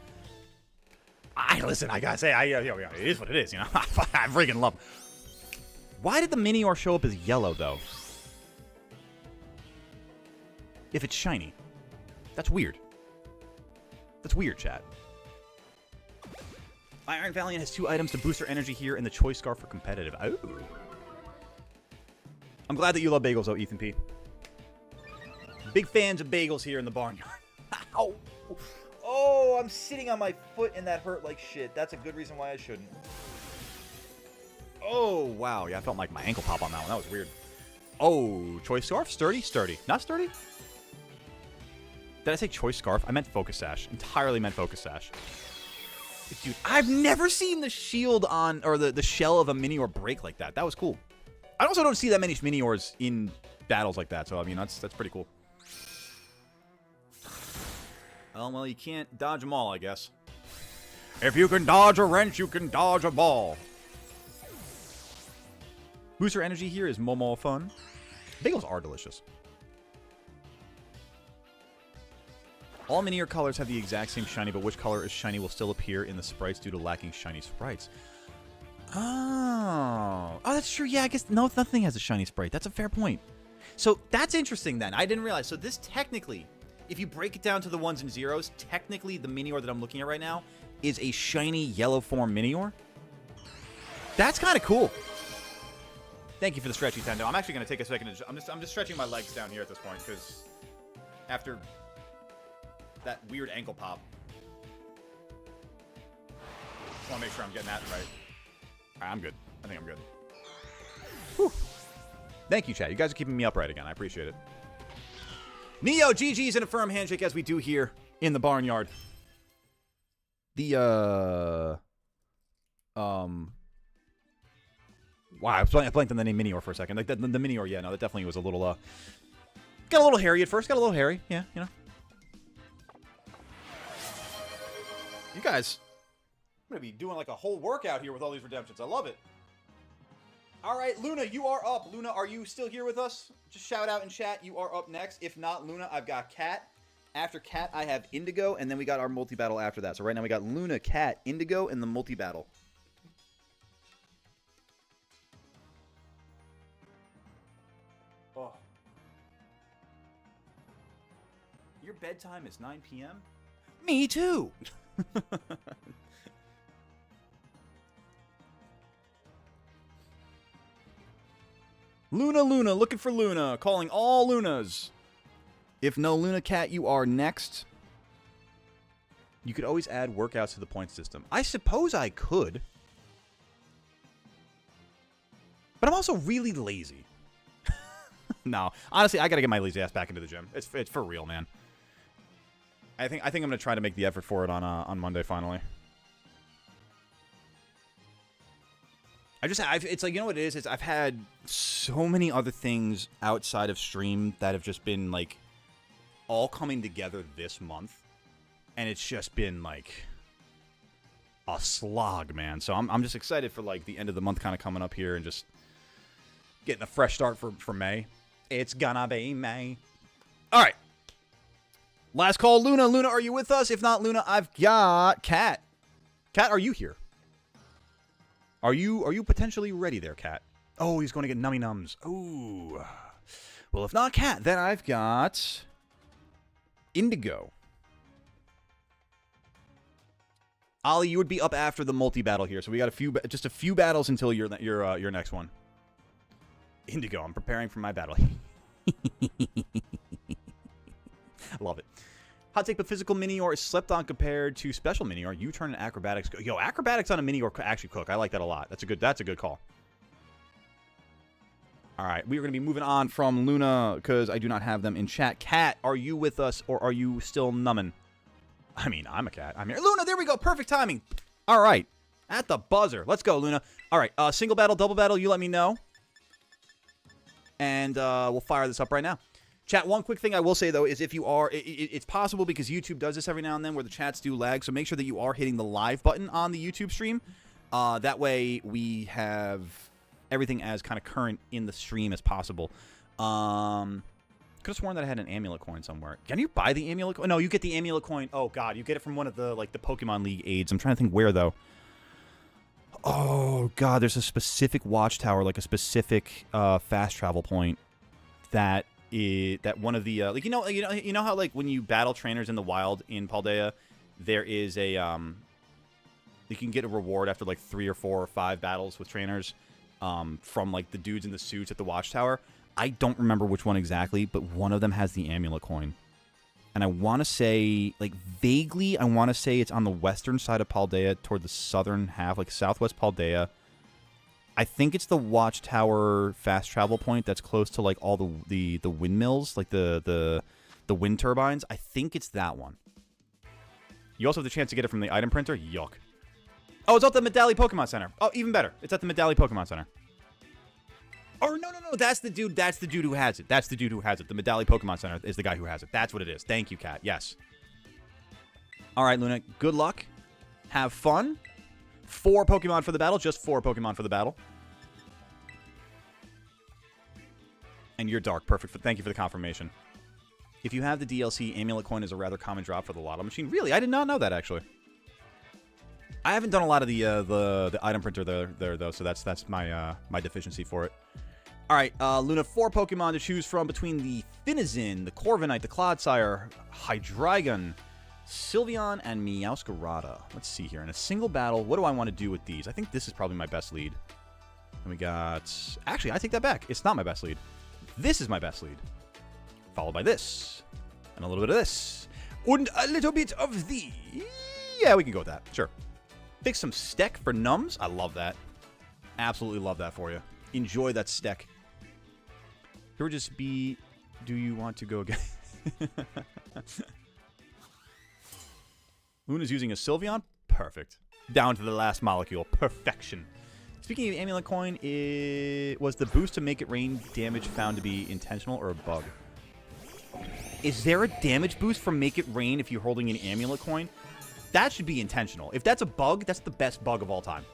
Listen, I got to say, it is what it is, you know. I freaking love. Why did the Minior show up as yellow, though? If it's shiny. That's weird. That's weird, chat. Iron Valiant has 2 items to boost her energy here and the Choice Scarf for competitive. Oh. I'm glad that you love bagels, though, Ethan P. Big fans of bagels here in the Barnyard. Ow. Oh, I'm sitting on my foot and that hurt like shit. That's a good reason why I shouldn't. Oh, wow. Yeah, I felt like my ankle pop on that one. That was weird. Oh, Choice Scarf? Sturdy? Sturdy. Not sturdy? Did I say Choice Scarf? I meant Focus Sash. Entirely meant Focus Sash. Dude, I've never seen the shield on, or the shell of a Minior break like that. That was cool. I also don't see that many Miniors in battles like that, so, I mean, that's pretty cool. Oh, well, you can't dodge them all, I guess. If you can dodge a wrench, you can dodge a ball. Booster energy here is Momo fun. Bagels are delicious. All Minior colors have the exact same shiny, but which color is shiny will still appear in the sprites due to lacking shiny sprites. Oh, that's true. Yeah, I guess nothing has a shiny sprite. That's a fair point. So that's interesting then. I didn't realize. So this technically, if you break it down to the 1s and 0s, technically the Minior that I'm looking at right now is a shiny yellow form Minior. That's kind of cool. Thank you for the stretchy, Tendo. I'm actually going to take a second. I'm just stretching my legs down here at this point because after that weird ankle pop, I want to make sure I'm getting that right. All right, I'm good. I think I'm good. Whew. Thank you, chat. You guys are keeping me upright again. I appreciate it. Neo, GG's and a firm handshake as we do here in the Barnyard. The Wow, I blanked on the name Minior for a second. Like the Minior, yeah, no, that definitely was a little, got a little hairy at first. Got a little hairy, yeah, you know. You guys, I'm going to be doing like a whole workout here with all these redemptions. I love it. All right, Luna, you are up. Luna, are you still here with us? Just shout out in chat. You are up next. If not, Luna, I've got Cat. After Cat, I have Indigo, and then we got our multi-battle after that. So right now we got Luna, Cat, Indigo, and the multi-battle. Oh. Your bedtime is 9 p.m.? Me too! Luna, looking for Luna. Calling all Lunas. If no Luna Cat, you are next. You could always add workouts to the point system. I suppose I could. But I'm also really lazy. No, honestly, I gotta get my lazy ass back into the gym. It's for real, man. I think I'm gonna try to make the effort for it on Monday finally. It's like, you know what it is? I've had so many other things outside of stream that have just been like all coming together this month, and it's just been like a slog, man. So I'm just excited for like the end of the month kind of coming up here and just getting a fresh start for May. It's gonna be May. All right. Last call, Luna. Luna, are you with us? If not, Luna, I've got Cat. Cat, are you here? Are you potentially ready there, Cat? Oh, he's going to get nummy nums. Ooh. Well, if not Cat, then I've got Indigo. Ollie, you would be up after the multi-battle here, so we got just a few battles until your next one. Indigo, I'm preparing for my battle. I love it. Hot take, but physical Minior is slept on compared to special Minior. U-turn and acrobatics. Yo, acrobatics on a Minior actually cook. I like that a lot. That's a good call. All right, we are going to be moving on from Luna because I do not have them in chat. Cat, are you with us or are you still numbing? I mean, I'm a cat. I'm here. Luna, there we go. Perfect timing. All right, at the buzzer. Let's go, Luna. All right, single battle, double battle. You let me know, and we'll fire this up right now. Chat, one quick thing I will say, though, is if you are, it's possible because YouTube does this every now and then where the chats do lag, so make sure that you are hitting the live button on the YouTube stream. That way we have everything as kind of current in the stream as possible. Could have sworn that I had an amulet coin somewhere. Can you buy the amulet coin? No, you get the amulet coin. Oh, God, you get it from one of the, like, the Pokemon League aids. I'm trying to think where, though. Oh, God, there's a specific watchtower, like a specific fast travel point that one of the like you know how like when you battle trainers in the wild in Paldea, there is a you can get a reward after like 3 or 4 or 5 battles with trainers from like the dudes in the suits at the watchtower. I don't remember which one exactly, but one of them has the amulet coin, and I want to say like vaguely I want to say it's on the western side of Paldea toward the southern half, like southwest Paldea. I think it's the watchtower fast travel point that's close to like all the windmills, like the wind turbines. I think it's that one. You also have the chance to get it from the item printer. Yuck. Oh, it's at the Medali Pokemon Center. Oh, even better. It's at the Medali Pokemon Center. Oh, no. That's the dude who has it. That's the dude who has it. The Medali Pokemon Center is the guy who has it. That's what it is. Thank you, Cat. Yes. All right, Luna. Good luck. Have fun. 4 Pokemon for the battle. Just 4 Pokemon for the battle. And you're dark. Perfect. Thank you for the confirmation. If you have the DLC, Amulet Coin is a rather common drop for the Lotto machine. Really? I did not know that, actually. I haven't done a lot of the item printer there though, so that's my my deficiency for it. All right, Luna, 4 Pokemon to choose from between the Finizen, the Corviknight, the Clodsire, Hydreigon, Sylveon, and Meowscarada. Let's see here. In a single battle, what do I want to do with these? I think this is probably my best lead. And we got... Actually, I take that back. It's not my best lead. This is my best lead. Followed by this. And a little bit of this. And a little bit of the... Yeah, we can go with that. Sure. Pick some Steck for Nums. I love that. Absolutely love that for you. Enjoy that Steck. Here would just be... Do you want to go again? Luna's using a Sylveon? Perfect. Down to the last molecule. Perfection. Speaking of amulet coin, was the boost to make it rain damage found to be intentional or a bug? Is there a damage boost from make it rain if you're holding an amulet coin? That should be intentional. If that's a bug, that's the best bug of all time.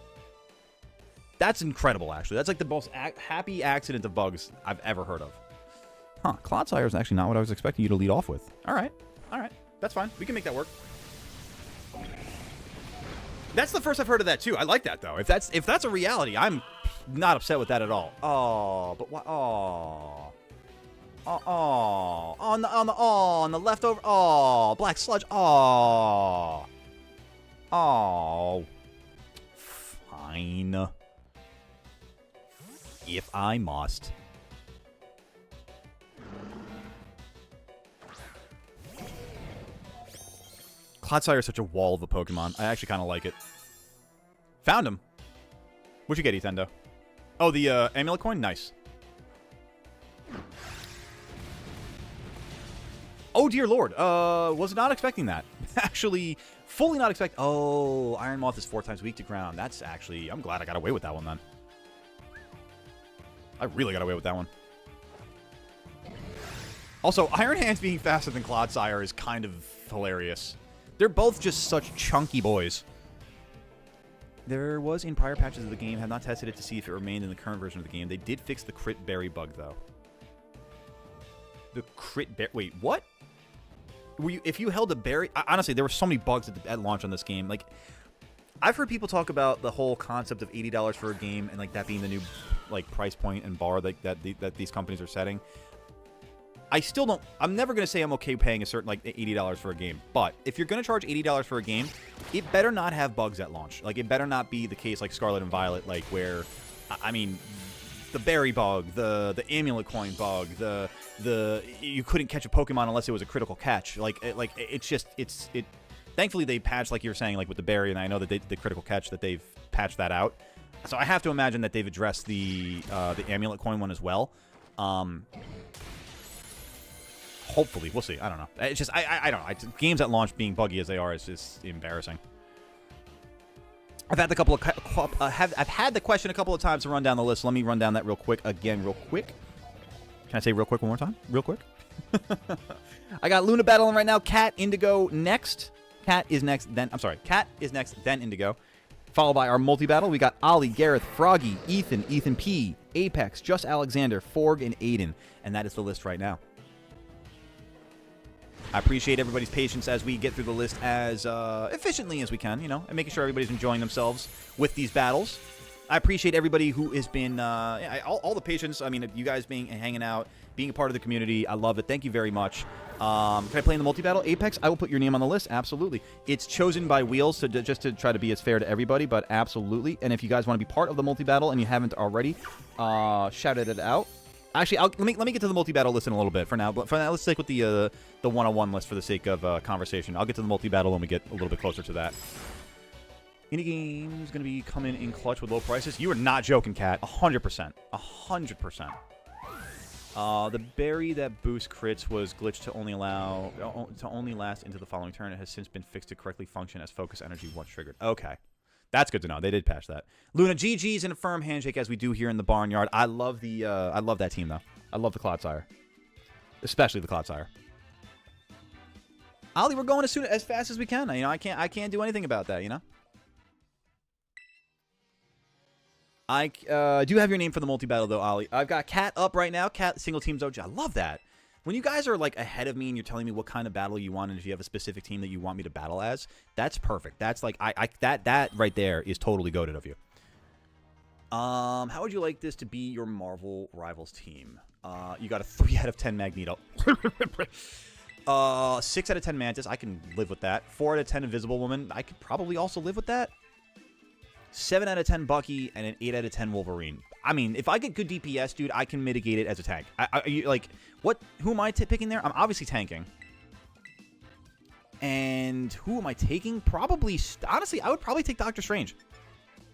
That's incredible, actually. That's like the most happy accident of bugs I've ever heard of. Huh, Clodsire is actually not what I was expecting you to lead off with. All right. All right. That's fine. We can make that work. That's the first I've heard of that, too. I like that, though. If that's a reality, I'm not upset with that at all. Oh, but what? Oh. Oh. On the leftover. Oh, black sludge. Oh. Oh. Fine. If I must. Clodsire is such a wall of a Pokemon. I actually kind of like it. Found him. What'd you get, Etendo? Oh, the amulet coin? Nice. Oh, dear lord. Was not expecting that. Actually, fully not expect. Oh, Iron Moth is 4 times weak to ground. That's actually... I'm glad I got away with that one, then. I really got away with that one. Also, Iron Hands being faster than Clodsire is kind of hilarious. They're both just such chunky boys. There was in prior patches of the game. Have not tested it to see if it remained in the current version of the game. They did fix the crit berry bug, though. The crit berry... Wait, what? If you held a berry... Honestly, there were so many bugs at launch on this game. Like, I've heard people talk about the whole concept of $80 for a game and like that being the new like price point and bar that these companies are setting. I still don't... I'm never going to say I'm okay paying a certain, like, $80 for a game. But if you're going to charge $80 for a game, it better not have bugs at launch. Like, it better not be the case like Scarlet and Violet, like, where... I mean, the berry bug, the amulet coin bug, the you couldn't catch a Pokemon unless it was a critical catch. It's just... Thankfully, they patched, like you were saying, like, with the berry, and I know that the critical catch, that they've patched that out. So I have to imagine that they've addressed the amulet coin one as well. Hopefully, we'll see. I don't know. It's just I don't know. Games at launch being buggy as they are is just embarrassing. I've had the question a couple of times to run down the list. Let me run down that real quick again, real quick. Can I say real quick one more time? Real quick. I got Luna battling right now. Cat, Indigo next. Cat is next. Cat is next. Then Indigo. Followed by our multi-battle, we got Ollie, Gareth, Froggy, Ethan P, Apex, Just Alexander, Forg, and Aiden. And that is the list right now. I appreciate everybody's patience as we get through the list as efficiently as we can, you know, and making sure everybody's enjoying themselves with these battles. I appreciate everybody who has been, all the patience. I mean, you guys hanging out, being a part of the community. I love it. Thank you very much. Can I play in the multi-battle? Apex, I will put your name on the list. Absolutely. It's chosen by Wheels just to try to be as fair to everybody, but absolutely. And if you guys want to be part of the multi-battle and you haven't already, shouted it out. Actually, let me get to the multi-battle list in a little bit for now. But for now, let's stick with the one-on-one list for the sake of conversation. I'll get to the multi-battle when we get a little bit closer to that. Any game is going to be coming in clutch with low prices. You are not joking, Cat. 100%. 100%. The berry that boosts crits was glitched to only last into the following turn. It has since been fixed to correctly function as focus energy once triggered. Okay. That's good to know. They did patch that. Luna, GG's and a firm handshake as we do here in the Barnyard. I love that team though. I love the Clodsire. Especially the Clodsire. Ollie, we're going as fast as we can. You know, I can't do anything about that, you know? I do have your name for the multi-battle, though, Ollie. I've got Cat up right now. Cat, single teams OG. I love that. When you guys are, like, ahead of me and you're telling me what kind of battle you want and if you have a specific team that you want me to battle as, that's perfect. That's, like, that right there is totally goated of you. How would you like this to be your Marvel Rivals team? You got a 3 out of 10 Magneto. 6 out of 10 Mantis. I can live with that. 4 out of 10 Invisible Woman. I could probably also live with that. 7 out of 10 Bucky, and an 8 out of 10 Wolverine. I mean, if I get good DPS, dude, I can mitigate it as a tank. Who am I picking there? I'm obviously tanking. And who am I taking? Probably, honestly, I would probably take Doctor Strange.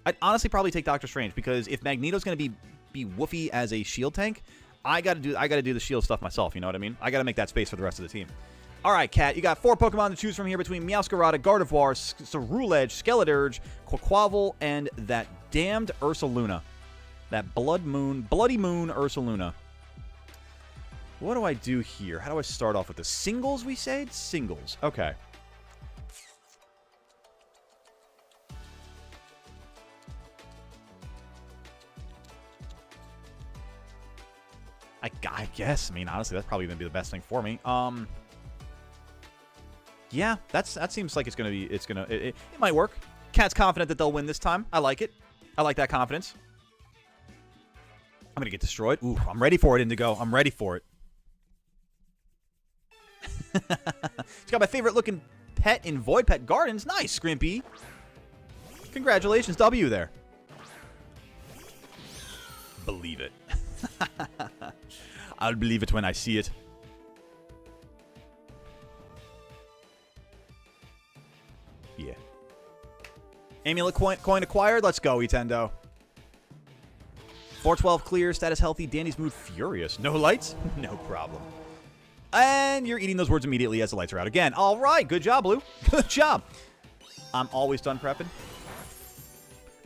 I'd honestly probably take Doctor Strange, because if Magneto's going to be woofy as a shield tank, I got to do the shield stuff myself, you know what I mean? I got to make that space for the rest of the team. All right, Cat, you got 4 Pokemon to choose from here between Meowscarada, Gardevoir, Cerulege, Skeledirge, Quaquaval, and that damned Ursaluna. That bloody moon Ursaluna. What do I do here? How do I start off with the singles, we say? Singles. Okay. I guess. I mean, honestly, that's probably going to be the best thing for me. Yeah, that seems like it might work. Cat's confident that they'll win this time. I like it. I like that confidence. I'm going to get destroyed. Ooh, I'm ready for it, Indigo. I'm ready for it. It's got my favorite looking pet in Void Pet Gardens. Nice, Scrimpy. Congratulations, W there. Believe it. I'll believe it when I see it. Yeah. Amulet coin acquired. Let's go, Nintendo. 412 clear. Status healthy. Danny's mood furious. No lights? No problem. And you're eating those words immediately as the lights are out again. All right. Good job, Blue. Good job. I'm always done prepping.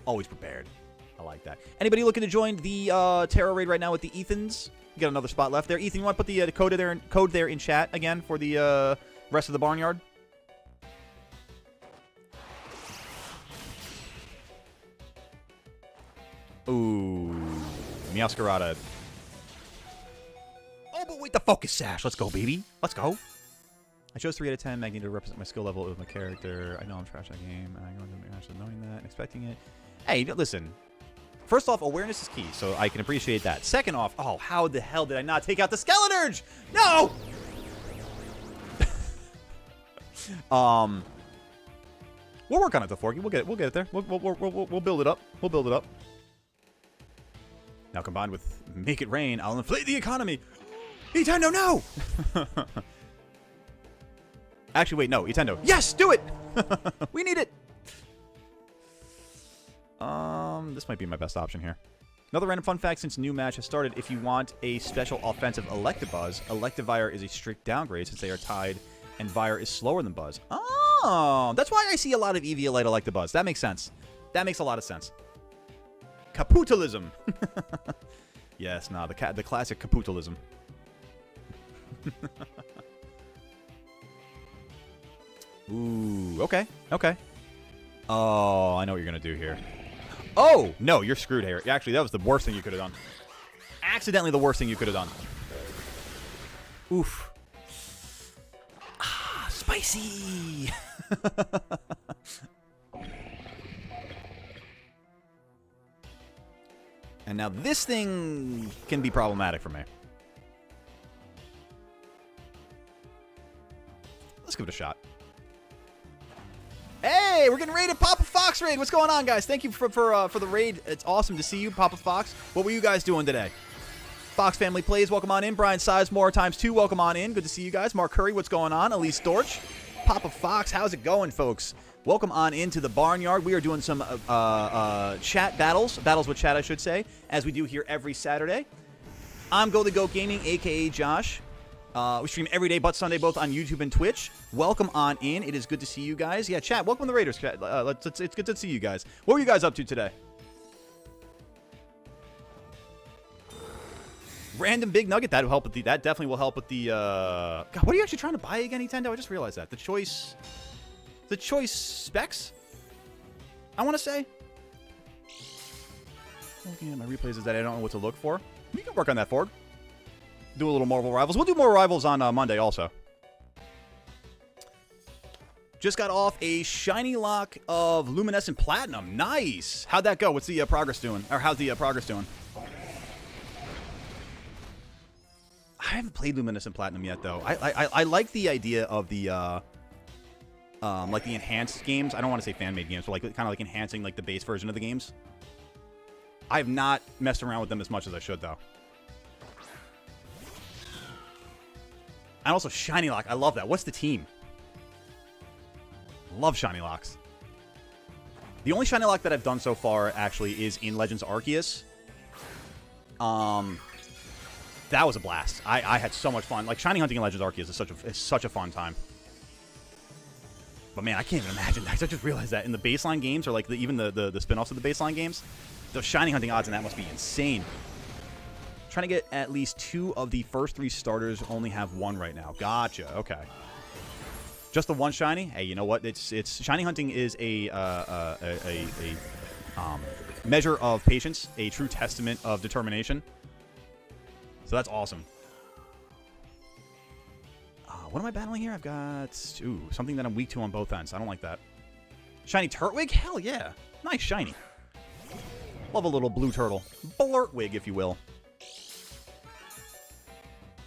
Always prepared. I like that. Anybody looking to join the Terror Raid right now with the Ethans? You got another spot left there. Ethan, you want to put the code there in chat again for the rest of the Barnyard? Ooh. Meowscarada. Oh, but wait, the focus sash. Let's go, baby. Let's go. I chose 3 out of 10 Magneto to represent my skill level of my character. I know I'm trash that game. I'm going to actually knowing that, expecting it. Hey, listen. First off, awareness is key, so I can appreciate that. Second off, oh, how the hell did I not take out the Skeleton Urge? No! We'll work on it, though, Forky. We'll get it there. We'll build it up. We'll build it up. Now, combined with Make It Rain, I'll inflate the economy. Nintendo, no! Actually, wait, no, Nintendo. Yes, do it! We need it! This might be my best option here. Another random fun fact since new match has started. If you want a special offensive Electabuzz, Electivire is a strict downgrade since they are tied, and Vire is slower than Buzz. Oh, that's why I see a lot of Eviolite Electabuzz. That makes sense. That makes a lot of sense. Capitalism. Yes, nah, the classic capitalism. Ooh, okay, okay. Oh, I know what you're gonna do here. Oh, no, you're screwed here. Actually, that was the worst thing you could have done. Accidentally the worst thing you could have done. Oof. Ah, spicy. And now this thing can be problematic for me. Let's give it a shot. Hey, we're getting raided. Papa Fox raid. What's going on, guys? Thank you for the raid. It's awesome to see you, Papa Fox. What were you guys doing today? Fox Family Plays, welcome on in. Brian Sizemore ×2, welcome on in. Good to see you guys. Mark Curry, what's going on? Elise Storch. Papa Fox, how's it going, folks? Welcome on into the Barnyard. We are doing some chat battles with chat, I should say, as we do here every Saturday. I'm Go the Goat Gaming, a.k.a. Josh. We stream every day but Sunday, both on YouTube and Twitch. Welcome on in. It is good to see you guys. Yeah, chat, welcome to the Raiders. It's good to see you guys. What were you guys up to today? Random Big Nugget. That will help with the. That definitely will help with the. God, what are you actually trying to buy again, Nintendo? I just realized that the choice specs. I want to say. Looking at my replays is that I don't know what to look for. We can work on that, Ford. Do a little Marvel Rivals. We'll do more Rivals on Monday also. Just got off a shiny lock of Luminescent Platinum. Nice. How'd that go? What's the progress doing? Or how's the progress doing? I haven't played Luminescent Platinum yet, though. I like the idea of the like the enhanced games. I don't want to say fan-made games, but like kind of like enhancing like the base version of the games. I have not messed around with them as much as I should, though. And also Shiny Lock. I love that. What's the team? Love Shiny Locks. The only Shiny Lock that I've done so far actually is in Legends Arceus. That was a blast. I had so much fun. Like Shiny hunting in Legends Arceus is such a fun time. But man, I can't even imagine that. I just realized that in the baseline games, or like even the spin-offs of the baseline games, those shiny hunting odds in that must be insane. Trying to get at least 2 of the first 3 starters. Only have 1 right now. Gotcha. Okay. Just the 1 shiny? Hey, you know what? It's shiny hunting is a measure of patience, a true testament of determination. So that's awesome. What am I battling here? I've got something that I'm weak to on both ends. I don't like that. Shiny Turtwig? Hell yeah. Nice shiny. Love a little blue turtle. Blurtwig, if you will.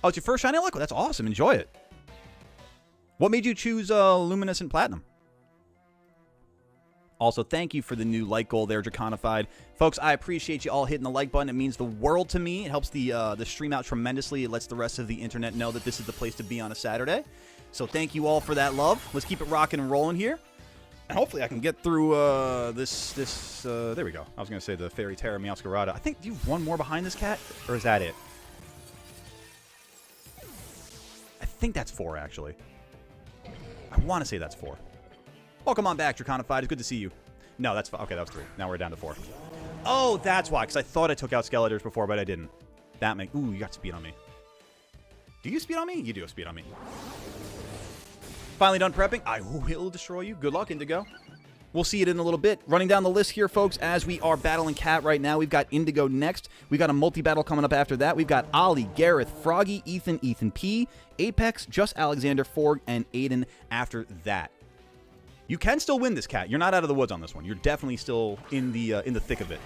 Oh, it's your first shiny luck? Well, that's awesome. Enjoy it. What made you choose Luminescent Platinum? Also, thank you for the new like goal there, Draconified. Folks, I appreciate you all hitting the like button. It means the world to me. It helps the stream out tremendously. It lets the rest of the internet know that this is the place to be on a Saturday. So thank you all for that love. Let's keep it rocking and rolling here. And hopefully I can get through this. There we go. I was going to say the Fairy Terra Meowscarada. I think, do you have 1 more behind this cat? Or is that it? I think that's 4, actually. I want to say that's 4. Welcome on back, Draconified. It's good to see you. No, that's 5. Okay, that was 3. Now we're down to 4. Oh, that's why. Because I thought I took out Skeletors before, but I didn't. That makes... Ooh, you got speed on me. Do you speed on me? You do have speed on me. Finally done prepping. I will destroy you. Good luck, Indigo. We'll see it in a little bit. Running down the list here, folks, as we are battling Cat right now. We've got Indigo next. We got a multi-battle coming up after that. We've got Ollie, Gareth, Froggy, Ethan P, Apex, Just Alexander, Forg, and Aiden after that. You can still win this, Cat. You're not out of the woods on this one. You're definitely still in the thick of it.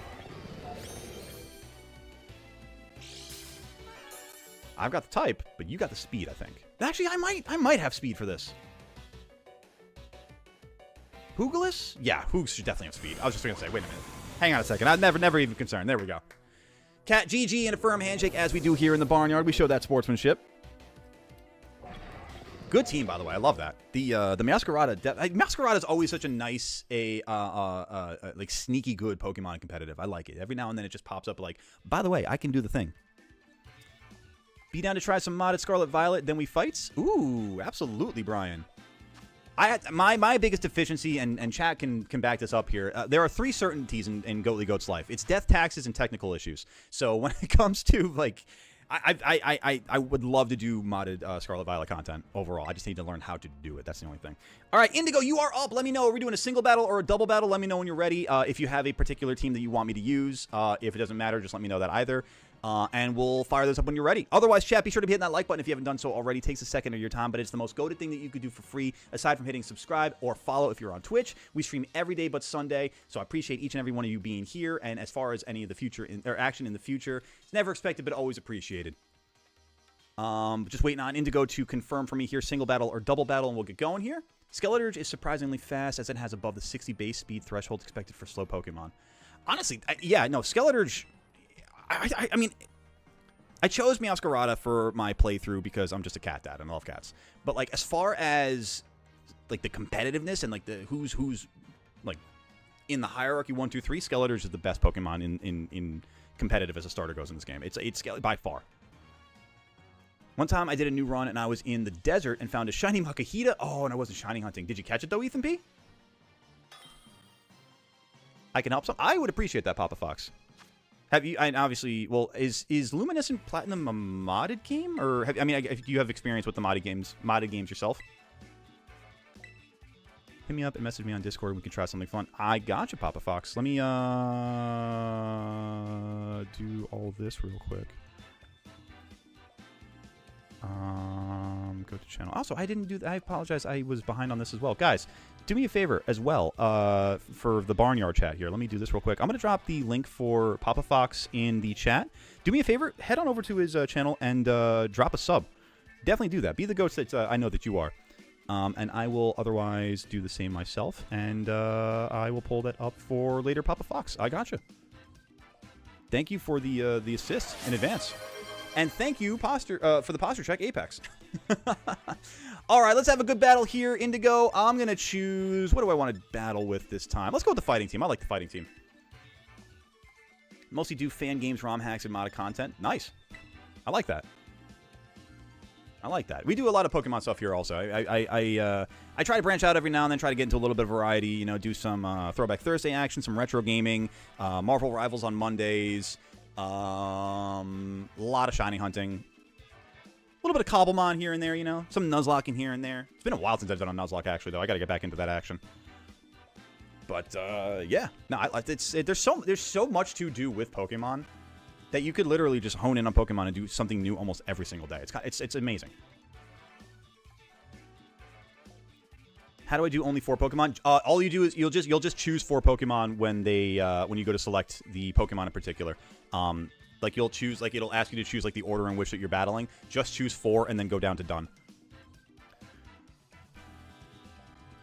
I've got the type, but you got the speed, I think. Actually, I might have speed for this. Hoogalis? Yeah, Hoogs should definitely have speed. I was just going to say, wait a minute. Hang on a second. I'd never even concerned. There we go. Cat GG and a firm handshake, as we do here in the Barnyard. We show that sportsmanship. Good team, by the way. I love that. The Meowscarada. Meowscarada is always such a nice, like sneaky good Pokemon competitive. I like it. Every now and then it just pops up like, by the way, I can do the thing. Be down to try some modded Scarlet Violet, then we fights? Ooh, absolutely, Brian. My biggest deficiency, and chat can back this up here, there are 3 certainties in Goatly Goat's life. It's death, taxes, and technical issues. So when it comes to, like... I would love to do modded Scarlet Violet content overall. I just need to learn how to do it. That's the only thing. All right, Indigo, you are up. Let me know. Are we doing a single battle or a double battle? Let me know when you're ready. If you have a particular team that you want me to use. If it doesn't matter, just let me know that either. And we'll fire those up when you're ready. Otherwise, chat, be sure to be hitting that like button if you haven't done so already. It takes a second of your time, but it's the most goated thing that you could do for free, aside from hitting subscribe or follow if you're on Twitch. We stream every day but Sunday, so I appreciate each and every one of you being here. And as far as any of the future or action in the future, it's never expected but always appreciated. Just waiting on Indigo to confirm for me here, single battle or double battle, and we'll get going here. Skeleturge is surprisingly fast, as it has above the 60 base speed threshold expected for slow Pokemon. Honestly, yeah, no, Skeleturge... I mean, I chose Meowscarada for my playthrough because I'm just a cat dad and I love cats. But, like, as far as, like, the competitiveness and, like, the who's like, in the hierarchy 1, 2, 3, Skeleturge is the best Pokemon in competitive as a starter goes in this game. It's by far. One time I did a new run and I was in the desert and found a shiny Makahita. Oh, and I wasn't shiny hunting. Did you catch it though, Ethan P? I can help some. I would appreciate that, Papa Fox. Have you? And obviously, well, is Luminescent Platinum a modded game, or do you have experience with the modded games yourself? Hit me up and message me on Discord. We can try something fun. I gotcha, Papa Fox. Let me do all this real quick. Go to channel. Also, I didn't do that. I apologize. I was behind on this as well. Guys, do me a favor as well for the Barnyard chat here. Let me do this real quick. I'm going to drop the link for Papa Fox in the chat. Do me a favor. Head on over to his channel and drop a sub. Definitely do that. Be the ghost that I know that you are. And I will otherwise do the same myself. And I will pull that up for later, Papa Fox. I gotcha. Thank you for the assist in advance. And thank you, for the posture check, Apex. All right, let's have a good battle here, Indigo. I'm going to choose... What do I want to battle with this time? Let's go with the fighting team. I like the fighting team. Mostly do fan games, ROM hacks, and modded content. Nice. I like that. I like that. We do a lot of Pokemon stuff here also. I try to branch out every now and then, try to get into a little bit of variety, you know, do some Throwback Thursday action, some retro gaming, Marvel Rivals on Mondays, a lot of shiny hunting, a little bit of Cobblemon here and there, you know, some Nuzlocking here and there. It's been a while since I've done a Nuzlocke, actually, though. I got to get back into that action. But, yeah. No, there's so much to do with Pokemon that you could literally just hone in on Pokemon and do something new almost every single day. It's amazing. How do I do only 4 Pokemon? All you do is you'll just choose 4 Pokemon when you go to select the Pokemon in particular. Like you'll choose, like it'll ask you to choose like the order in which that you're battling. Just choose 4 and then go down to done.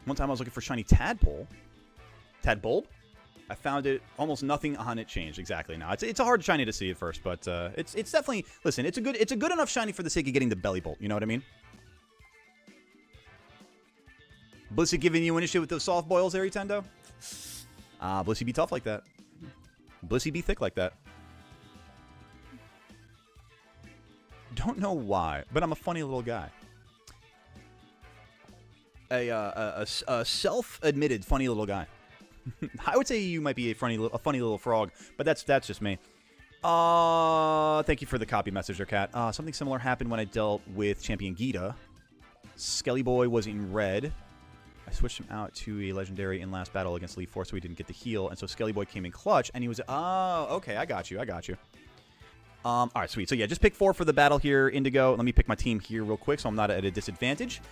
One time I was looking for shiny Tadpole. Tadbulb? I found it, almost nothing on it changed. Exactly. Now it's a hard shiny to see at first, but it's definitely, listen, it's a good enough shiny for the sake of getting the Belly Bolt. You know what I mean? Blissey giving you an issue with those soft boils there, Nintendo? Blissey be tough like that. Blissey be thick like that. Don't know why, but I'm a funny little guy. A self-admitted funny little guy. I would say you might be a funny little frog, but that's just me. Thank you for the copy message there, Cat. Something similar happened when I dealt with Champion Gita. Skelly Boy was in red. I switched him out to a legendary in last battle against Leaf Force, so he didn't get the heal, and so Skelly Boy came in clutch, and he was... Oh, okay, I got you. All right, sweet. So, yeah, just pick 4 for the battle here, Indigo. Let me pick my team here real quick so I'm not at a disadvantage.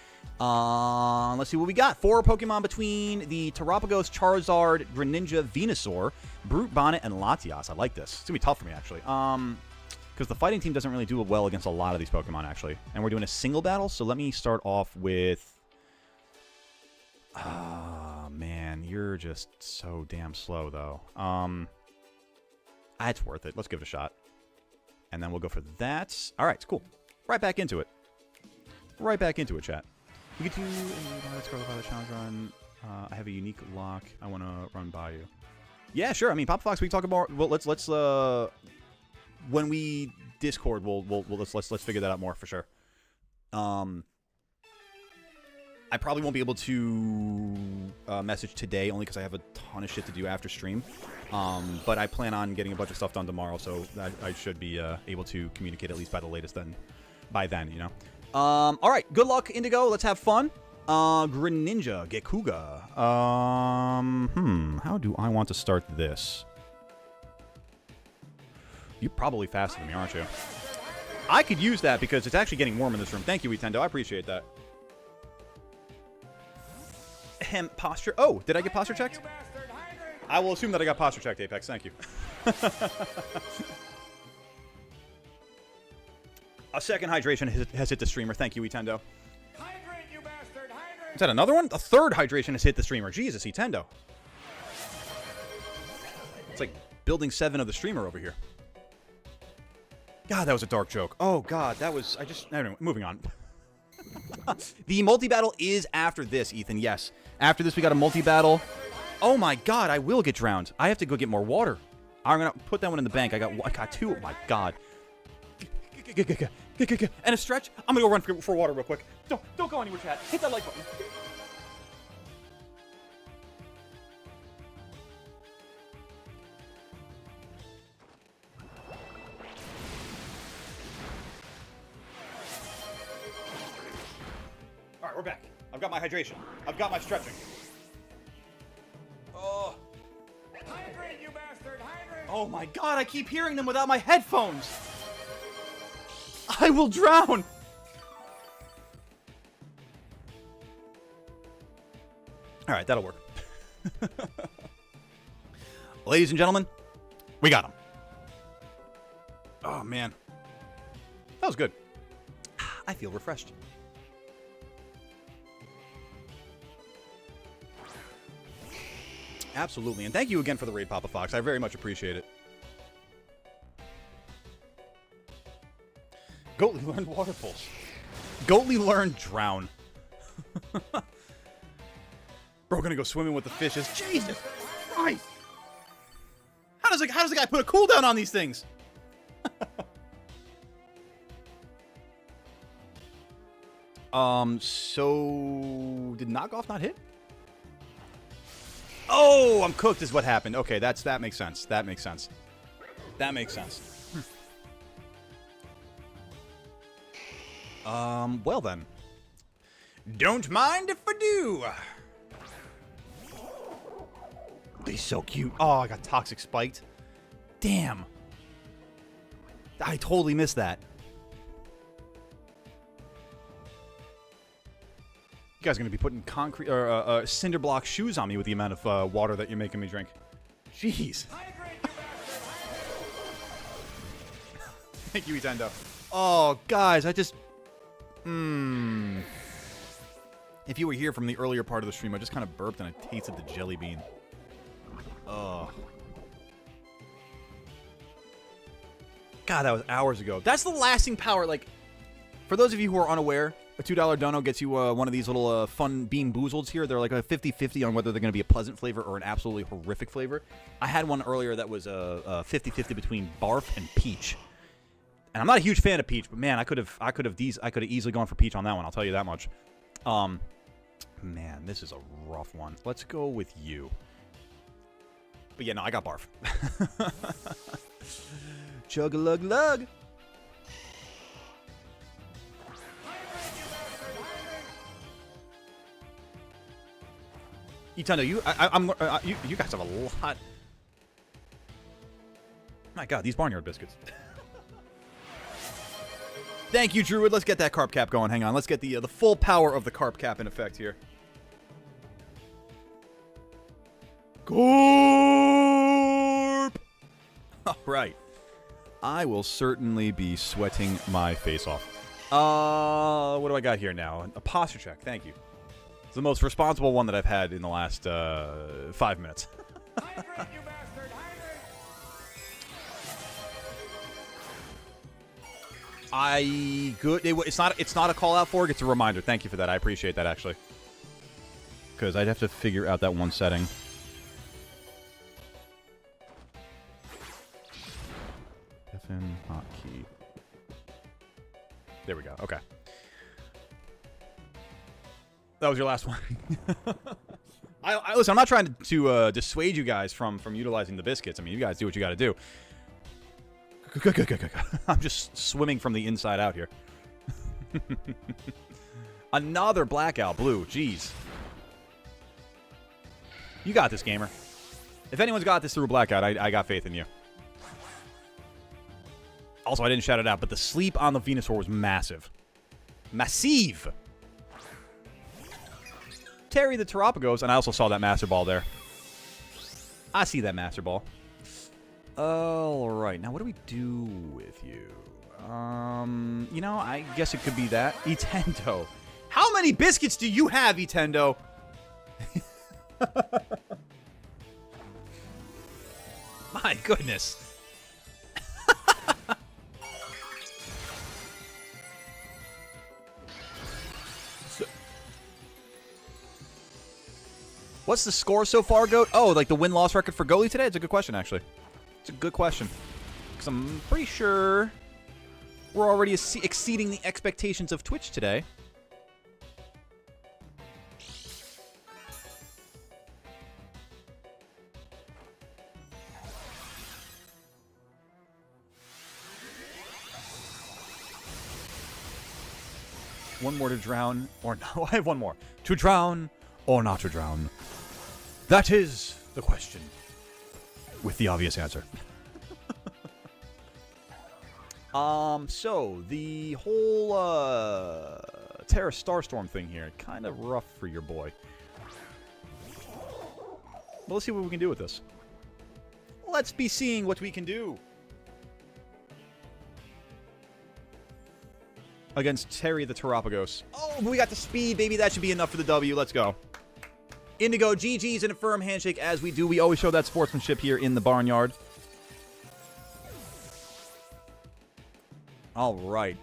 Let's see what we got. 4 Pokemon between the Terapagos, Charizard, Greninja, Venusaur, Brute Bonnet, and Latias. I like this. It's going to be tough for me, actually. Because the fighting team doesn't really do well against a lot of these Pokemon, actually. And we're doing a single battle, so let me start off with... man, you're just so damn slow, though. It's worth it. Let's give it a shot. And then we'll go for that. All right, cool. Right back into it. Chat. We get to Scarlet Violet challenge run. I have a unique lock I want to run by you. Yeah, sure. I mean, Papa Fox, we can talk about... Well, let's when we Discord, let's figure that out more for sure. I probably won't be able to message today, only because I have a ton of shit to do after stream. But I plan on getting a bunch of stuff done tomorrow, so I should be able to communicate at least by the latest by then, you know. All right, good luck, Indigo. Let's have fun. Greninja, Gekuga. How do I want to start this? You're probably faster than me, aren't you? I could use that because it's actually getting warm in this room. Thank you, Nintendo. I appreciate that. Posture. Oh, did I get posture checked? I will assume that I got posture checked, Apex. Thank you. A second hydration has hit the streamer. Thank you, Nintendo. Hydrate, you bastard! Hydrate! Is that another one? A third hydration has hit the streamer. Jesus, Nintendo. It's like building 7 of the streamer over here. God, that was a dark joke. Oh, God, that was... Anyway, moving on. The multi-battle is after this, Ethan. Yes. After this, we got a multi-battle. Oh, my God. I will get drowned. I have to go get more water. I'm going to put that one in the bank. I got 2. Oh, my God. And a stretch. I'm going to go run for water real quick. Don't go anywhere, chat. Hit that like button. All right, we're back. I've got my hydration. I've got my stretching. Oh. Hydrate, you bastard! Hydrate! Oh my God, I keep hearing them without my headphones. I will drown. All right, that'll work. Ladies and gentlemen, we got him. Oh, man. That was good. I feel refreshed. Absolutely, and thank you again for the raid, Papa Fox. I very much appreciate it. Goatly learned water pulse. Goatly learned drown. Bro, gonna go swimming with the fishes. Jesus Christ! How does a guy put a cooldown on these things? So did knockoff not hit? Oh, I'm cooked is what happened. Okay, that makes sense. That makes sense. That makes sense. Well then. Don't mind if I do. He's so cute. Oh, I got toxic spiked. Damn. I totally missed that. You guys are going to be putting concrete or cinder block shoes on me with the amount of water that you're making me drink. Jeez. Thank you, Nintendo. Oh, guys, I just... If you were here from the earlier part of the stream, I just kind of burped and I tasted the jelly bean. Oh. God, that was hours ago. That's the lasting power. Like, for those of you who are unaware, a $2 dono gets you one of these little fun Bean Boozleds here. They're like a 50-50 on whether they're going to be a pleasant flavor or an absolutely horrific flavor. I had one earlier that was a 50-50 between barf and peach. And I'm not a huge fan of peach, but man, I could have easily gone for peach on that one. I'll tell you that much. Man, this is a rough one. Let's go with you. But yeah, no, I got barf. Chug-a-lug-lug. Nintendo, you guys have a lot. My God, these Barnyard biscuits. Thank you, Druid. Let's get that carp cap going. Hang on. Let's get the full power of the carp cap in effect here. Carp! All right. I will certainly be sweating my face off. What do I got here now? A posture check. Thank you. It's the most responsible one that I've had in the last 5 minutes. Hydrate, you bastard! Hydrate! It's not a call out for it. It's a reminder. Thank you for that. I appreciate that actually. Because I'd have to figure out that one setting. FN hotkey. There we go. Okay. That was your last one. Listen, I'm not trying to dissuade you guys from utilizing the biscuits. I mean, you guys do what you got to do. I'm just swimming from the inside out here. Another blackout blue. Jeez. You got this, gamer. If anyone's got this through a blackout, I got faith in you. Also, I didn't shout it out, but the sleep on the Venusaur was massive. Massive! Terry the Terapagos, and I also saw that Master Ball there. I see that Master Ball. Alright, now what do we do with you? You know, I guess it could be that. Etendo. How many biscuits do you have, Etendo? My goodness. What's the score so far, Goat? Oh, like the win-loss record for goalie today? It's a good question, actually. It's a good question. Because I'm pretty sure we're already exceeding the expectations of Twitch today. One more to drown, or no, I have one more. To drown, or not to drown? That is the question. With the obvious answer. So, the whole, Terra Starstorm thing here, kind of rough for your boy. Well, let's see what we can do with this. Let's be seeing what we can do. Against Terry the Terapagos. Oh, we got the speed, baby. That should be enough for the W. Let's go. Indigo, GG's and a firm handshake as we do. We always show that sportsmanship here in the Barnyard. All right.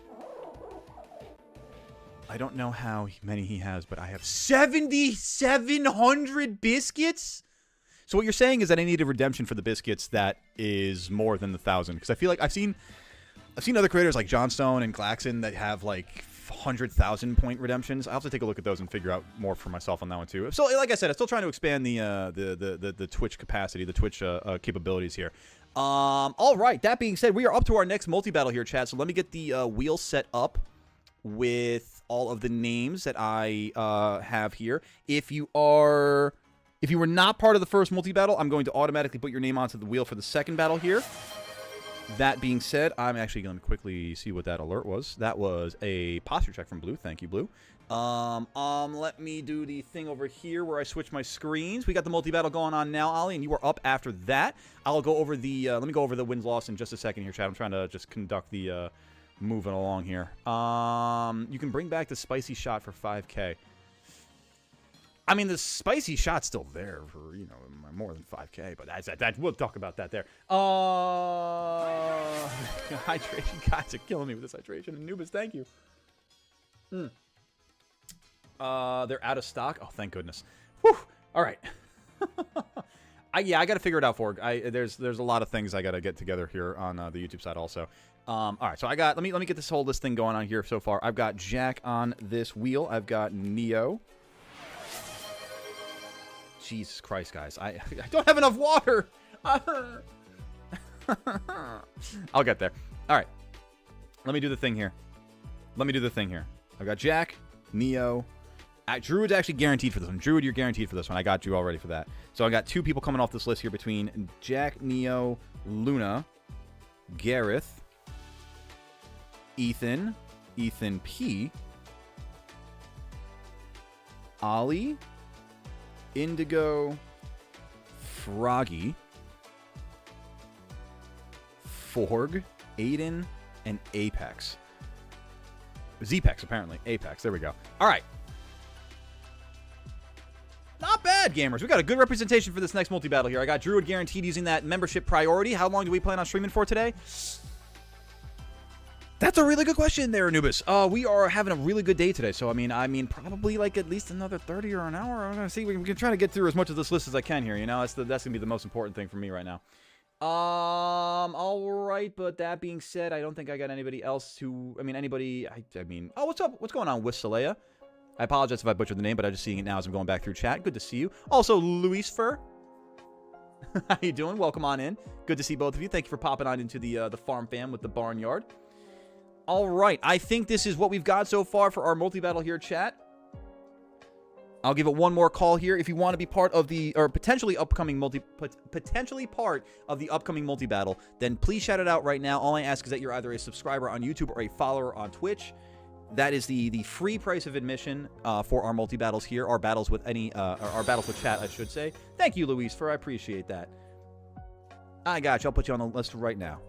I don't know how many he has, but I have 7,700 biscuits? So what you're saying is that I need a redemption for the biscuits that is more than the 1,000. Because I feel like I've seen other creators like Johnstone and Glaxon that have like 100,000 point redemptions. I'll have to take a look at those and figure out more for myself on that one too. So, like I said, I'm still trying to expand the Twitch capacity, the Twitch capabilities here. All right. That being said, we are up to our next multi-battle here, chat. So let me get the wheel set up with all of the names that I have here. If you were not part of the first multi-battle, I'm going to automatically put your name onto the wheel for the second battle here. That being said, I'm actually going to quickly see what that alert was. That was a posture check from Blue. Thank you, Blue. Let me do the thing over here where I switch my screens. We got the multi-battle going on now, Ollie, and you are up after that. I'll go over the, let me go over the wins-loss in just a second here, chat. I'm trying to just conduct the, moving along here. You can bring back the spicy shot for 5K. I mean, the spicy shot's still there for, you know, more than 5K, but that we'll talk about that there. Hydration, guys are killing me with this hydration. Anubis, thank you. They're out of stock. Oh, thank goodness. Whew. All right. I got to figure it out for. There's a lot of things I got to get together here on the YouTube side also. All right, so I got. Let me get this whole list thing going on here so far. I've got Jack on this wheel. I've got Neo. Jesus Christ, guys. I don't have enough water. I'll get there. All right. Let me do the thing here. I've got Jack, Neo. Druid's actually guaranteed for this one. Druid, you're guaranteed for this one. I got you already for that. So I got 2 people coming off this list here between Jack, Neo, Luna, Gareth, Ethan P, Ollie, Indigo, Froggy, Forg, Aiden, and Apex. Zepex, apparently. Apex. There we go. All right. Not bad, gamers. We got a good representation for this next multi-battle here. I got Druid guaranteed using that membership priority. How long do we plan on streaming for today? That's a really good question there, Anubis. We are having a really good day today. So, I mean, probably like at least another 30 or an hour. I'm going to see. We can try to get through as much of this list as I can here. You know, that's going to be the most important thing for me right now. All right. But that being said, I don't think I got anybody else who, oh, what's up? What's going on with Saleya? I apologize if I butchered the name, but I'm just seeing it now as I'm going back through chat. Good to see you. Also, Luis Fur. How you doing? Welcome on in. Good to see both of you. Thank you for popping on into the farm fam with the Barnyard. All right. I think this is what we've got so far for our multi-battle here, chat. I'll give it one more call here. If you want to be part of the, or potentially part of the upcoming multi-battle, then please shout it out right now. All I ask is that you're either a subscriber on YouTube or a follower on Twitch. That is the free price of admission for our multi-battles here, our battles with our battles with chat, I should say. Thank you, Luis Fur. I appreciate that. I got you. I'll put you on the list right now.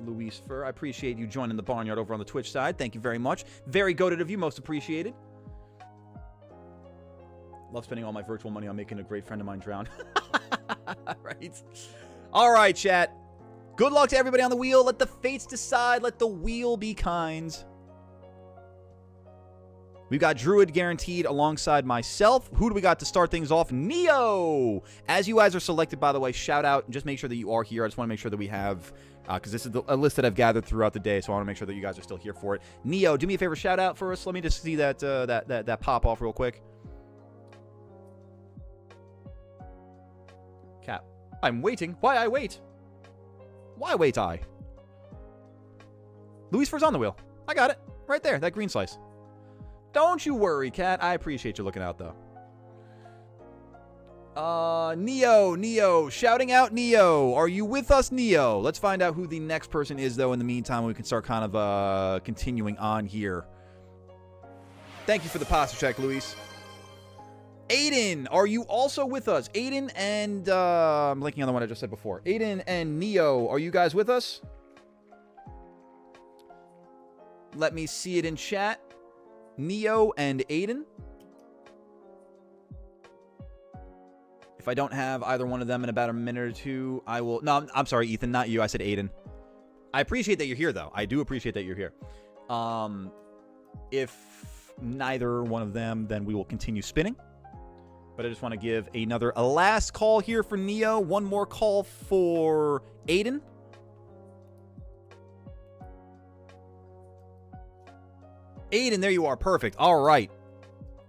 Luis Fur, I appreciate you joining the Barnyard over on the Twitch side. Thank you very much. Very goated of you. Most appreciated. Love spending all my virtual money on making a great friend of mine drown. Right. All right, chat. Good luck to everybody on the wheel. Let the fates decide. Let the wheel be kind. We've got Druid guaranteed alongside myself. Who do we got to start things off? Neo! As you guys are selected, by the way, shout out and just make sure that you are here. I just want to make sure that we have, because this is a list that I've gathered throughout the day, so I want to make sure that you guys are still here for it. Neo, do me a favor, shout out for us. Let me just see that pop off real quick. Cap. I'm waiting. Why I wait? Why wait I? Luis Fur's on the wheel. I got it. Right there, that green slice. Don't you worry, Cat. I appreciate you looking out, though. Neo. Shouting out Neo. Are you with us, Neo? Let's find out who the next person is, though. In the meantime, we can start kind of continuing on here. Thank you for the posture check, Luis. Aiden, are you also with us? Aiden and, I'm blanking on the one I just said before. Aiden and Neo, are you guys with us? Let me see it in chat. Neo and Aiden. If I don't have either one of them in about a minute or two, I will... No, I'm sorry, Ethan, not you. I said Aiden. I appreciate that you're here, though. I do appreciate that you're here. If neither one of them, then we will continue spinning. But I just want to give a last call here for Neo. One more call for Aiden. Aiden, there you are. Perfect. All right.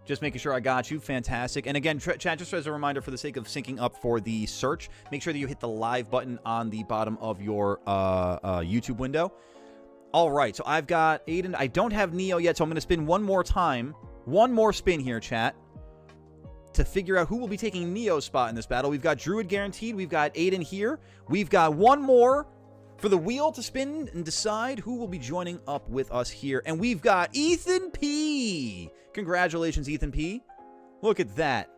Just making sure I got you. Fantastic. And again, chat, just as a reminder for the sake of syncing up for the search, make sure that you hit the live button on the bottom of your YouTube window. All right, so I've got Aiden. I don't have Neo yet, so I'm going to spin one more time. One more spin here, chat, to figure out who will be taking Neo's spot in this battle. We've got Druid guaranteed. We've got Aiden here. We've got one more for the wheel to spin and decide who will be joining up with us here. And we've got Ethan P. Congratulations, Ethan P. Look at that.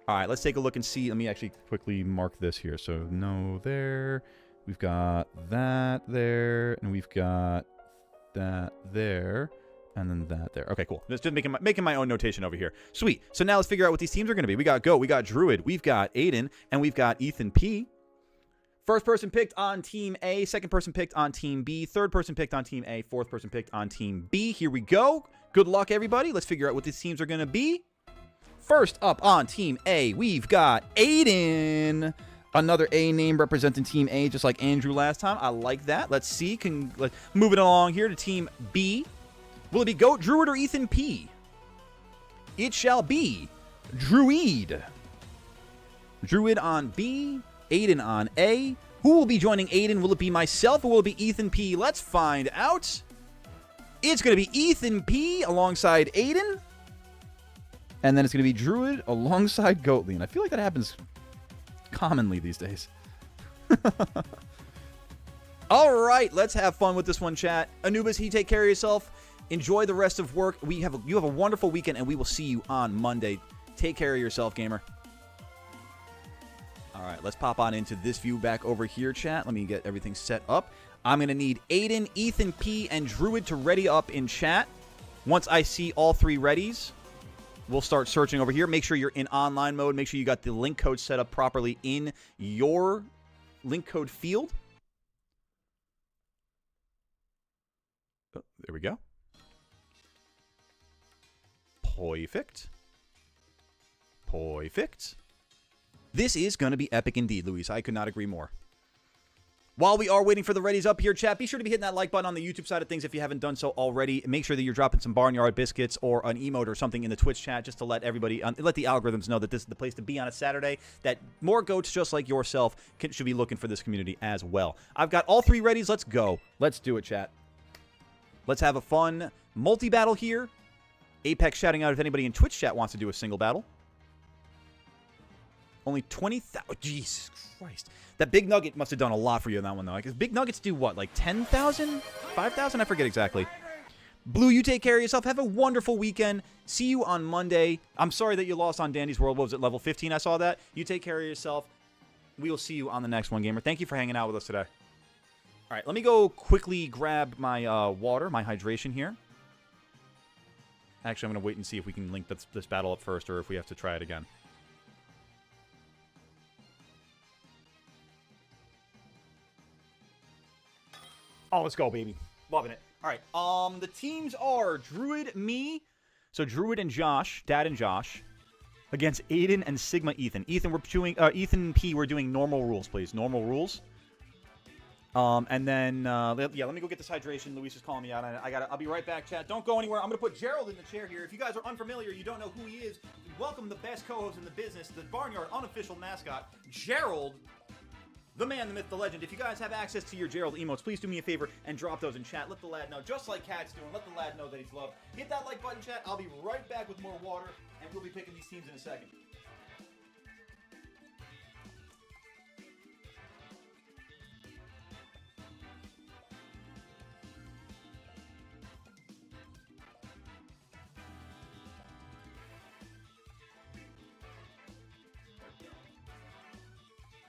All right, let's take a look and see. Let me actually quickly mark this here. So no there. We've got that there. And we've got that there. And then that there. Okay, cool. Just making my own notation over here. Sweet. So now let's figure out what these teams are going to be. We got Go. We got Druid. We've got Aiden. And we've got Ethan P. First person picked on Team A. Second person picked on Team B. Third person picked on Team A. Fourth person picked on Team B. Here we go. Good luck, everybody. Let's figure out what these teams are going to be. First up on Team A, we've got Aiden. Another A name representing Team A, just like Andrew last time. I like that. Let's see. Moving along here to Team B. Will it be Goat, Druid, or Ethan P? It shall be Druid. Druid on B. Aiden on A. Who will be joining Aiden? Will it be myself or will it be Ethan P? Let's find out. It's going to be Ethan P alongside Aiden. And then it's going to be Druid alongside Goatly. And I feel like that happens commonly these days. All right, let's have fun with this one, chat. Anubis, you take care of yourself. Enjoy the rest of work. You have a wonderful weekend, and we will see you on Monday. Take care of yourself, gamer. All right, let's pop on into this view back over here, chat. Let me get everything set up. I'm going to need Aiden, Ethan P, and Druid to ready up in chat. Once I see all three readies, we'll start searching over here. Make sure you're in online mode. Make sure you got the link code set up properly in your link code field. Oh, there we go. Perfect. Perfect. This is going to be epic indeed, Luis. I could not agree more. While we are waiting for the readies up here, chat, be sure to be hitting that like button on the YouTube side of things if you haven't done so already. Make sure that you're dropping some Barnyard biscuits or an emote or something in the Twitch chat just to let everybody, let the algorithms know that this is the place to be on a Saturday, that more goats just like yourself should be looking for this community as well. I've got all three readies. Let's go. Let's do it, chat. Let's have a fun multi-battle here. Apex shouting out if anybody in Twitch chat wants to do a single battle. Only 20,000. Oh, Jesus Christ. That Big Nugget must have done a lot for you in that one, though. Because Big Nuggets do what? Like 10,000? 5,000? I forget exactly. Blue, you take care of yourself. Have a wonderful weekend. See you on Monday. I'm sorry that you lost on Dandy's World. What was it? Level 15? I saw that. You take care of yourself. We will see you on the next one, gamer. Thank you for hanging out with us today. All right, let me go quickly grab my water, my hydration here. Actually, I'm going to wait and see if we can link this battle up first or if we have to try it again. Oh, let's go, baby. Loving it. All right. The teams are Druid, me. So Druid and Josh, Dad and Josh, against Aiden and Sigma Ethan. Ethan P, we're doing normal rules, please. Normal rules. And then, yeah, let me go get this hydration. Luis is calling me out. I'll be right back, chat. Don't go anywhere. I'm going to put Gerald in the chair here. If you guys are unfamiliar, you don't know who he is, welcome the best co-host in the business, the Barnyard unofficial mascot, Gerald, the man, the myth, the legend. If you guys have access to your Gerald emotes, please do me a favor and drop those in chat. Let the lad know, just like Cat's doing. Let the lad know that he's loved. Hit that like button, chat. I'll be right back with more water, and we'll be picking these teams in a second.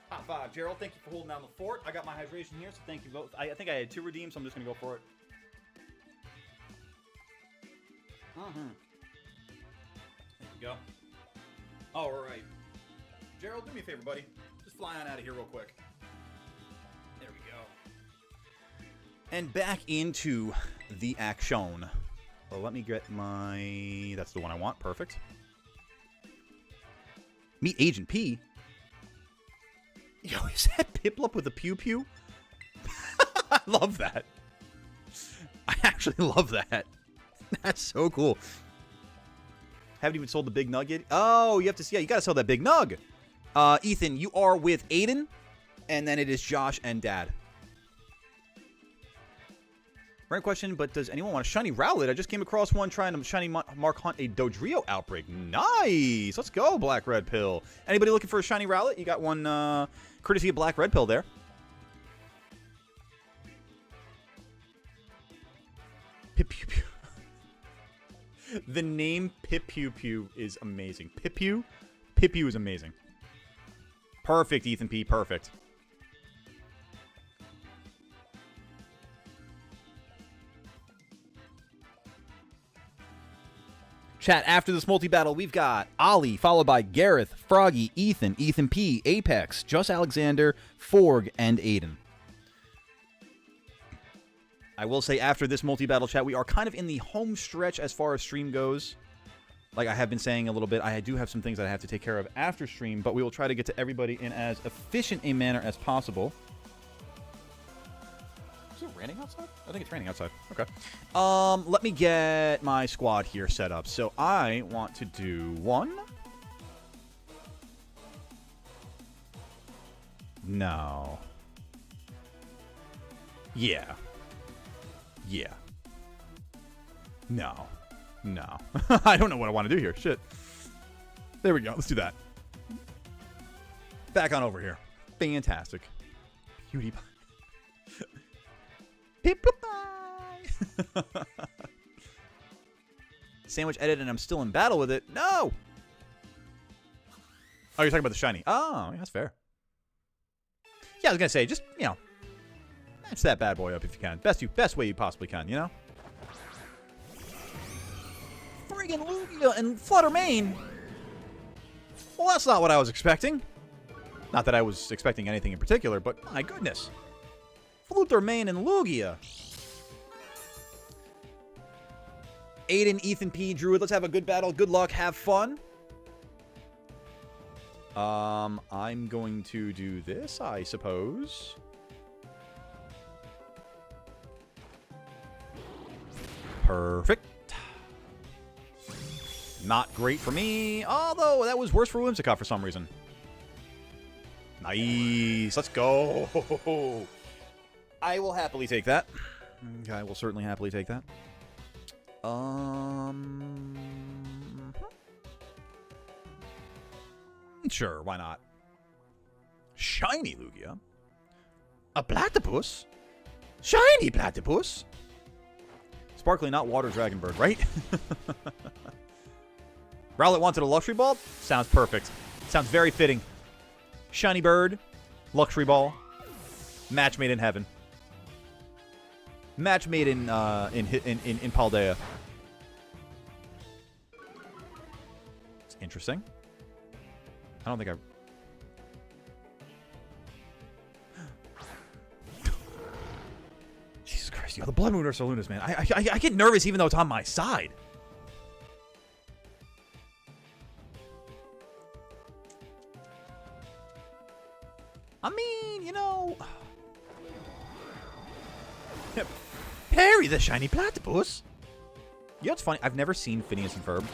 Hot five, Gerald. Thank you for holding down the fort. I got my hydration here, so thank you both. I think I had 2 redeems, so I'm just going to go for it. There we go. All right. Gerald, do me a favor, buddy. Just fly on out of here real quick. There we go. And back into the action. Well, let me get my... That's the one I want. Perfect. Meet Agent P. Yo, is that Piplup with a pew-pew? I love that. I actually love that. That's so cool. Haven't even sold the big nug yet. Oh, you have to see. Yeah, you got to sell that big nug. Ethan, you are with Aiden, and then it is Josh and Dad. Random question, but does anyone want a shiny Rowlet? I just came across one trying to shiny mark hunt a Dodrio outbreak. Nice. Let's go, Black Red Pill. Anybody looking for a shiny Rowlet? You got one courtesy of Black Red Pill there. Pip Pew Pew. The name Pip Pew Pew is amazing. Pip Pew is amazing. Perfect, Ethan P. Perfect. Chat, after this multi-battle, we've got Ollie, followed by Gareth, Froggy, Ethan, Ethan P, Apex, Just Alexander, Forg, and Aiden. I will say after this multi-battle, chat, we are kind of in the home stretch as far as stream goes. Like I have been saying a little bit, I do have some things that I have to take care of after stream, but we will try to get to everybody in as efficient a manner as possible. Is it raining outside? I think it's raining outside. Okay. Let me get my squad here set up. So I want to do one. No. Yeah. Yeah. No. No. I don't know what I want to do here. Shit. There we go. Let's do that. Back on over here. Fantastic. Cutie pie. Pie. Sandwich edit and I'm still in battle with it. No! Oh, you're talking about the shiny. Oh, yeah, that's fair. Yeah, I was going to say, just, you know, match that bad boy up if you can. Best way you possibly can, you know? Friggin' Lugia and Flutter Mane. Well, that's not what I was expecting. Not that I was expecting anything in particular, but my goodness. Flutter Mane and Lugia. Aiden, Ethan P, Druid, let's have a good battle. Good luck. Have fun. I'm going to do this, I suppose. Perfect. Not great for me, although that was worse for Whimsicott for some reason. Nice. Let's go. I will happily take that. I will certainly happily take that. Sure, why not? Shiny Lugia. A platypus? Shiny platypus? Sparkly, not water dragon bird, right? Rowlet wanted a luxury ball? Sounds perfect. Sounds very fitting. Shiny bird, luxury ball, match made in heaven. Match made in Paldea. It's interesting. I don't think I... Jesus Christ, the Blood Moon Ursalunas, man. I get nervous even though it's on my side. I mean, you know... Parry the shiny platypus. You know what's funny? I've never seen Phineas and Ferb.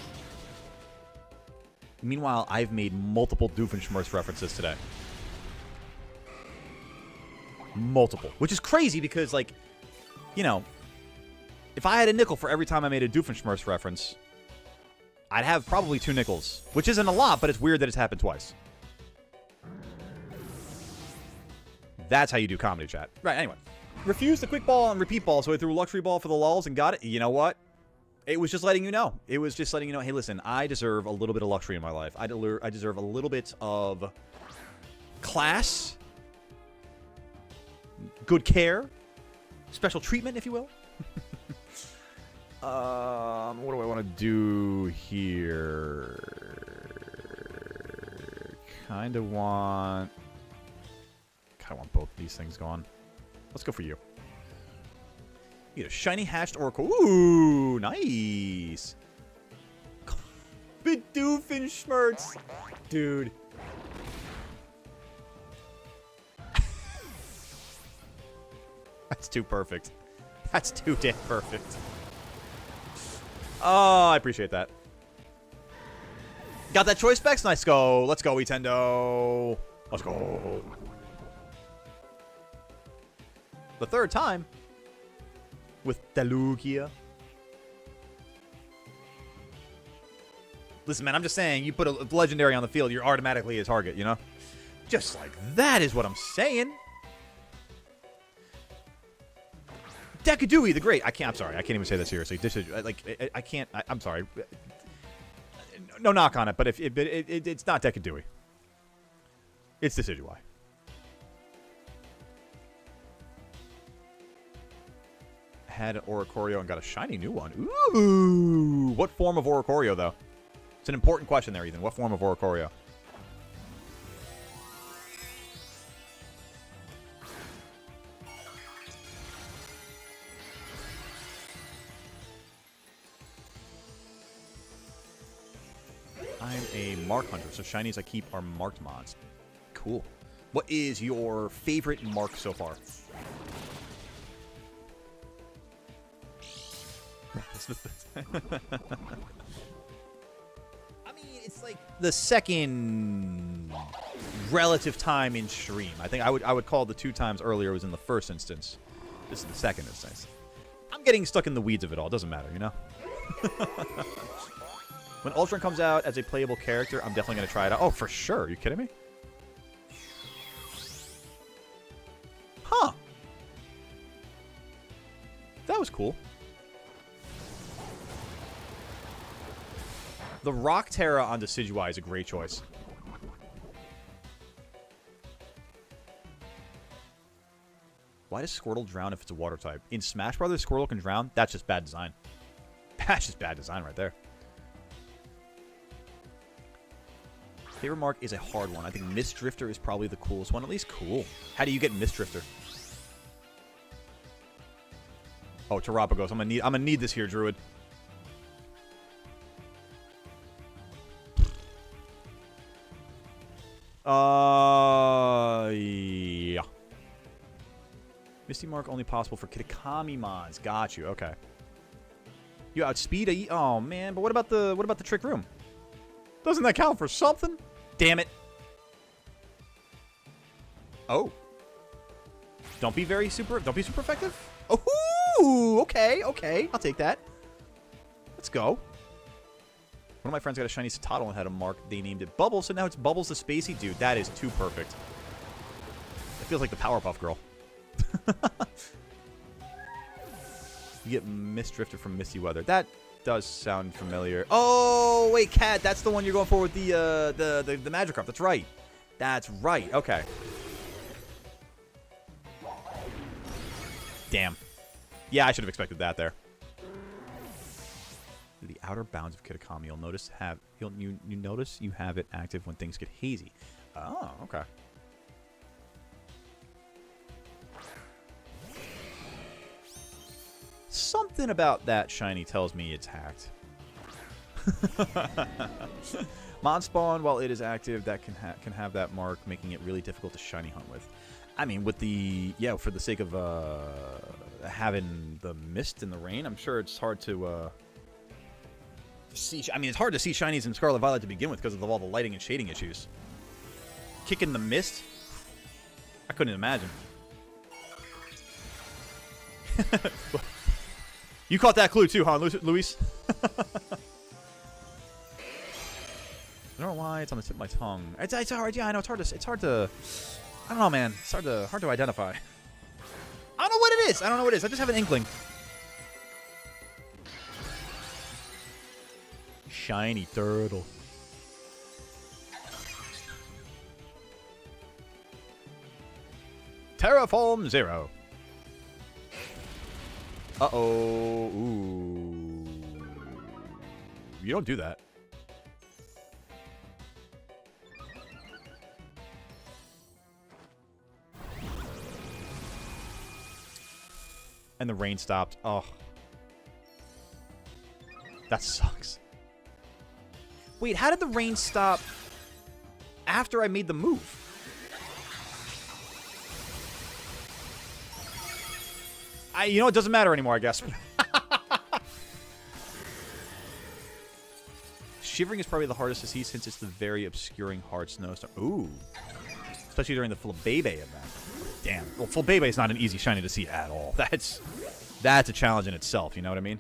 Meanwhile, I've made multiple Doofenshmirtz references today. Multiple. Which is crazy because, like, you know, if I had a nickel for every time I made a Doofenshmirtz reference, I'd have probably 2 nickels. Which isn't a lot, but it's weird that it's happened twice. That's how you do comedy, chat. Right, anyway. Refused the quick ball and repeat ball, so I threw a luxury ball for the lulz and got it. You know what? It was just letting you know. It was just letting you know, hey, listen, I deserve a little bit of luxury in my life. I deserve a little bit of class, good care, special treatment, if you will. What do I want to do here? Kind of want both these things gone. Let's go for you. You get a shiny hatched oracle. Ooh, nice. Doofenshmirtz. Dude. That's too perfect. That's too damn perfect. Oh, I appreciate that. Got that choice specs? Nice go. Let's go, Nintendo. Let's go. The third time with Delugia. Listen, man, I'm just saying, you put a legendary on the field, you're automatically a target, you know? Just like that is what I'm saying. Decadooey the Great. I'm sorry. I can't even say that seriously. This is, like, I can't. I'm sorry. No knock on it, but it's not Decadooey. It's Decidueye. Had an Oricorio and got a shiny new one. Ooh. What form of Oricorio, though? It's an important question there, Ethan. What form of Oricorio? I'm a mark hunter, so shinies I keep are marked mods. Cool. What is your favorite mark so far? I mean, it's like the second relative time in stream. I think I would call the 2 times earlier was in the first instance. This is the second instance. I'm getting stuck in the weeds of it all. It doesn't matter, you know? When Ultron comes out as a playable character, I'm definitely going to try it out. Oh, for sure. Are you kidding me? Huh. That was cool. The Rock Terra on Decidueye is a great choice. Why does Squirtle drown if it's a water type? In Smash Brothers, Squirtle can drown? That's just bad design. That's just bad design right there. Favorite mark is a hard one. I think Mist Drifter is probably the coolest one. At least cool. How do you get Mist Drifter? Oh, Terapagos. I'm gonna need this here, Druid. Yeah. Misty Mark only possible for Kitakami mods. Got you. Okay. You outspeed a... Oh man, but what about the Trick Room? Doesn't that count for something? Damn it. Oh. Don't be super effective. Oh, okay. I'll take that. Let's go. One of my friends got a shiny Citadel and had a mark. They named it Bubbles, so now it's Bubbles the Spacey Dude. That is too perfect. It feels like the Powerpuff Girl. You get Mist Drifter from Misty Weather. That does sound familiar. Oh, wait, Cat. That's the one you're going for with the Magikarp. That's right. That's right. Okay. Damn. Yeah, I should have expected that there. The outer bounds of Kitakami. You'll notice you notice you have it active when things get hazy. Oh, okay. Something about that shiny tells me it's hacked. Mod spawn, while it is active, that can have that mark, making it really difficult to shiny hunt with. I mean, with the for the sake of having the mist and the rain, I'm sure it's hard to see. I mean, it's hard to see shinies in Scarlet Violet to begin with because of all the lighting and shading issues. Kicking the mist, I couldn't imagine. You caught that clue too, huh, Luis? I don't know why it's on the tip of my tongue. It's hard. Yeah, I know it's hard to. I don't know, man. It's hard to identify. I don't know what it is. I just have an inkling. Shiny turtle. Terraform 0. Uh-oh. Ooh. You don't do that. And the rain stopped. Oh. That sucks. Wait, how did the rain stop after I made the move? You know, it doesn't matter anymore, I guess. Shivering is probably the hardest to see since it's the very obscuring hard snowstorm. Ooh. Especially during the Flabebe event. Damn. Well, Flabebe is not an easy shiny to see at all. That's a challenge in itself, you know what I mean?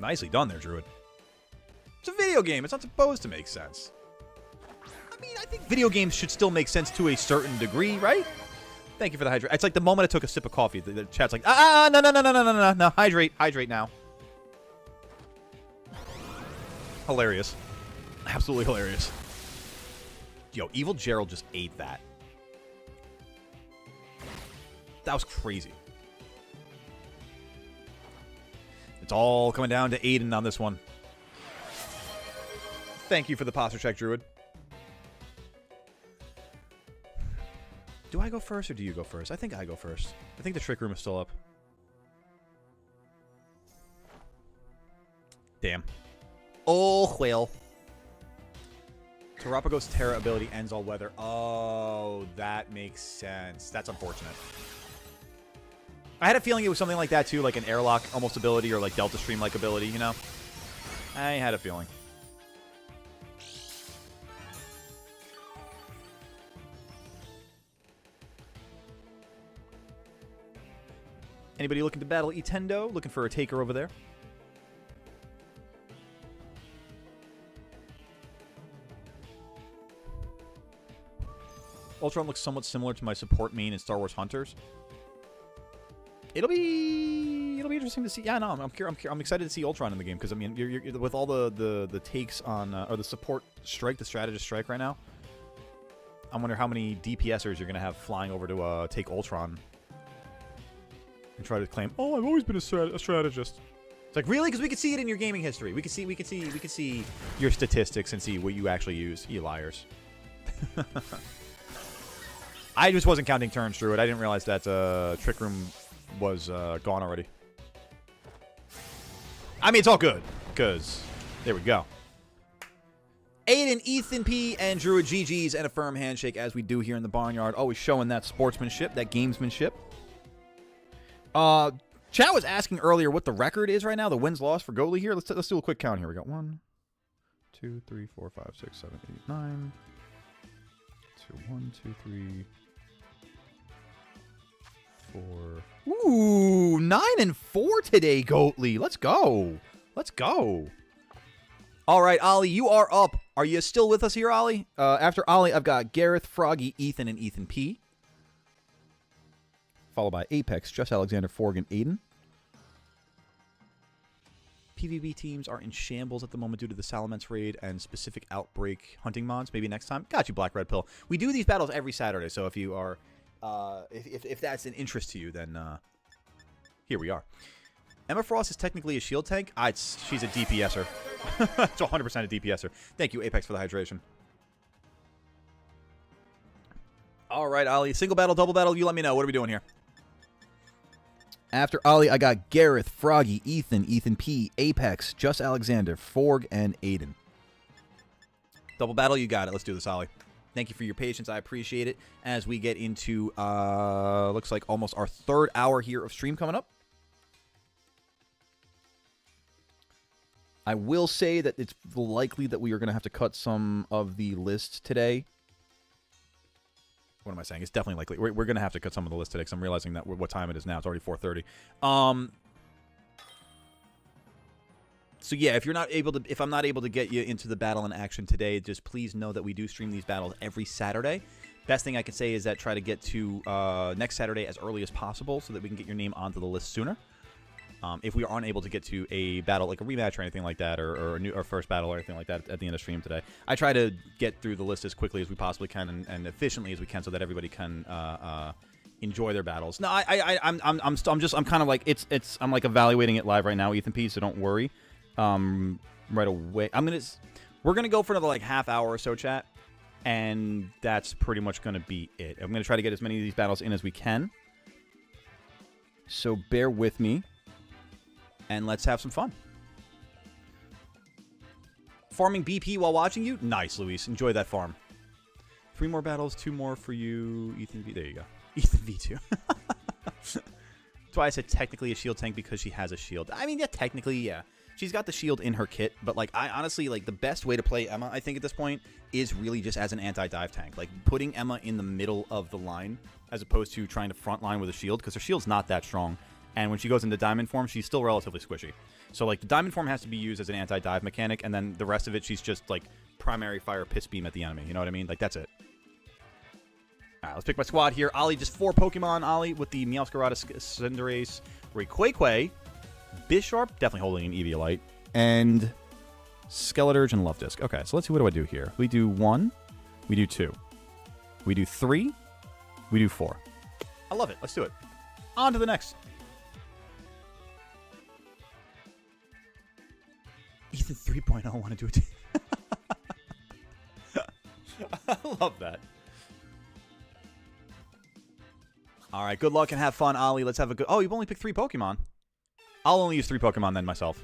Nicely done there, Druid. It's a video game. It's not supposed to make sense. I mean, I think video games should still make sense to a certain degree, right? Thank you for the hydrate. It's like the moment I took a sip of coffee, the chat's like, no, hydrate now. Hilarious. Absolutely hilarious. Yo, Evil Gerald just ate that. That was crazy. It's all coming down to Aiden on this one. Thank you for the posture check, Druid. Do I go first or do you go first? I think I go first. I think the Trick Room is still up. Damn. Oh, well. Terrapago's Terra ability ends all weather. Oh, that makes sense. That's unfortunate. I had a feeling it was something like that, too, like an airlock almost ability or like Delta Stream-like ability, you know? I had a feeling. Anybody looking to battle Etendo? Looking for a taker over there? Ultron looks somewhat similar to my support main in Star Wars Hunters. It'll be interesting to see. Yeah, no, I'm excited to see Ultron in the game because I mean, you're with all the takes on or the support strike, the strategist strike right now. I wonder how many DPSers you're gonna have flying over to take Ultron and try to claim, oh, I've always been a strategist. It's like, really? Because we could see it in your gaming history. We could see your statistics and see what you actually use. You liars. I just wasn't counting turns through it. I didn't realize that Trick Room was gone already. I mean, it's all good, because there we go. Aiden, Ethan P, and Druid GG's and a firm handshake as we do here in the Barnyard. Always showing that sportsmanship, that gamesmanship. Chat was asking earlier what the record is right now, the wins-loss for Goalie here. Let's do a quick count here. We got 1, 2, 3, 4, 5, 6, 7, 8, 9. 1, 2, 3, 4. Ooh, 9 and 4 today, Goatly. Let's go. Let's go. All right, Ollie, you are up. Are you still with us here, Ollie? After Ollie, I've got Gareth, Froggy, Ethan, and Ethan P. Followed by Apex, Just Alexander, Forg, and Aiden. PvP teams are in shambles at the moment due to the Salamence raid and specific outbreak hunting mods. Maybe next time. Got you, Black Red Pill. We do these battles every Saturday, so if you are, if that's an interest to you, then here we are. Emma Frost is technically a shield tank. She's a DPSer. It's 100% a DPSer. Thank you, Apex, for the hydration. All right, Ollie. Single battle, double battle. You let me know. What are we doing here? After Ollie, I got Gareth, Froggy, Ethan, Ethan P, Apex, Just Alexander, Forg, and Aiden. Double battle, you got it. Let's do this, Ollie. Thank you for your patience. I appreciate it. As we get into, looks like almost our third hour here of stream coming up. I will say that it's likely that we are going to have to cut some of the list today. What am I saying? It's definitely likely. We're going to have to cut some of the list today because I'm realizing that what time it is now. It's already 4:30. So yeah, if I'm not able to get you into the battle in action today, just please know that we do stream these battles every Saturday. Best thing I can say is that try to get to next Saturday as early as possible so that we can get your name onto the list sooner. If we are unable to get to a battle, like a rematch or anything like that, or a first battle or anything like that at the end of stream today, I try to get through the list as quickly as we possibly can and efficiently as we can, so that everybody can enjoy their battles. No, I'm kind of like I'm like evaluating it live right now, Ethan P. So don't worry. Right away, we're gonna go for another like half hour or so, chat, and that's pretty much gonna be it. I'm gonna try to get as many of these battles in as we can. So bear with me. And let's have some fun. Farming BP while watching you? Nice, Luis. Enjoy that farm. 3 more battles, 2 more for you, Ethan V. There you go. Ethan V2. That's why I said technically a shield tank, because she has a shield. I mean, yeah, technically, yeah. she's got the shield in her kit, but like I honestly like the best way to play Emma, I think at this point, is really just as an anti-dive tank. Like putting Emma in the middle of the line as opposed to trying to front line with a shield, because her shield's not that strong. And when she goes into diamond form, she's still relatively squishy. So like the diamond form has to be used as an anti-dive mechanic, and then the rest of it, she's just like primary fire piss beam at the enemy. You know what I mean? Like that's it. All right, let's pick my squad here. Ollie, just 4 Pokemon. Ollie with the Meowscarada, Cinderace, Rayquaza, Bisharp, definitely holding an Eviolite, and Skeleturge and Love Disc. Okay, so let's see, what do I do here? We do 1, we do 2, we do 3, we do 4. I love it. Let's do it. On to the next. Ethan 3.0 want to do it. I love that. All right, good luck and have fun, Ollie. Let's have a good... Oh, you've only picked 3 Pokemon. I'll only use 3 Pokemon then myself.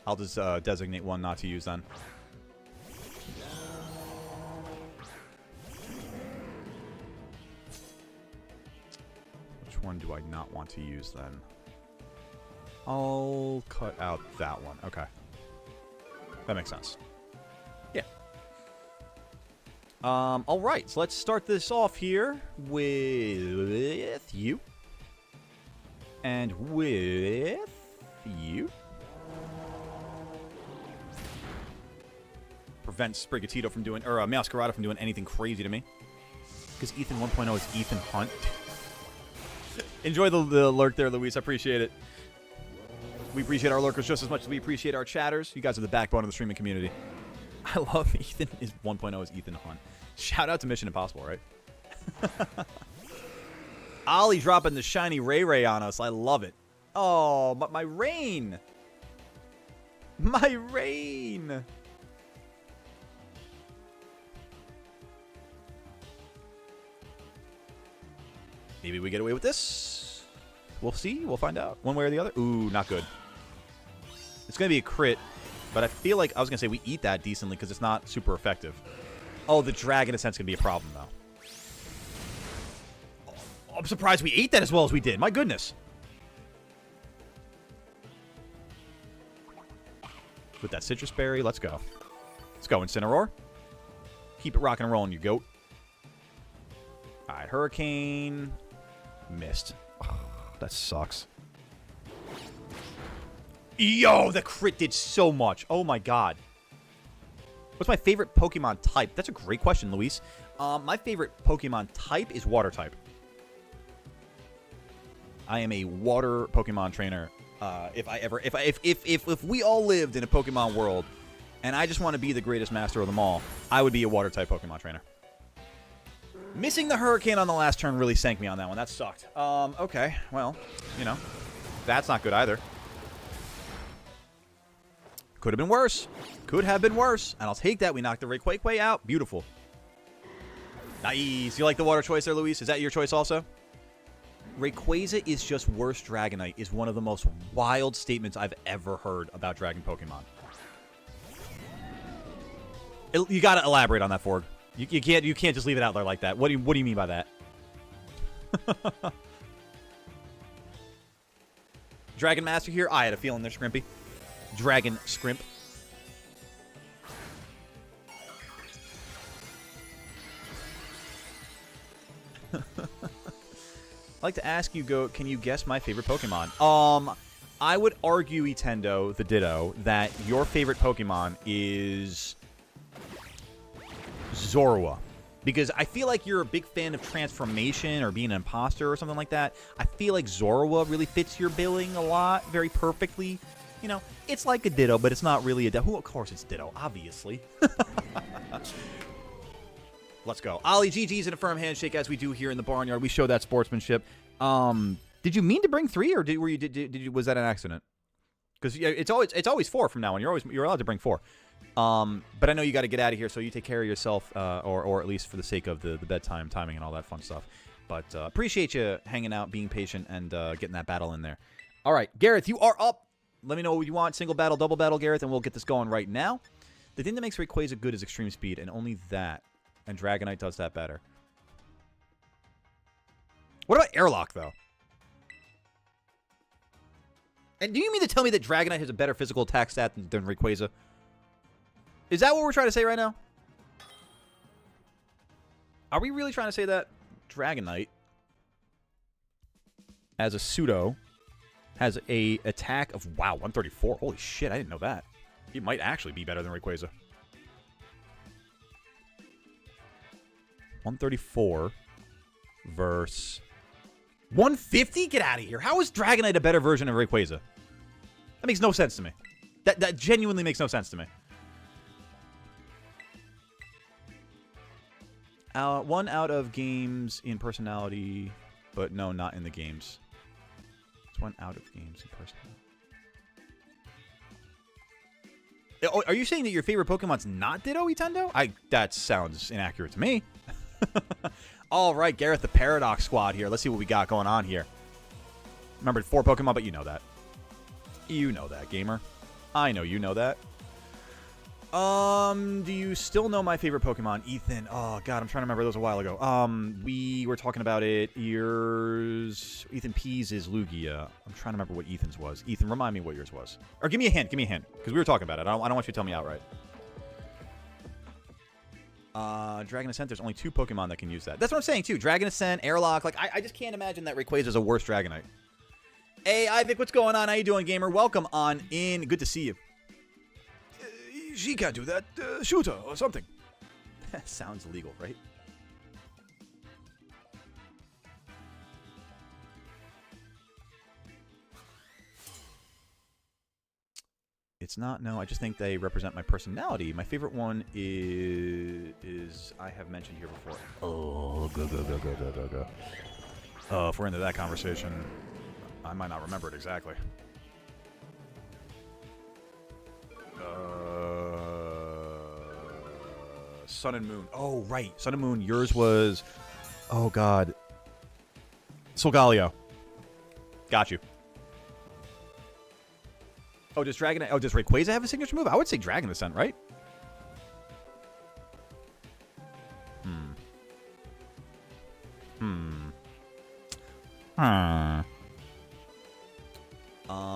I'll just designate 1 not to use then. Which one do I not want to use then? I'll cut out that one. Okay. That makes sense. Yeah. All right, so let's start this off here with you. And with you. Prevent Sprigatito from doing, or Meowscarada from doing anything crazy to me. Because Ethan 1.0 is Ethan Hunt. Enjoy the lurk there, Luis. I appreciate it. We appreciate our lurkers just as much as we appreciate our chatters. You guys are the backbone of the streaming community. I love Ethan is 1.0 is Ethan Hunt. Shout out to Mission Impossible, right? Ollie dropping the shiny Ray on us. I love it. Oh, but my rain. My rain. Maybe we get away with this. We'll see. We'll find out. One way or the other. Ooh, not good. It's going to be a crit, but I feel like I was going to say we eat that decently because it's not super effective. Oh, the Dragon Ascent's going to be a problem, though. Oh, I'm surprised we ate that as well as we did. My goodness. With that Citrus Berry, let's go. Let's go, Incineroar. Keep it rocking and rolling, you goat. All right, Hurricane. Missed. Oh, that sucks. Yo, the crit did so much. Oh, my God. What's my favorite Pokemon type? That's a great question, Luis. My favorite Pokemon type is Water type. I am a Water Pokemon trainer. If we all lived in a Pokemon world, and I just want to be the greatest master of them all, I would be a Water type Pokemon trainer. Missing the Hurricane on the last turn really sank me on that one. That sucked. Okay, well, you know, that's not good either. Could have been worse. Could have been worse. And I'll take that. We knocked the Rayquaza out. Beautiful. Nice. You like the water choice there, Luis? Is that your choice also? Rayquaza is just worse Dragonite is one of the most wild statements I've ever heard about Dragon Pokemon. You got to elaborate on that, Forg. You can't just leave it out there like that. What do you mean by that? Dragon Master here. I had a feeling they're scrimpy. Dragon Scrimp. I'd like to ask you, Goat, can you guess my favorite Pokemon? I would argue, Etendo, the Ditto, that your favorite Pokemon is Zorua. Because I feel like you're a big fan of transformation or being an imposter or something like that. I feel like Zorua really fits your billing a lot, very perfectly. You know, it's like a Ditto, but it's not really a Ditto. Of course it's Ditto, obviously. Let's go. Ollie, GG's and a firm handshake as we do here in the Barnyard. We show that sportsmanship. Did you mean to bring 3, or was that an accident? Because it's always 4 from now on. You're allowed to bring 4. But I know you got to get out of here, so you take care of yourself, or at least for the sake of the bedtime timing and all that fun stuff. But appreciate you hanging out, being patient, and getting that battle in there. All right, Gareth, you are up. Let me know what you want. Single battle, double battle, Gareth, and we'll get this going right now. The thing that makes Rayquaza good is extreme speed, and only that. And Dragonite does that better. What about Airlock, though? And do you mean to tell me that Dragonite has a better physical attack stat than Rayquaza? Is that what we're trying to say right now? Are we really trying to say that Dragonite, as a pseudo, has a attack of, wow, 134? Holy shit, I didn't know that. He might actually be better than Rayquaza. 134 versus 150? Get out of here. How is Dragonite a better version of Rayquaza? That makes no sense to me. That genuinely makes no sense to me. One out of games in personality, but no, not in the games. It's one out of games in personality. Oh, are you saying that your favorite Pokemon's not Ditto, Itendo? That sounds inaccurate to me. All right, Gareth the Paradox Squad here. Let's see what we got going on here. Remember, 4 Pokemon, but you know that. You know that, gamer. I know you know that. Do you still know my favorite Pokemon? Ethan. Oh, God, I'm trying to remember those a while ago. We were talking about it. Ethan P's is Lugia. I'm trying to remember what Ethan's was. Ethan, remind me what yours was. Or give me a hint. Give me a hint. Because we were talking about it. I don't want you to tell me outright. Dragon Ascent, there's only 2 Pokemon that can use that. That's what I'm saying, too. Dragon Ascent, Airlock. Like, I just can't imagine that Rayquaza is a worse Dragonite. Hey, Ivik, what's going on? How you doing, gamer? Welcome on in. Good to see you. She can't do that. Shoot her or something. That sounds illegal, right? It's not. No, I just think they represent my personality. My favorite one is I have mentioned here before. Oh, go. If we're into that conversation, I might not remember it exactly. Sun and Moon. Oh, right. Sun and Moon. Yours was... Oh, God. Solgaleo. Got you. Oh, does Dragon... Oh, does Rayquaza have a signature move? I would say Dragon Ascent, right? And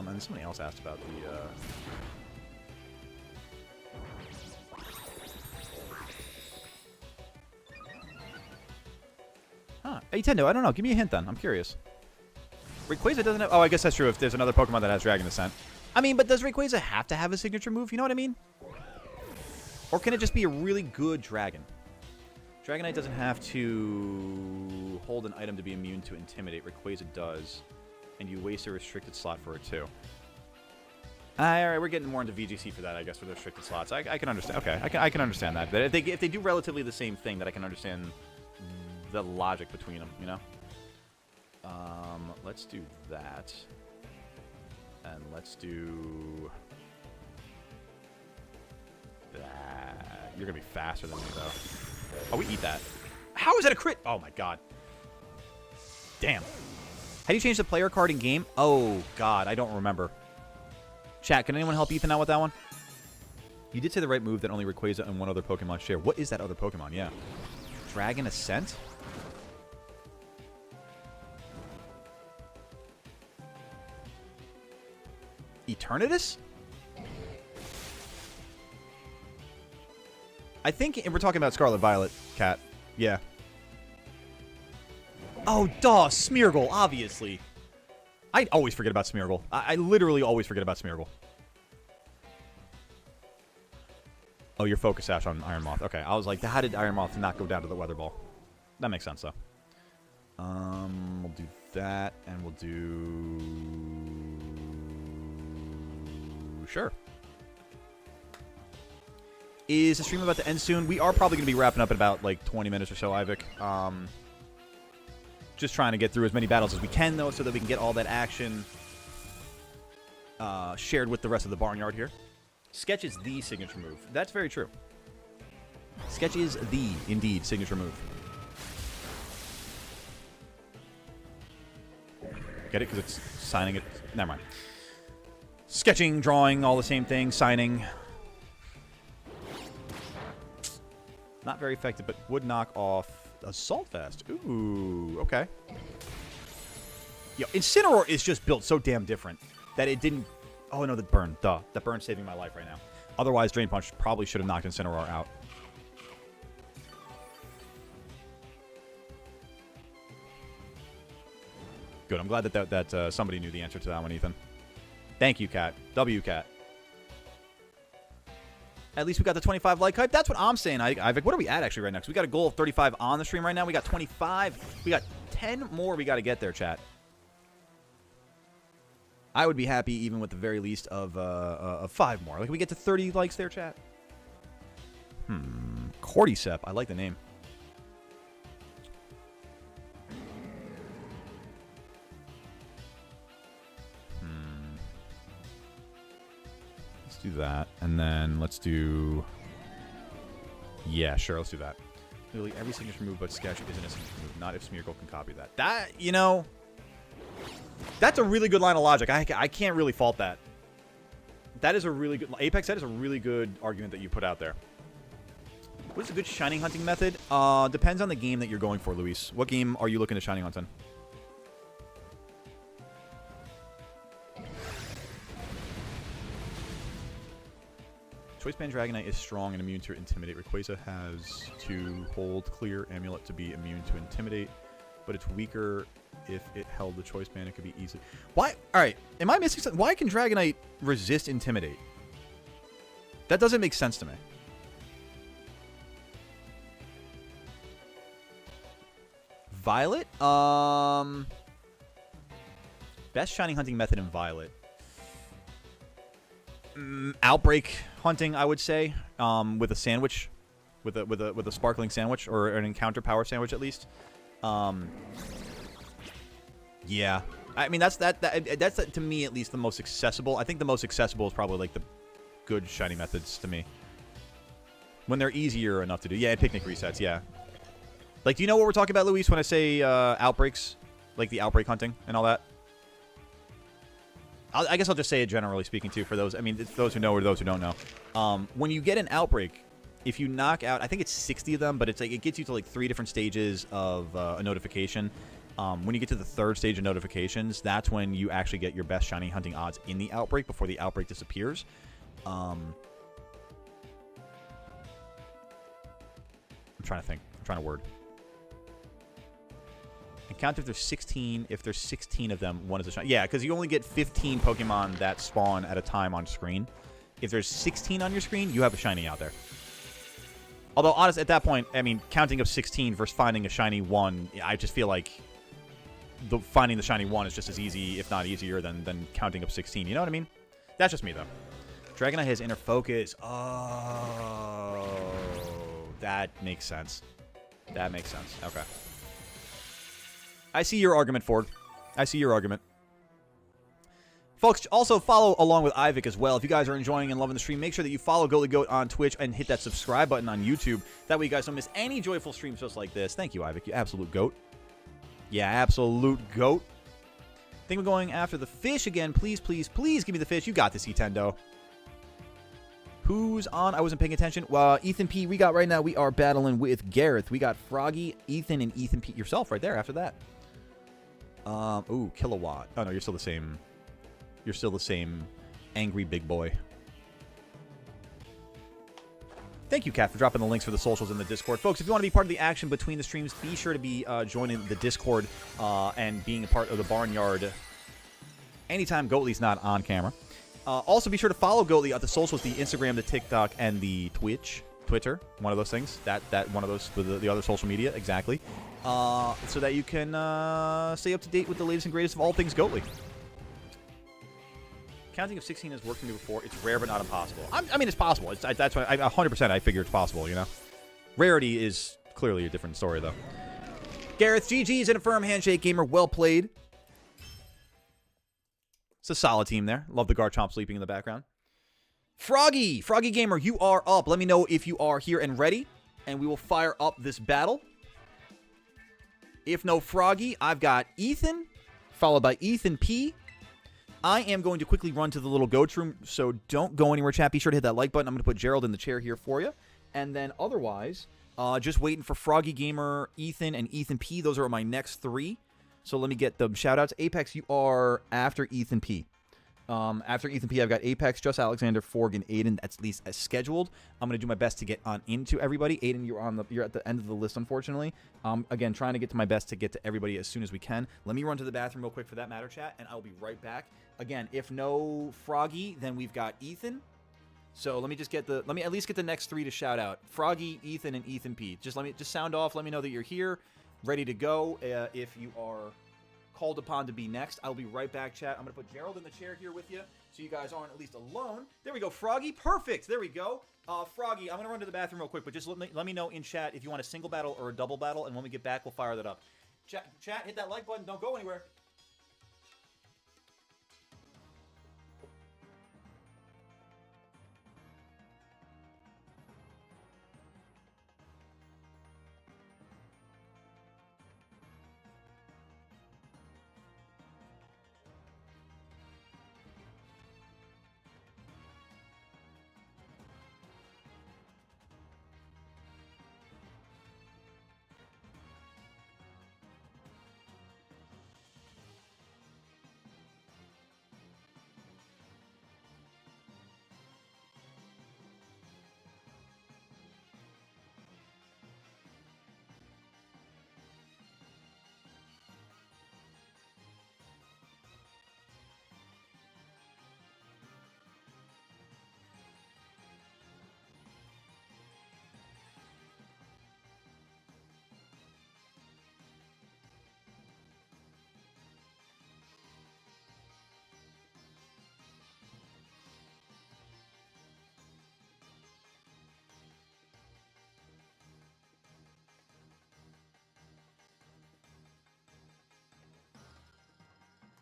then somebody else asked about the... Hey, Tendo, I don't know. Give me a hint then. I'm curious. Rayquaza doesn't have... Oh, I guess that's true if there's another Pokemon that has Dragon Ascent. I mean, but does Rayquaza have to have a signature move? You know what I mean? Or can it just be a really good dragon? Dragonite doesn't have to hold an item to be immune to Intimidate. Rayquaza does. And you waste a restricted slot for it, too. Alright, we're getting more into VGC for that, I guess, for the restricted slots. I can understand. Okay, I can understand that. But if they do relatively the same thing, that I can understand the logic between them, you know? Let's do that. And let's do that. You're going to be faster than me, though. Oh, we eat that. How is that a crit? Oh, my God. Damn. How do you change the player card in game? Oh, God. I don't remember. Chat, can anyone help Ethan out with that one? You did say the right move that only Rayquaza and one other Pokemon share. What is that other Pokemon? Yeah. Dragon Ascent? Eternatus? I think we're talking about Scarlet Violet, Cat. Yeah. Oh, duh, Smeargle, obviously. I always forget about Smeargle. I literally always forget about Smeargle. Oh, your Focus Sash on Iron Moth. Okay, I was like, how did Iron Moth not go down to the Weather Ball? That makes sense, though. We'll do that, and we'll do... Sure. Is the stream about to end soon? We are probably going to be wrapping up in about, like, 20 minutes or so, Ivik. Just trying to get through as many battles as we can, though, so that we can get all that action shared with the rest of the Barnyard here. Sketch is the signature move. That's very true. Sketch is the, indeed, signature move. Get it? Because it's signing it. Never mind. Sketching, drawing, all the same thing. Signing. Not very effective, but would knock off Assault Vest. Ooh, okay. Yo, Incineroar is just built so damn different that it didn't... Oh, no, the burn. Duh. That burn's saving my life right now. Otherwise, Drain Punch probably should have knocked Incineroar out. Good. I'm glad that somebody knew the answer to that one, Ethan. Thank you, Cat. W, Cat. At least we got the 25 like hype. That's what I'm saying, Ivik. What are we at actually right now? 'Cause we got a goal of 35 on the stream right now. We got 25. We got 10 more we got to get there, chat. I would be happy even with the very least of 5 more. Like, we get to 30 likes there, chat. Cordyceps. I like the name. Do that, and then let's do... Yeah, sure, let's do that. Literally every signature move but Sketch isn't a signature move. Not if Smeargle can copy that. That, you know... That's a really good line of logic. I can't really fault that. That is a really good... Apex, that is a really good argument that you put out there. What is a good shining hunting method? Depends on the game that you're going for, Luis. What game are you looking to shining hunt on? Choice Band Dragonite is strong and immune to Intimidate. Rayquaza has to hold Clear Amulet to be immune to Intimidate, but it's weaker if it held the Choice Band. It could be easy. Why? All right. Am I missing something? Why can Dragonite resist Intimidate? That doesn't make sense to me. Violet? Best shining hunting method in Violet. Outbreak hunting, I would say, with a sandwich, with a sparkling sandwich, or an encounter power sandwich at least. Yeah, I mean that's to me at least the most accessible. I think the most accessible is probably like the good shining methods to me when they're easier enough to do. Yeah, picnic resets. Yeah, like do you know what we're talking about, Luis? When I say outbreaks, like the outbreak hunting and all that. I guess I'll just say it generally speaking, too, for those. I mean, it's those who know or those who don't know. When you get an outbreak, if you knock out, I think it's 60 of them, but it's like it gets you to like 3 different stages of a notification. When you get to the 3rd stage of notifications, that's when you actually get your best shiny hunting odds in the outbreak before the outbreak disappears. I'm trying to think. I'm trying to word. And count if there's 16. If there's 16 of them, one is a shiny. Yeah, because you only get 15 Pokemon that spawn at a time on screen. If there's 16 on your screen, you have a shiny out there. Although, honestly, at that point, I mean, counting of 16 versus finding a shiny 1, I just feel like finding the shiny 1 is just as easy, if not easier, than counting up 16. You know what I mean? That's just me, though. Dragonite has inner focus. Oh, that makes sense. That makes sense. Okay. I see your argument, Ford. I see your argument. Folks, also follow along with Ivik as well. If you guys are enjoying and loving the stream, make sure that you follow Goatly Goat on Twitch and hit that subscribe button on YouTube. That way you guys don't miss any joyful streams just like this. Thank you, Ivik, you absolute goat. Yeah, absolute goat. Think we're going after the fish again. Please, please, please give me the fish. You got this, Etendo. Who's on? I wasn't paying attention. Ethan P, we got right now, we are battling with Gareth. We got Froggy, Ethan, and Ethan P. Yourself right there after that. Ooh, Kilowatt. Oh, no, you're still the same. You're still the same angry big boy. Thank you, Kat, for dropping the links for the socials in the Discord. Folks, if you want to be part of the action between the streams, be sure to be joining the Discord and being a part of the Barnyard anytime Goatly's not on camera. Also, be sure to follow Goatly at the socials, the Instagram, the TikTok, and the Twitter, one of those things. That one of those, the other social media, exactly. So that you can stay up to date with the latest and greatest of all things Goatly. Counting of 16 has worked for me before. It's rare but not impossible. I mean, it's possible. That's why 100% I figure it's possible, you know? Rarity is clearly a different story, though. Gareth, GG's and a firm handshake, gamer. Well played. It's a solid team there. Love the Garchomp sleeping in the background. Froggy Gamer, you are up. Let me know if you are here and ready, and we will fire up this battle. If no Froggy, I've got Ethan, followed by Ethan P. I am going to quickly run to the little goats room, so don't go anywhere, chat. Be sure to hit that like button. I'm going to put Gerald in the chair here for you. And then otherwise, just waiting for Froggy Gamer, Ethan, and Ethan P. Those are my next 3. So let me get them shout-outs. Apex, you are after Ethan P. After Ethan P, I've got Apex, Just Alexander, Forg, and Aiden. That's at least as scheduled. I'm going to do my best to get on into everybody. Aiden, you're at the end of the list, unfortunately. Again, trying to get to my best to get to everybody as soon as we can. Let me run to the bathroom real quick for that matter, chat, and I'll be right back. Again, if no Froggy, then we've got Ethan. So let me at least get the next 3 to shout out. Froggy, Ethan, and Ethan P. Just sound off. Let me know that you're here, ready to go. If you are called upon to be next, I'll be right back, chat. I'm going to put Gerald in the chair here with you so you guys aren't at least alone. There we go, Froggy. Perfect. There we go. Froggy, I'm going to run to the bathroom real quick, but just let me know in chat if you want a single battle or a double battle, and when we get back, we'll fire that up. Chat, hit that like button. Don't go anywhere.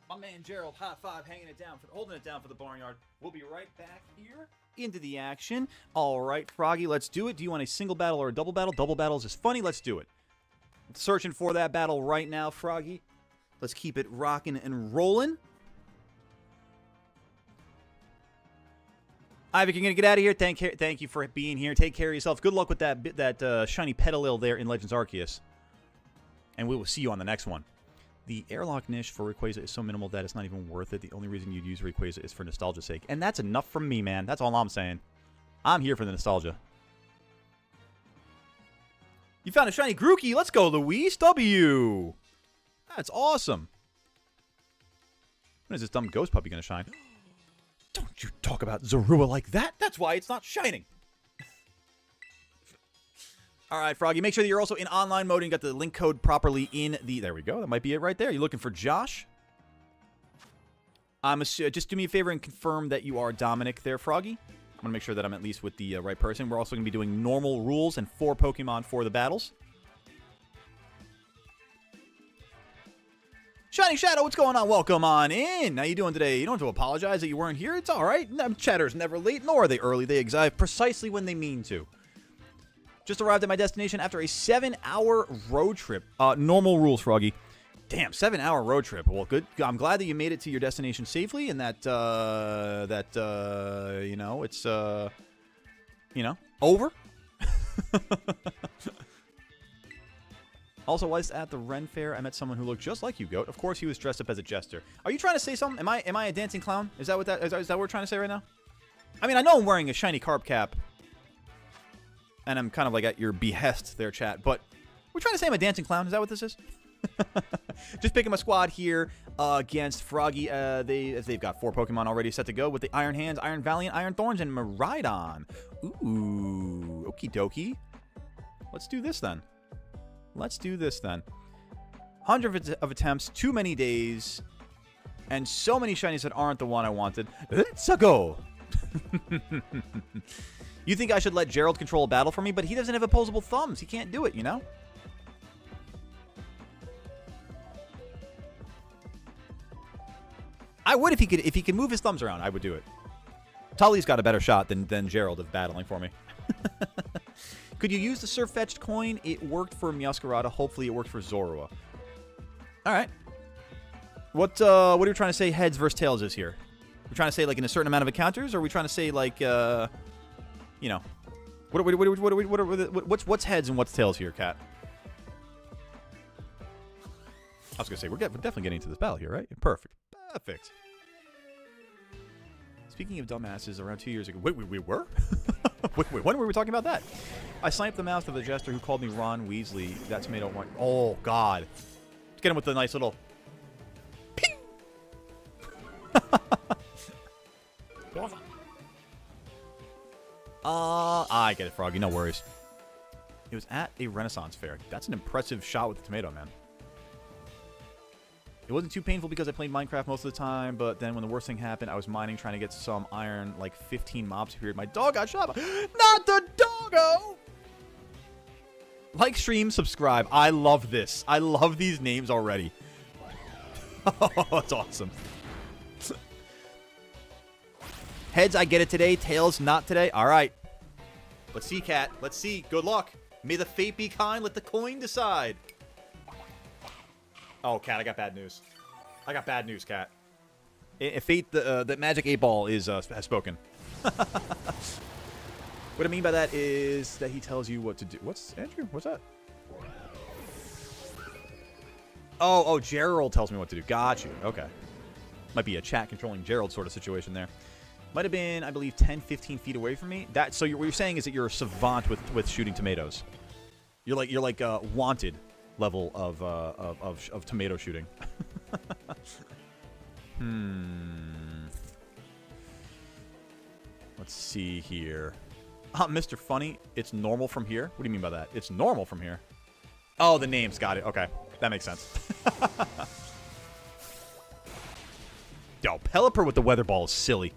My man Gerald, high five, holding it down for the Barnyard. We'll be right back here into the action. All right, Froggy, let's do it. Do you want a single battle or a double battle? Double battles is funny. Let's do it. Searching for that battle right now, Froggy. Let's keep it rocking and rolling. Ivy, you're gonna get out of here. Thank you for being here. Take care of yourself. Good luck with that shiny Petalil there in Legends Arceus. And we will see you on the next one. The airlock niche for Rayquaza is so minimal that it's not even worth it. The only reason you'd use Rayquaza is for nostalgia's sake. And that's enough from me, man. That's all I'm saying. I'm here for the nostalgia. You found a shiny Grookey. Let's go, Luis W. That's awesome. When is this dumb ghost puppy going to shine? Don't you talk about Zorua like that. That's why it's not shining. All right, Froggy, make sure that you're also in online mode and got the link code properly in the... There we go. That might be it right there. You looking for Josh? Just do me a favor and confirm that you are Dominic there, Froggy. I'm going to make sure that I'm at least with the right person. We're also going to be doing normal rules and 4 Pokemon for the battles. Shiny Shadow, what's going on? Welcome on in. How you doing today? You don't have to apologize that you weren't here. It's all right. Chatter's never late, nor are they early. They arrive precisely when they mean to. Just arrived at my destination after a 7-hour road trip. Normal rules, Froggy. Damn, 7-hour road trip. Well, good. I'm glad that you made it to your destination safely, and that you know, it's you know, over. Also, whilst at the Ren Fair, I met someone who looked just like you, Goat. Of course, he was dressed up as a jester. Are you trying to say something? Am I a dancing clown? Is that what we're trying to say right now? I mean, I know I'm wearing a shiny carp cap. And I'm kind of like at your behest there, chat. But we're trying to say I'm a dancing clown. Is that what this is? Just picking my squad here against Froggy. They've got 4 Pokemon already set to go with the Iron Hands, Iron Valiant, Iron Thorns, and Miraidon. Ooh, okie dokie. Let's do this then. 100 of attempts, too many days, and so many shinies that aren't the one I wanted. Let's go. You think I should let Gerald control a battle for me, but he doesn't have opposable thumbs. He can't do it, you know? I would if he could move his thumbs around, I would do it. Tully's got a better shot than Gerald of battling for me. Could you use the Surf-Fetched coin? It worked for Meowscarada. Hopefully it worked for Zorua. Alright. What are we trying to say heads versus tails is here? We're trying to say, like, in a certain amount of encounters? Or are we trying to say, like, you know... What's heads and what's tails here, Kat? I was going to say, we're definitely getting into this battle here, right? Perfect. Perfect. Speaking of dumbasses, around 2 years ago... Wait, we were? wait, when were we talking about that? I slapped the mouth of the jester who called me Ron Weasley. That tomato went... Oh, God. Let's get him with the nice little... Ping! I get it, Froggy. No worries. It was at a Renaissance fair. That's an impressive shot with the tomato, man. It wasn't too painful because I played Minecraft most of the time, but then when the worst thing happened, I was mining trying to get some iron, like 15 mobs appeared. My dog got shot. Not the doggo! Like, stream, subscribe. I love this. I love these names already. Oh, that's awesome. Heads, I get it today. Tails, not today. All right. Let's see, Cat. Let's see. Good luck. May the fate be kind. Let the coin decide. Oh, Cat, I got bad news. I got bad news, Cat. Fate, the magic 8-ball has spoken. What I mean by that is that he tells you what to do. What's, Andrew? What's that? Oh, Gerald tells me what to do. Got you. Okay. Might be a chat controlling Gerald sort of situation there. Might have been, I believe, 10, 15 feet away from me. So what you're saying is that you're a savant with shooting tomatoes. You're like wanted level of tomato shooting. Let's see here. Mr. Funny, it's normal from here? What do you mean by that? It's normal from here. Oh, the names. Got it. Okay. That makes sense. Yo, Pelipper with the weather ball is silly.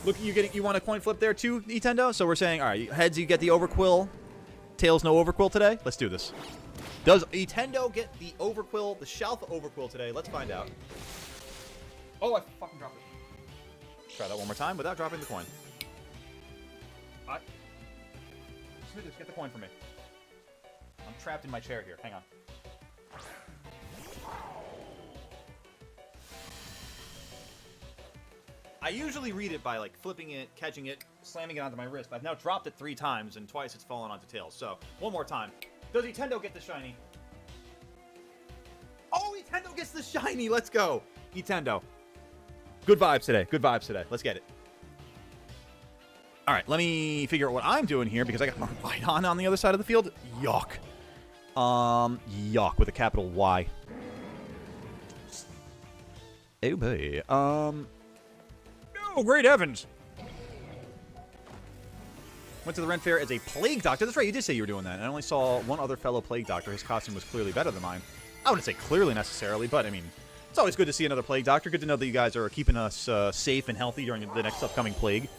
Look, you want a coin flip there too, Nintendo? So we're saying, all right, heads, you get the overquill. Tails, no overquill today? Let's do this. Does Nintendo get the overquill, the shelf overquill today? Let's find out. Oh, I fucking dropped it. Try that one more time without dropping the coin. All right. Smithers, get the coin for me. I'm trapped in my chair here. Hang on. I usually read it by, like, flipping it, catching it, slamming it onto my wrist. I've now dropped it 3 times, and twice it's fallen onto Tails. So, one more time. Does Nintendo get the shiny? Oh, Nintendo gets the shiny! Let's go! Nintendo. Good vibes today. Good vibes today. Let's get it. Alright, let me figure out what I'm doing here, because I got my light on the other side of the field. Yuck. Yuck, with a capital Y. Oh, boy. Oh, great heavens! Went to the Ren Fair as a Plague Doctor. That's right, you did say you were doing that. I only saw one other fellow Plague Doctor. His costume was clearly better than mine. I wouldn't say clearly necessarily, but I mean, it's always good to see another Plague Doctor. Good to know that you guys are keeping us safe and healthy during the next upcoming plague.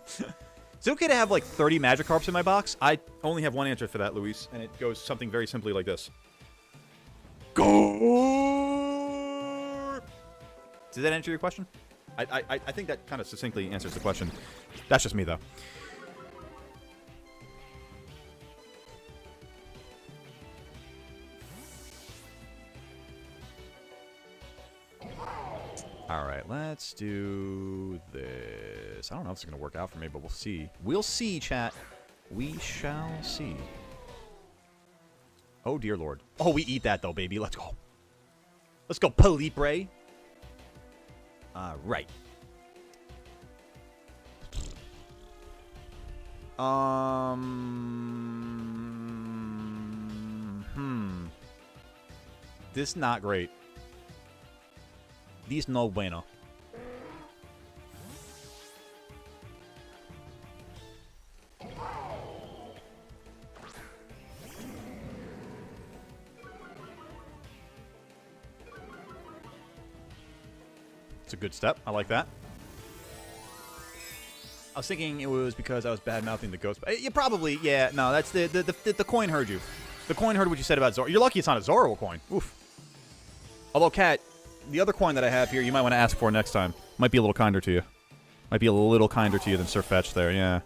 Is it okay to have like 30 Magikarps in my box? I only have one answer for that, Luis, and it goes something very simply like this. Go! Did that answer your question? I think that kind of succinctly answers the question. That's just me, though. All right, let's do this. I don't know if it's going to work out for me, but we'll see. We'll see, chat. We shall see. Oh, dear Lord. Oh, we eat that, though, baby. Let's go. Let's go, Pelipper. Right. This not great. These no bueno. It's a good step. I like that. I was thinking it was because I was bad-mouthing the ghost. You probably, yeah. No, that's the coin heard you. The coin heard what you said about Zoro. You're lucky it's not a Zoro coin. Oof. Although, Kat, the other coin that I have here, you might want to ask for next time. Might be a little kinder to you. Might be a little kinder to you than Sir Fetch there. Yeah.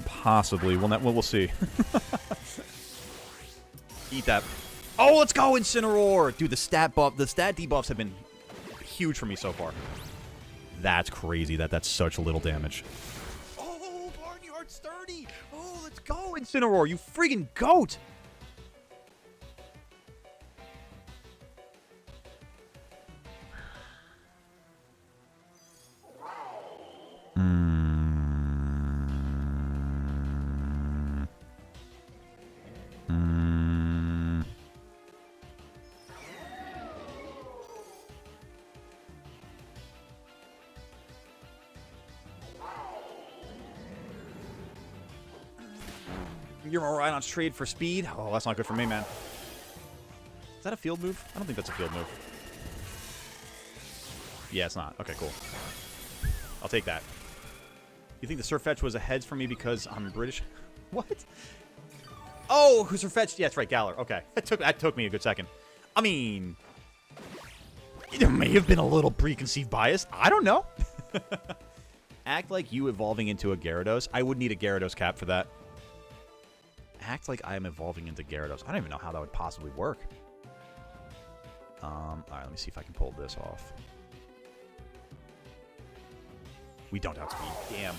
Possibly. We'll see. Eat that. Oh, let's go, Incineroar! Dude, the stat debuffs have been huge for me so far. That's crazy. That's such little damage. Oh, Barnyard sturdy! Oh, let's go, Incineroar! You friggin' goat! You're right on trade for speed. Oh, that's not good for me, man. Is that a field move? I don't think that's a field move. Yeah, it's not. Okay, cool. I'll take that. You think the Surf Fetch was a heads for me because I'm British? What? Oh, who's Surf Fetch? Yeah, that's right, Galar. Okay. That took me a good second. I mean, there may have been a little preconceived bias. I don't know. Act like you evolving into a Gyarados. I would need a Gyarados cap for that. Act like I am evolving into Gyarados. I don't even know how that would possibly work. Alright, let me see if I can pull this off. We don't have speed. Damn.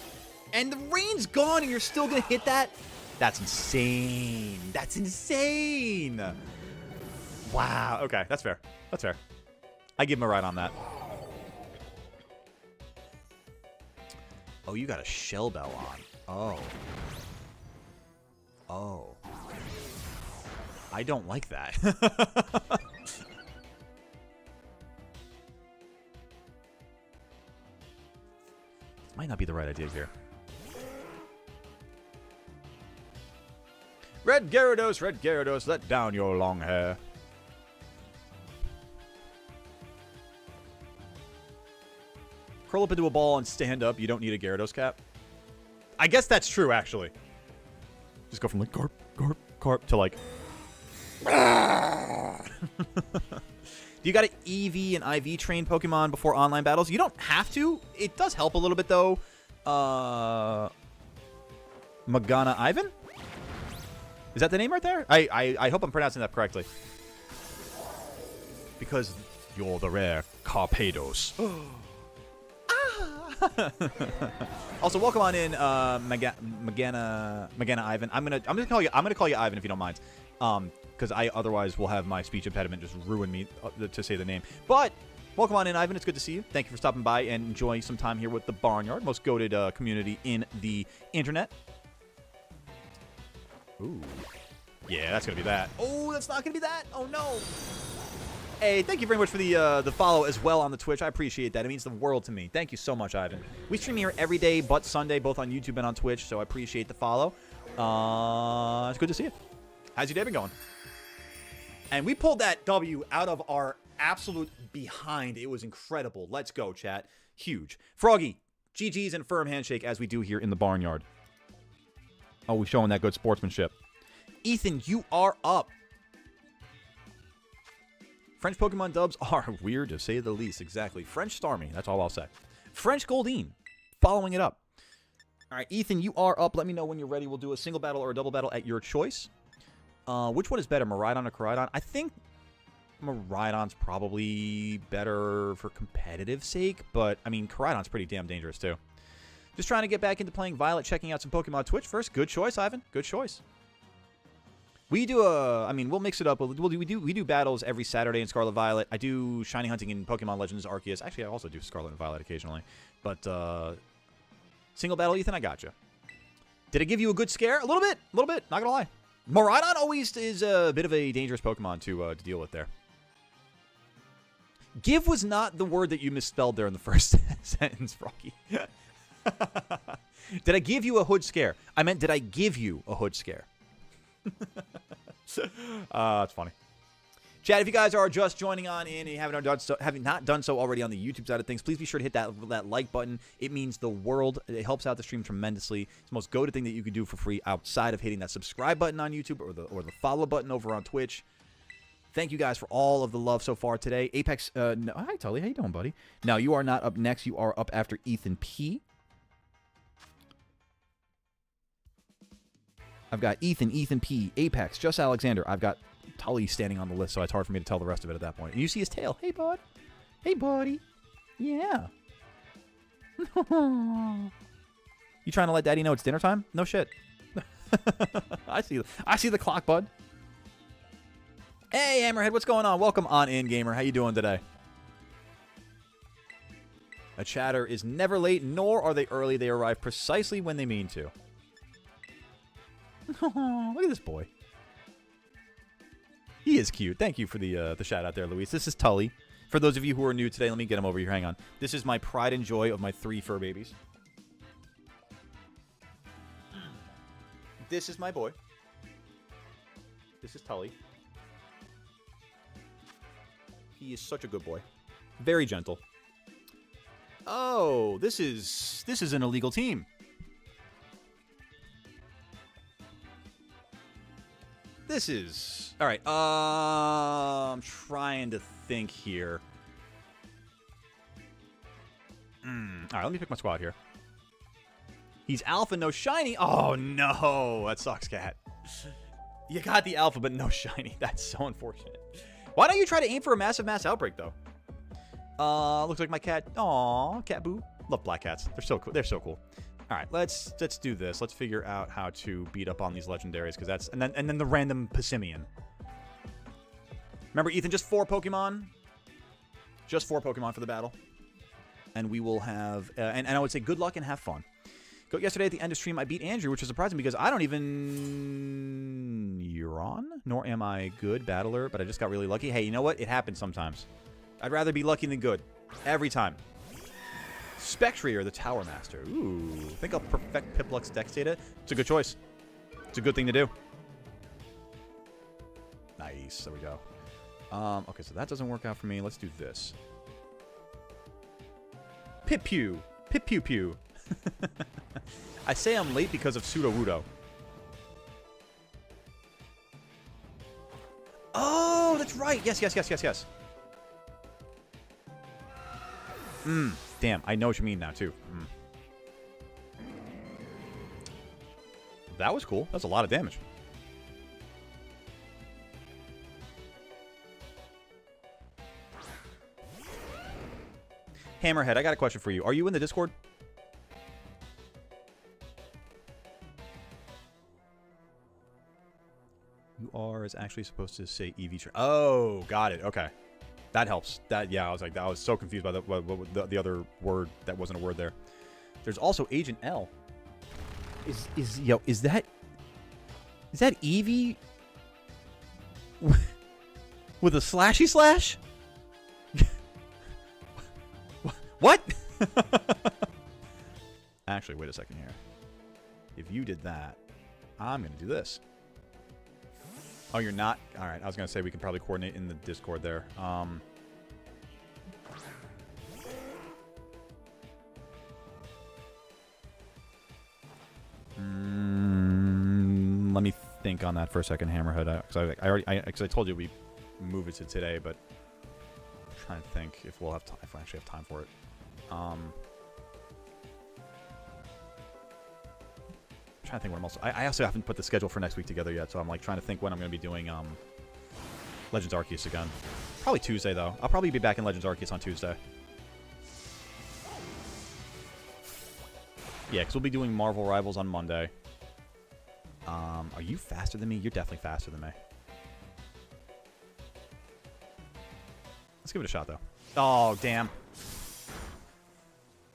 And the rain's gone and you're still going to hit that? That's insane. That's insane. Wow. Okay, that's fair. That's fair. I give him a ride on that. Oh, you got a Shell Bell on. Oh. Oh. I don't like that. Might not be the right idea here. Red Gyarados, let down your long hair. Curl up into a ball and stand up. You don't need a Gyarados cap. I guess that's true, actually. Just go from like carp, carp, carp to like. Do you got to EV and IV train Pokemon before online battles? You don't have to. It does help a little bit though. Magana Ivan? Is that the name right there? I hope I'm pronouncing that correctly. Because you're the rare Carpados. Also, welcome on in, Magana Ivan. I'm gonna call you Ivan if you don't mind, because I otherwise will have my speech impediment just ruin me to say the name. But welcome on in, Ivan. It's good to see you. Thank you for stopping by and enjoying some time here with the Barnyard, most goated community in the internet. Ooh, yeah, that's gonna be that. Oh, that's not gonna be that. Oh no. Hey, thank you very much for the follow as well on the Twitch. I appreciate that. It means the world to me. Thank you so much, Ivan. We stream here every day but Sunday, both on YouTube and on Twitch, so I appreciate the follow. It's good to see you. How's your day been going? And we pulled that W out of our absolute behind. It was incredible. Let's go, chat. Huge. Froggy, GG's and firm handshake as we do here in the Barnyard. Oh, we're showing that good sportsmanship. Ethan, you are up. French Pokemon dubs are weird, to say the least. Exactly. French Starmie. That's all I'll say. French Goldeen. Following it up. All right, Ethan, you are up. Let me know when you're ready. We'll do a single battle or a double battle at your choice. Which one is better, Miraidon or Koraidon? I think Miraidon's probably better for competitive sake, but, I mean, Koraidon's pretty damn dangerous, too. Just trying to get back into playing Violet, checking out some Pokemon Twitch first. Good choice, Ivan. Good choice. We do we'll mix it up. We do battles every Saturday in Scarlet Violet. I do shiny hunting in Pokemon Legends Arceus. Actually, I also do Scarlet and Violet occasionally. But single battle, Ethan, I got you. Did it give you a good scare? A little bit. Not gonna lie. Miraidon always is a bit of a dangerous Pokemon to deal with there. Give was not the word that you misspelled there in the first sentence, Rocky. Did I give you a hood scare? I meant, did I give you a hood scare? It's funny. Chat, if you guys are just joining on in and you having not done so already on the YouTube side of things, please be sure to hit that like button. It means the world. It helps out the stream tremendously. It's the most goated thing that you can do for free outside of hitting that subscribe button on YouTube or the follow button over on Twitch. Thank you guys for all of the love so far today. Apex, no, hi Tully, how you doing, buddy? No, you are not up next. You are up after Ethan P. I've got Ethan P, Apex, Just Alexander. I've got Tully standing on the list, so it's hard for me to tell the rest of it at that point. And you see his tail. Hey, bud. Hey, buddy. Yeah. You trying to let Daddy know it's dinner time? No shit. I see the clock, bud. Hey, Hammerhead, what's going on? Welcome on in, gamer. How you doing today? A chatter is never late, nor are they early. They arrive precisely when they mean to. Look at this boy. He is cute. Thank you for the shout out there, Luis. This is Tully. For those of you who are new today, let me get him over here. Hang on. This is my pride and joy of my 3 fur babies. This is my boy. This is Tully. He is such a good boy. Very gentle. Oh, this is an illegal team. This is... Alright, I'm trying to think here. Alright, let me pick my squad here. He's alpha, no shiny. Oh, no. That sucks, cat. You got the alpha, but no shiny. That's so unfortunate. Why don't you try to aim for a massive mass outbreak, though? Looks like my cat. Aw, cat boo. Love black cats. They're so cool. They're so cool. All right, let's do this. Let's figure out how to beat up on these legendaries, because that's and then the random Passimian. Remember, Ethan, just 4 Pokemon. Just 4 Pokemon for the battle, and we will have. And I would say good luck and have fun. Yesterday at the end of stream, I beat Andrew, which is surprising because I don't even Euron, nor am I good battler, but I just got really lucky. Hey, you know what? It happens sometimes. I'd rather be lucky than good. Every time. Spectrier, the Tower Master. Ooh. Think I'll perfect Pipluck's Dex data. It's a good choice. It's a good thing to do. Nice. There we go. Okay, so that doesn't work out for me. Let's do this. Pip-Pew. Pip-Pew-Pew. I say I'm late because of Sudowoodo. Oh, that's right. Yes. Damn, I know what you mean now, too. That was cool. That's a lot of damage. Hammerhead, I got a question for you. Are you in the Discord? You are is actually supposed to say EV. Oh, got it. Okay. That helps. Yeah, I was so confused by the other word that wasn't a word there. There's also Agent L. Is that Eevee with a slashy slash? What? Actually, wait a second here. If you did that, I'm gonna do this. Oh, you're not? Alright, I was going to say we can probably coordinate in the Discord there. Let me think on that for a second, Hammerhead. Because I told you we move it to today, but I'm trying to think if we'll have time, if we actually have time for it. Trying to think what I'm I also haven't put the schedule for next week together yet, so I'm like trying to think when I'm going to be doing Legends Arceus again. Probably Tuesday though. I'll probably be back in Legends Arceus on Tuesday. Yeah, because we'll be doing Marvel Rivals on Monday. Are you faster than me? You're definitely faster than me. Let's give it a shot though. Oh damn.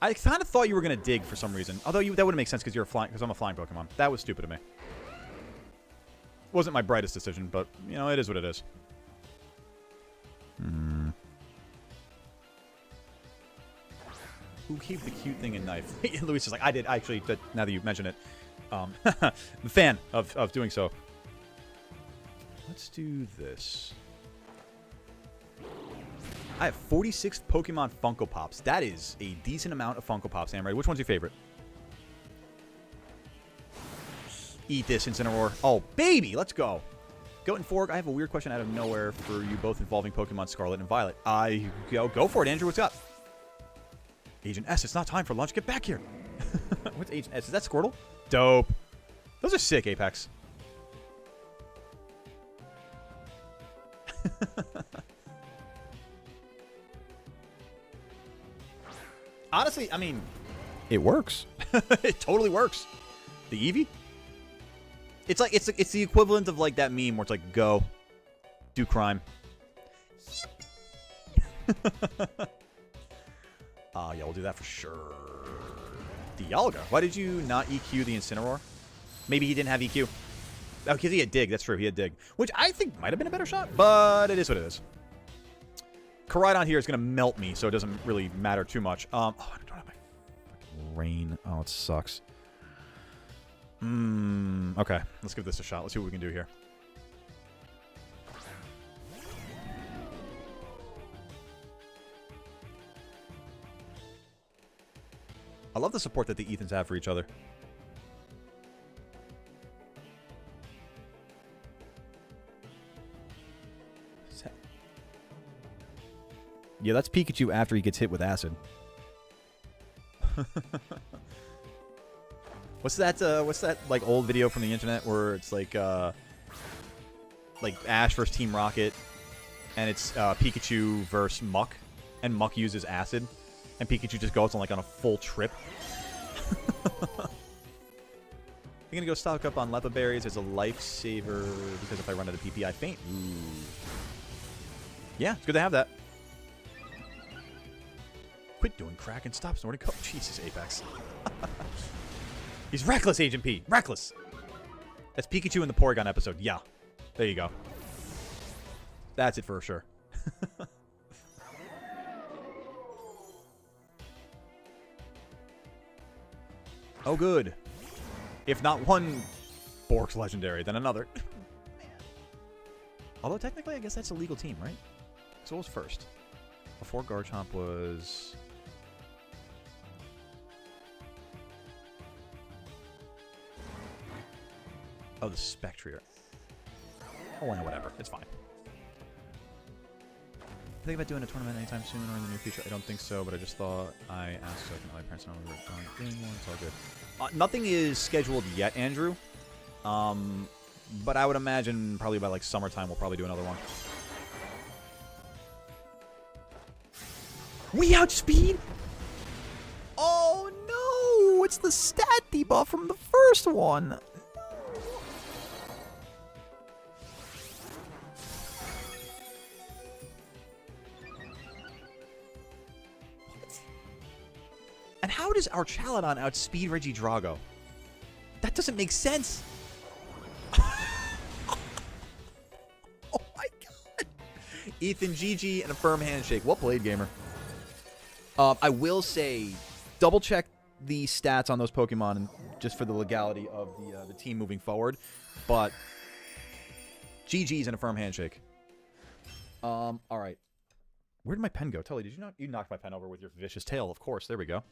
I kind of thought you were going to dig for some reason. Although that wouldn't make sense because I'm a flying Pokemon. That was stupid of me. Wasn't my brightest decision, but, you know, it is what it is. Who gave the cute thing a knife? Luis is like, I did, actually, now that you mention it. I'm a fan of doing so. Let's do this. I have 46 Pokemon Funko Pops. That is a decent amount of Funko Pops, Samurai. Which one's your favorite? Eat this, Incineroar. Oh, baby! Let's go. Goat and Fork, I have a weird question out of nowhere for you both involving Pokemon Scarlet and Violet. Go for it, Andrew. What's up? Agent S, it's not time for lunch. Get back here. What's Agent S? Is that Squirtle? Dope. Those are sick, Apex. Honestly, I mean, it works. It totally works. The Eevee? It's like it's the equivalent of like that meme where it's like go, do crime. Yeah, we'll do that for sure. Dialga. Why did you not EQ the Incineroar? Maybe he didn't have EQ. Oh, because he had Dig. That's true. He had Dig. Which I think might have been a better shot, but it is what it is. Koraidon here is going to melt me, so it doesn't really matter too much. Oh, I don't have my fucking rain. Oh, it sucks. Okay, let's give this a shot. Let's see what we can do here. I love the support that the Ethans have for each other. Yeah, that's Pikachu after he gets hit with acid. What's that like old video from the internet where it's like Ash versus Team Rocket, and it's Pikachu versus Muck, and Muck uses acid, and Pikachu just goes on a full trip. I'm gonna go stock up on Lepa berries as a lifesaver because if I run out of PP, I faint. Ooh. Yeah, it's good to have that. Quit doing crack and stop snorting coke. Jesus, Apex. He's reckless, Agent P. Reckless. That's Pikachu in the Porygon episode. Yeah. There you go. That's it for sure. Oh, good. If not one Bork's legendary, then another. Although, technically, I guess that's a legal team, right? So what was first? Before Garchomp was... Oh, the Spectrier. Oh, well, whatever. It's fine. I think about doing a tournament anytime soon or in the near future. I don't think so, but I just thought I asked so I can let my parents know we were doing one. It's all good. Nothing is scheduled yet, Andrew. But I would imagine probably by summertime we'll probably do another one. We outspeed? Oh no! It's the stat debuff from the first one. And how does our Chaladon outspeed Regidrago? That doesn't make sense. Oh my god. Ethan, GG, and a firm handshake. Well played, gamer. I will say, double check the stats on those Pokemon and just for the legality of the team moving forward. But GG's and a firm handshake. All right. Where did my pen go? Tully, did you not? You knocked my pen over with your vicious tail, of course. There we go.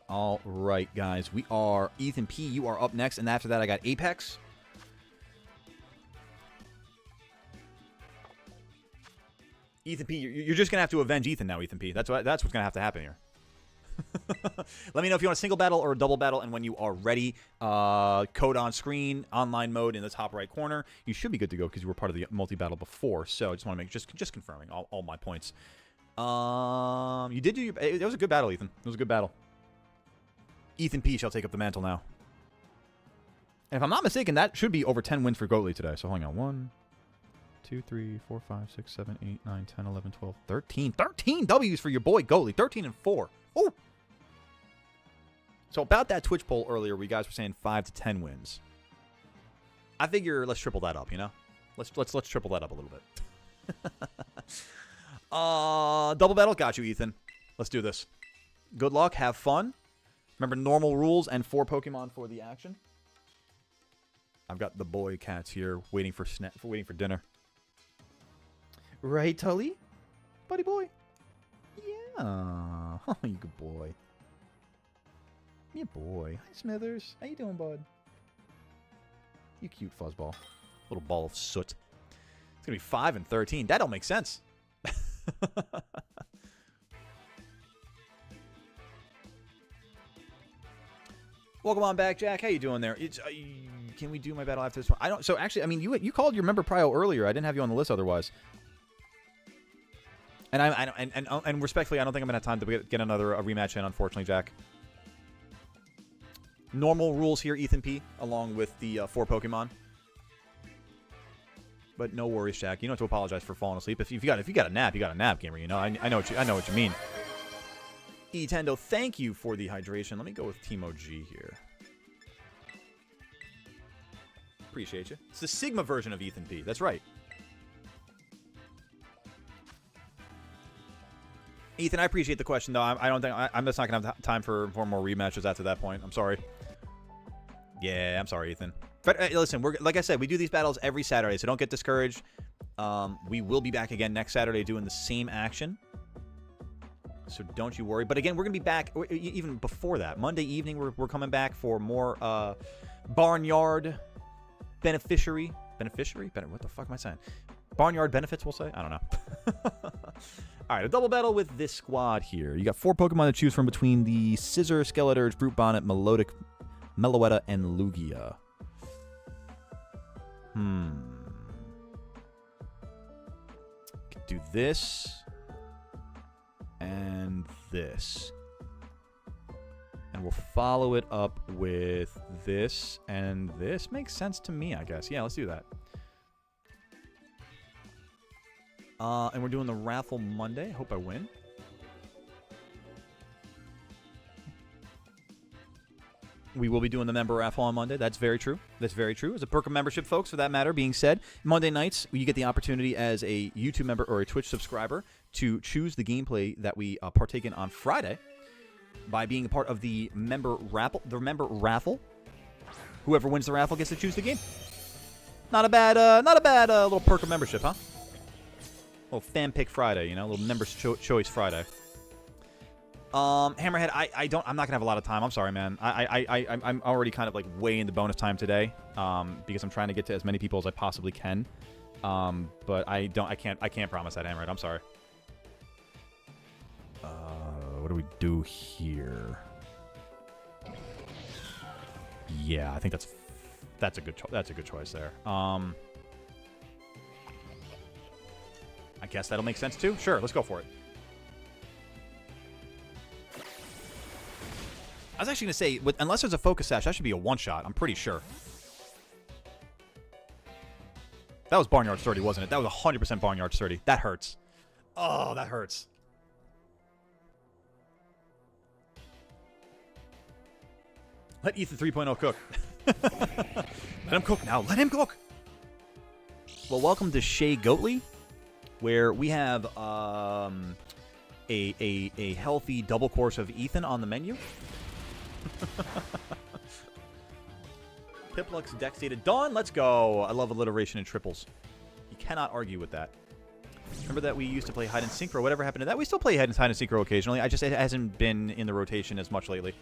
All right, guys. We are Ethan P. You are up next, and after that, I got Apex. Ethan P. You're just gonna have to avenge Ethan now, Ethan P. That's what's gonna have to happen here. Let me know if you want a single battle or a double battle, and when you are ready, code on screen, online mode in the top right corner. You should be good to go because you were part of the multi-battle before. So I just want to make just confirming all my points. You did do it was a good battle, Ethan. It was a good battle. Ethan P shall take up the mantle now. And if I'm not mistaken, that should be over 10 wins for Goatly today. So hang on, 1, 2, 3, 4, 5, 6, 7, 8, 9, 10, 11, 12, 13. 13 W's for your boy Goatly. 13 and 4. Oh. So about that Twitch poll earlier, we guys were saying 5 to 10 wins. I figure let's triple that up, you know? Let's triple that up a little bit. Double battle, got you, Ethan. Let's do this. Good luck, have fun. Remember normal rules and 4 Pokemon for the action. I've got the boy cats here waiting for waiting for dinner. Right, Tully? Buddy boy? Yeah. Oh, you good boy. Yeah, boy. Hi, Smithers. How you doing, bud? You cute fuzzball. Little ball of soot. It's going to be 5 and 13. That don't make sense. Welcome on back, Jack. How you doing there? Can we do my battle after this one? I don't. So actually, I mean, you called your member prio earlier. I didn't have you on the list otherwise. And and respectfully, I don't think I'm gonna have time to get another rematch in. Unfortunately, Jack. Normal rules here, Ethan P. Along with the 4 Pokemon. But no worries, Shaq. You don't have to apologize for falling asleep. If you got a nap, you got a nap, gamer. You know, I know what you mean. Tendo, thank you for the hydration. Let me go with Timo G here. Appreciate you. It's the Sigma version of Ethan P. That's right. Ethan, I appreciate the question, though. I don't think I'm just not gonna have time for more rematches after that point. I'm sorry. Yeah, I'm sorry, Ethan. But listen, like I said, we do these battles every Saturday, so don't get discouraged. We will be back again next Saturday doing the same action, so don't you worry. But again, we're gonna be back even before that. Monday evening, we're coming back for more Barnyard beneficiary. What the fuck am I saying? Barnyard benefits, we'll say. I don't know. All right, a double battle with this squad here. You got 4 Pokemon to choose from between the Scizor, Skeleturge, Brute Bonnet, Meloetta, and Lugia. Could do this and this. And we'll follow it up with this and this. Makes sense to me, I guess. Yeah, let's do that. And we're doing the raffle Monday. Hope I win. We will be doing the member raffle on Monday. That's very true. That's very true. As a perk of membership, folks, for that matter being said, Monday nights, you get the opportunity as a YouTube member or a Twitch subscriber to choose the gameplay that we partake in on Friday by being a part of the member raffle. Whoever wins the raffle gets to choose the game. Not a bad little perk of membership, huh? A little fan pick Friday, you know, a little member's choice Friday. Hammerhead, I'm not gonna have a lot of time. I'm sorry, man. I'm already kind of like way into bonus time today, because I'm trying to get to as many people as I possibly can. But I can't promise that, Hammerhead. I'm sorry. What do we do here? Yeah, I think that's a good choice there. I guess that'll make sense too. Sure, let's go for it. I was actually going to say, unless there's a focus sash, that should be a one-shot. I'm pretty sure. That was Barnyard 30, wasn't it? That was 100% Barnyard 30. That hurts. Oh, that hurts. Let Ethan 3.0 cook. Let him cook now. Let him cook. Well, welcome to Shea Goatley, where we have a healthy double course of Ethan on the menu. Piplux Dex data. Dawn, let's go. I love alliteration and triples. You cannot argue with that. Remember that we used to play hide and synchro. Whatever happened to that? We still play hide and synchro occasionally. It hasn't been in the rotation as much lately.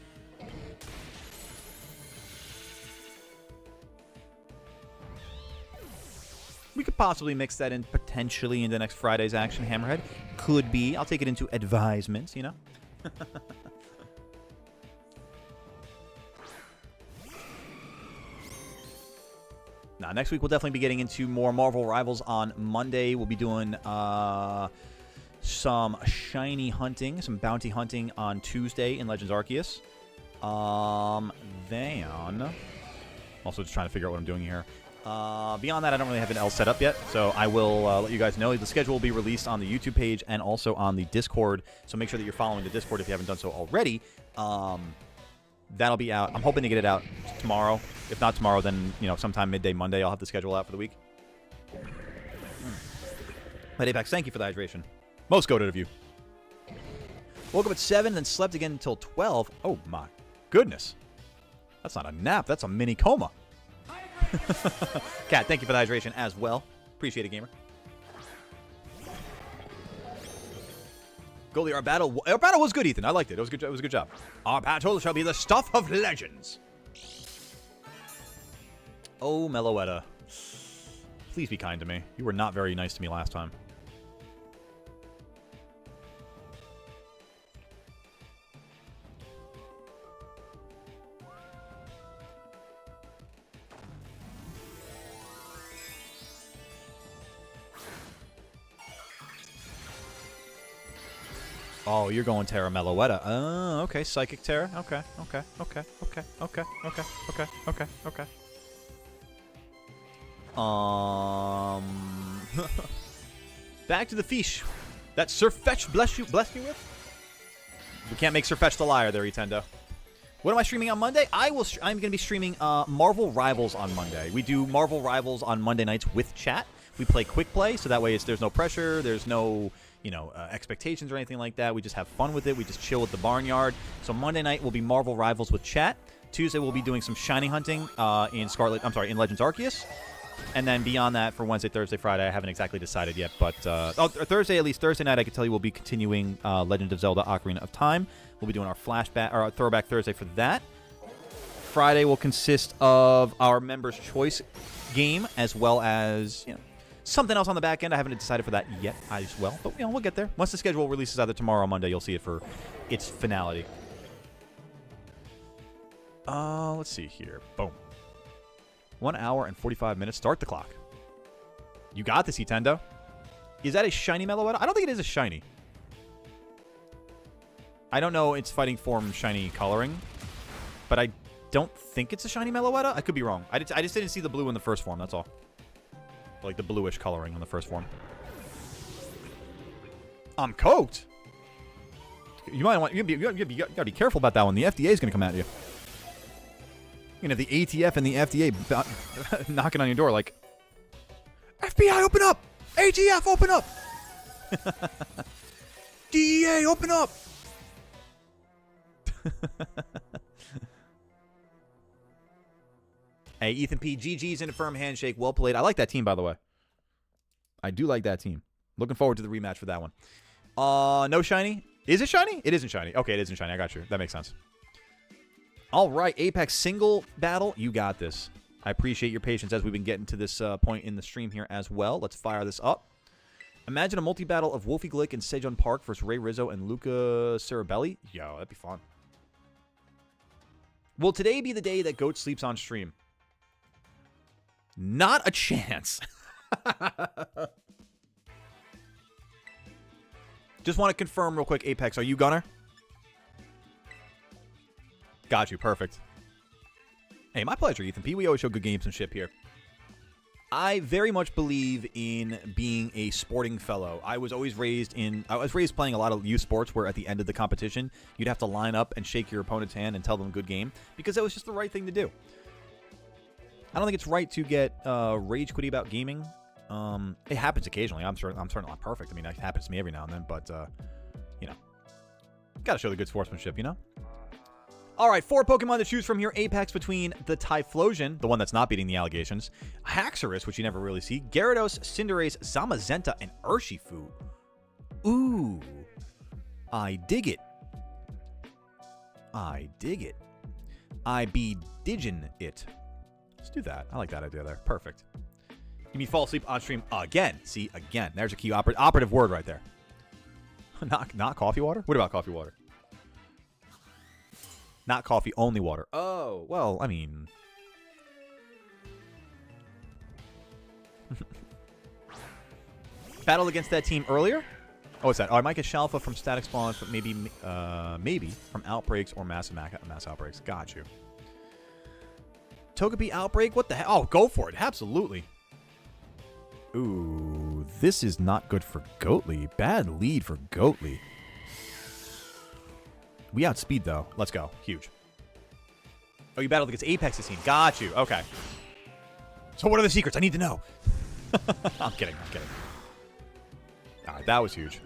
We could possibly mix that in potentially into next Friday's action, Hammerhead. Could be. I'll take it into advisements, you know? Now, next week we'll definitely be getting into more Marvel Rivals on Monday. We'll be doing some shiny hunting, some bounty hunting on Tuesday in Legends Arceus. Then, also just trying to figure out what I'm doing here. Beyond that, I don't really have an L set up yet, so I will let you guys know. The schedule will be released on the YouTube page and also on the Discord, so make sure that you're following the Discord if you haven't done so already. That'll be out. I'm hoping to get it out tomorrow. If not tomorrow, then, you know, sometime midday Monday, I'll have the schedule out for the week. But Apex, thank you for the hydration. Most goated of you. Woke up at 7, then slept again until 12. Oh, my goodness. That's not a nap. That's a mini coma. Kat, thank you for the hydration as well. Appreciate it, gamer. Goalie, our battle was good, Ethan. I liked it. It was good. It was a good job. Our battle shall be the stuff of legends. Oh, Meloetta. Please be kind to me. You were not very nice to me last time. Oh, you're going Terra Meloetta. Oh, okay. Psychic Terra. Okay. Back to the fish. That Sir Fetch bless you with? We can't make Sir Fetch the liar there, Nintendo. What am I streaming on Monday? I'm going to be streaming Marvel Rivals on Monday. We do Marvel Rivals on Monday nights with chat. We play quick play, so that way there's no pressure, there's no expectations or anything like that. We just have fun with it. We just chill at the barnyard. So Monday night will be Marvel Rivals with chat. Tuesday we'll be doing some shiny hunting in Legends Arceus. And then beyond that, for Wednesday, Thursday, Friday, I haven't exactly decided yet. But Thursday night, I can tell you we'll be continuing Legend of Zelda: Ocarina of Time. We'll be doing our flashback or our Throwback Thursday for that. Friday will consist of our Members' Choice game, as well as something else on the back end. I haven't decided for that yet as well, but we'll get there. Once the schedule releases either tomorrow or Monday, you'll see it for its finality. Let's see here. Boom. 1 hour and 45 minutes. Start the clock. You got this, Nintendo. Is that a shiny Meloetta? I don't think it is a shiny. I don't know its fighting form shiny coloring, but I don't think it's a shiny Meloetta. I could be wrong. I just didn't see the blue in the first form, that's all. Like the bluish coloring on the first form. I'm coked. You gotta be careful about that one. The FDA is gonna come at you. You're gonna have the ATF and the FDA knocking on your door like, FBI, open up! ATF, open up! DEA, open up! Hey, Ethan P. GG's in a firm handshake. Well played. I like that team, by the way. I do like that team. Looking forward to the rematch for that one. No shiny? Is it shiny? It isn't shiny. Okay, it isn't shiny. I got you. That makes sense. All right, Apex single battle. You got this. I appreciate your patience as we've been getting to this point in the stream here as well. Let's fire this up. Imagine a multi-battle of Wolfie Glick and Sejong Park versus Ray Rizzo and Luca Ceribelli. Yo, that'd be fun. Will today be the day that Goat sleeps on stream? Not a chance. Just want to confirm real quick, Apex, are you Gunner? Got you, perfect. Hey, my pleasure, Ethan P. We always show good gamesmanship here. I very much believe in being a sporting fellow. I was raised playing a lot of youth sports where at the end of the competition, you'd have to line up and shake your opponent's hand and tell them good game because that was just the right thing to do. I don't think it's right to get rage quitty about gaming. It happens occasionally. I'm certainly not perfect. I mean, it happens to me every now and then, but got to show the good sportsmanship, All right, 4 Pokemon to choose from here. Apex between the Typhlosion, the one that's not beating the allegations, Haxorus, which you never really see, Gyarados, Cinderace, Zamazenta, and Urshifu. Ooh. I dig it. I dig it. I be diggin' it. Let's do that. I like that idea there. Perfect. You mean fall asleep on stream again. See, again. There's a key operative word right there. Not coffee water? What about coffee water? Not coffee, only water. Oh, well, I mean... Battled against that team earlier? Oh, what's that? Oh, I might get Shalfa from static spawns, but maybe from outbreaks or mass outbreaks. Got you. Togepi outbreak? What the hell? Oh, go for it. Absolutely. Ooh, this is not good for Goatly. Bad lead for Goatly. We outspeed, though. Let's go. Huge. Oh, you battled against Apex's team. Got you. Okay. So what are the secrets? I need to know. I'm kidding. All right, that was huge.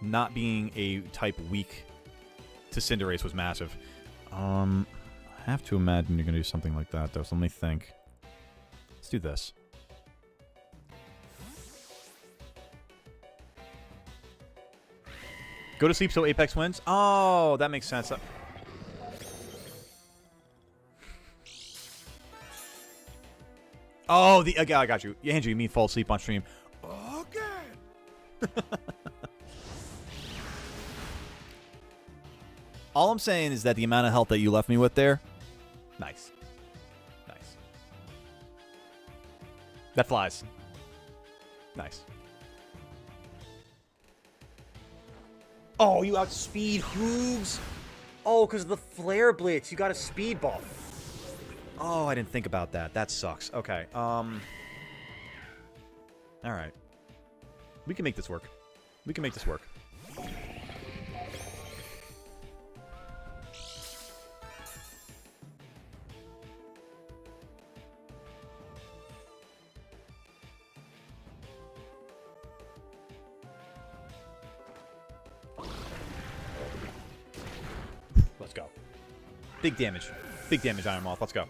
Not being a type weak to Cinderace was massive. I have to imagine you're going to do something like that, though, so let me think. Let's do this. Go to sleep so Apex wins? Oh, that makes sense. Oh, I got you. Andrew, you mean fall asleep on stream. Okay. All I'm saying is that the amount of health that you left me with there, nice. Nice. That flies. Nice. Oh, you outspeed Hooves. Oh, because of the Flare Blitz. You got a speed buff. Oh, I didn't think about that. That sucks. Okay. All right. We can make this work. We can make this work. Let's go. Big damage. Big damage, Iron Moth. Let's go.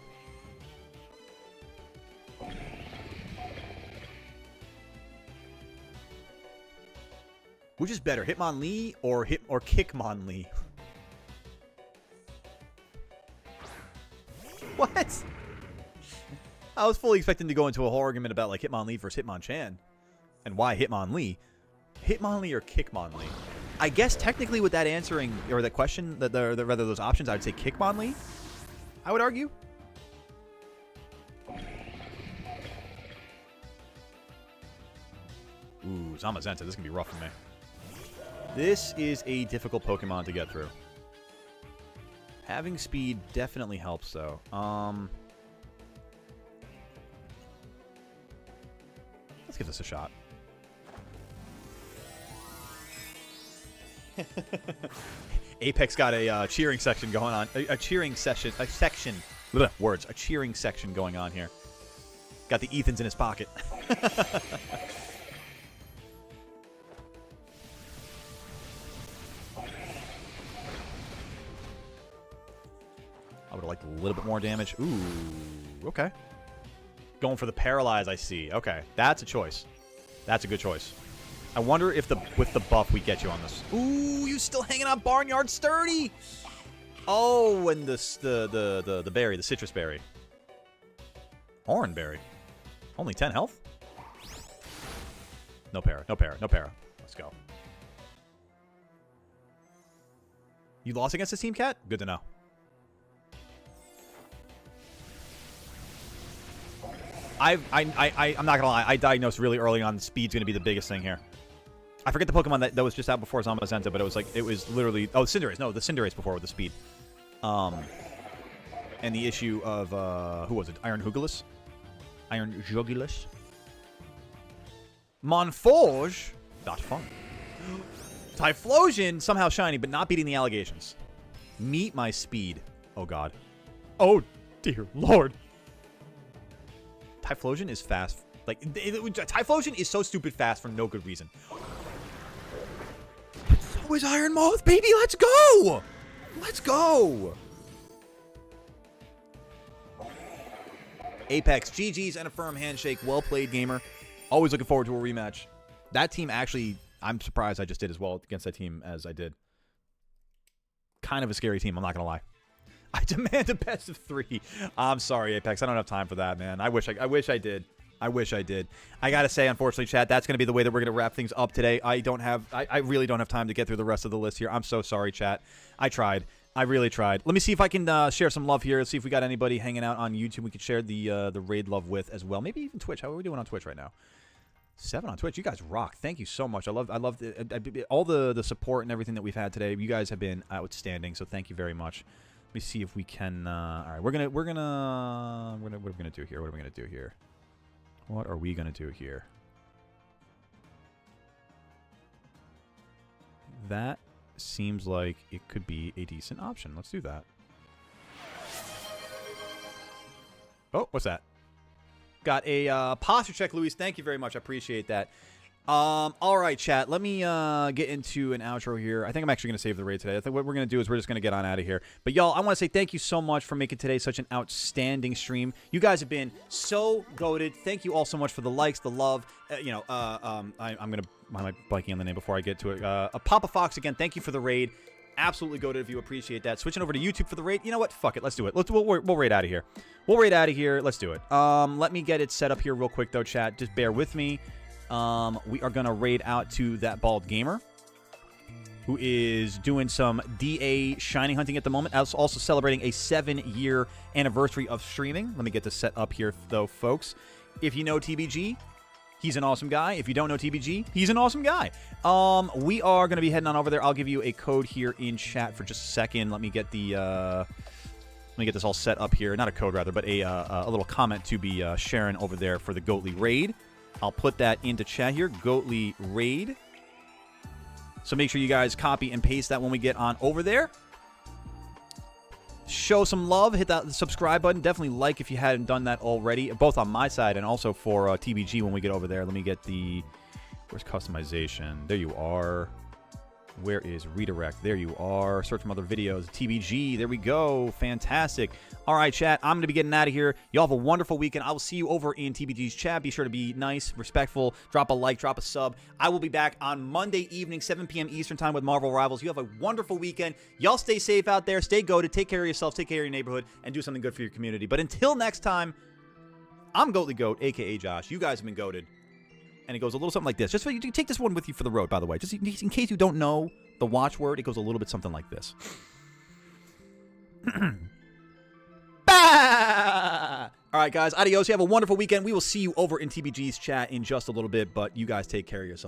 Which is better, Hitmonlee or Kickmonlee? What? I was fully expecting to go into a whole argument about like Hitmonlee versus Hitmonchan, and why Hitmonlee. Hitmonlee or Kickmonlee? I guess technically with that answering or that question, rather those options, I would say Kickmonlee. I would argue. Ooh, Zamazenta. This is gonna be rough for me. This is a difficult Pokemon to get through. Having speed definitely helps, though. Let's give this a shot. Apex got a cheering section going on. A cheering session. A section. Blech, words. A cheering section going on here. Got the Ethans in his pocket. I would have liked a little bit more damage. Ooh, okay. Going for the Paralyze, I see. Okay, that's a choice. That's a good choice. I wonder if with the buff we get you on this. Ooh, you still hanging on Barnyard Sturdy. Oh, and the berry, the citrus berry. Hornberry. Only 10 health? No para, no para, no para. Let's go. You lost against this team, Cat? Good to know. I'm not gonna lie. I diagnosed really early on speed's gonna be the biggest thing here. I forget the Pokemon that was just out before Zamazenta, but it was literally Cinderace. No, the Cinderace before with the speed. And the issue of who was it? Iron Jugulus. Monforge. Not fun. Typhlosion somehow shiny, but not beating the allegations. Meet my speed. Oh god. Oh dear lord. Typhlosion is fast. Like, Typhlosion is so stupid fast for no good reason. So is Iron Moth, baby. Let's go. Let's go. Apex, GG's and a firm handshake. Well played, gamer. Always looking forward to a rematch. That team actually, I'm surprised I just did as well against that team as I did. Kind of a scary team, I'm not going to lie. I demand a best of 3. I'm sorry, Apex. I don't have time for that, man. I wish I did. I wish I did. I gotta say, unfortunately, chat, that's gonna be the way that we're gonna wrap things up today. I really don't have time to get through the rest of the list here. I'm so sorry, chat. I tried. I really tried. Let me see if I can share some love here. Let's see if we got anybody hanging out on YouTube we could share the raid love with as well. Maybe even Twitch. How are we doing on Twitch right now? 7 on Twitch. You guys rock. Thank you so much. I love all the support and everything that we've had today. You guys have been outstanding. So thank you very much. Let me see if we can. All right, what are we gonna do here? What are we gonna do here? What are we gonna do here? That seems like it could be a decent option. Let's do that. Oh, what's that? Got a posture check, Luis. Thank you very much. I appreciate that. All right, chat. Let me get into an outro here. I think I'm actually going to save the raid today. I think what we're going to do is we're just going to get on out of here. But, y'all, I want to say thank you so much for making today such an outstanding stream. You guys have been so goated. Thank you all so much for the likes, the love. I'm going to... Why am I blanking on the name before I get to it? Papa Fox, again, thank you for the raid. Absolutely goated if you appreciate that. Switching over to YouTube for the raid. You know what? Fuck it. Let's do it. We'll raid out of here. We'll raid out of here. Let's do it. Let me get it set up here real quick, though, chat. Just bear with me. We are going to raid out to that bald gamer who is doing some DA shiny hunting at the moment. Also celebrating a 7-year anniversary of streaming. Let me get this set up here, though, folks. If you know TBG, he's an awesome guy. If you don't know TBG, he's an awesome guy. We are going to be heading on over there. I'll give you a code here in chat for just a second. Let me get the me get this all set up here. Not a code, rather, but a little comment to be sharing over there for the Goatly Raid. I'll put that into chat here. Goatly Raid. So make sure you guys copy and paste that when we get on over there. Show some love. Hit that subscribe button. Definitely like if you hadn't done that already, both on my side and also for TBG when we get over there. Let me get the... Where's customization? There you are. Where is redirect? There you are. Search from other videos. TBG. There we go. Fantastic. All right, chat. I'm going to be getting out of here. Y'all have a wonderful weekend. I will see you over in TBG's chat. Be sure to be nice, respectful. Drop a like, drop a sub. I will be back on Monday evening, 7 p.m. Eastern time with Marvel Rivals. You have a wonderful weekend. Y'all stay safe out there. Stay goated. Take care of yourselves. Take care of your neighborhood. And do something good for your community. But until next time, I'm Goatly Goat, a.k.a. Josh. You guys have been goated. And it goes a little something like this. Just so you take this one with you for the road, by the way. Just in case you don't know the watchword, it goes a little bit something like this. Bah! All right, guys. Adios. You have a wonderful weekend. We will see you over in TBG's chat in just a little bit, but you guys take care of yourselves.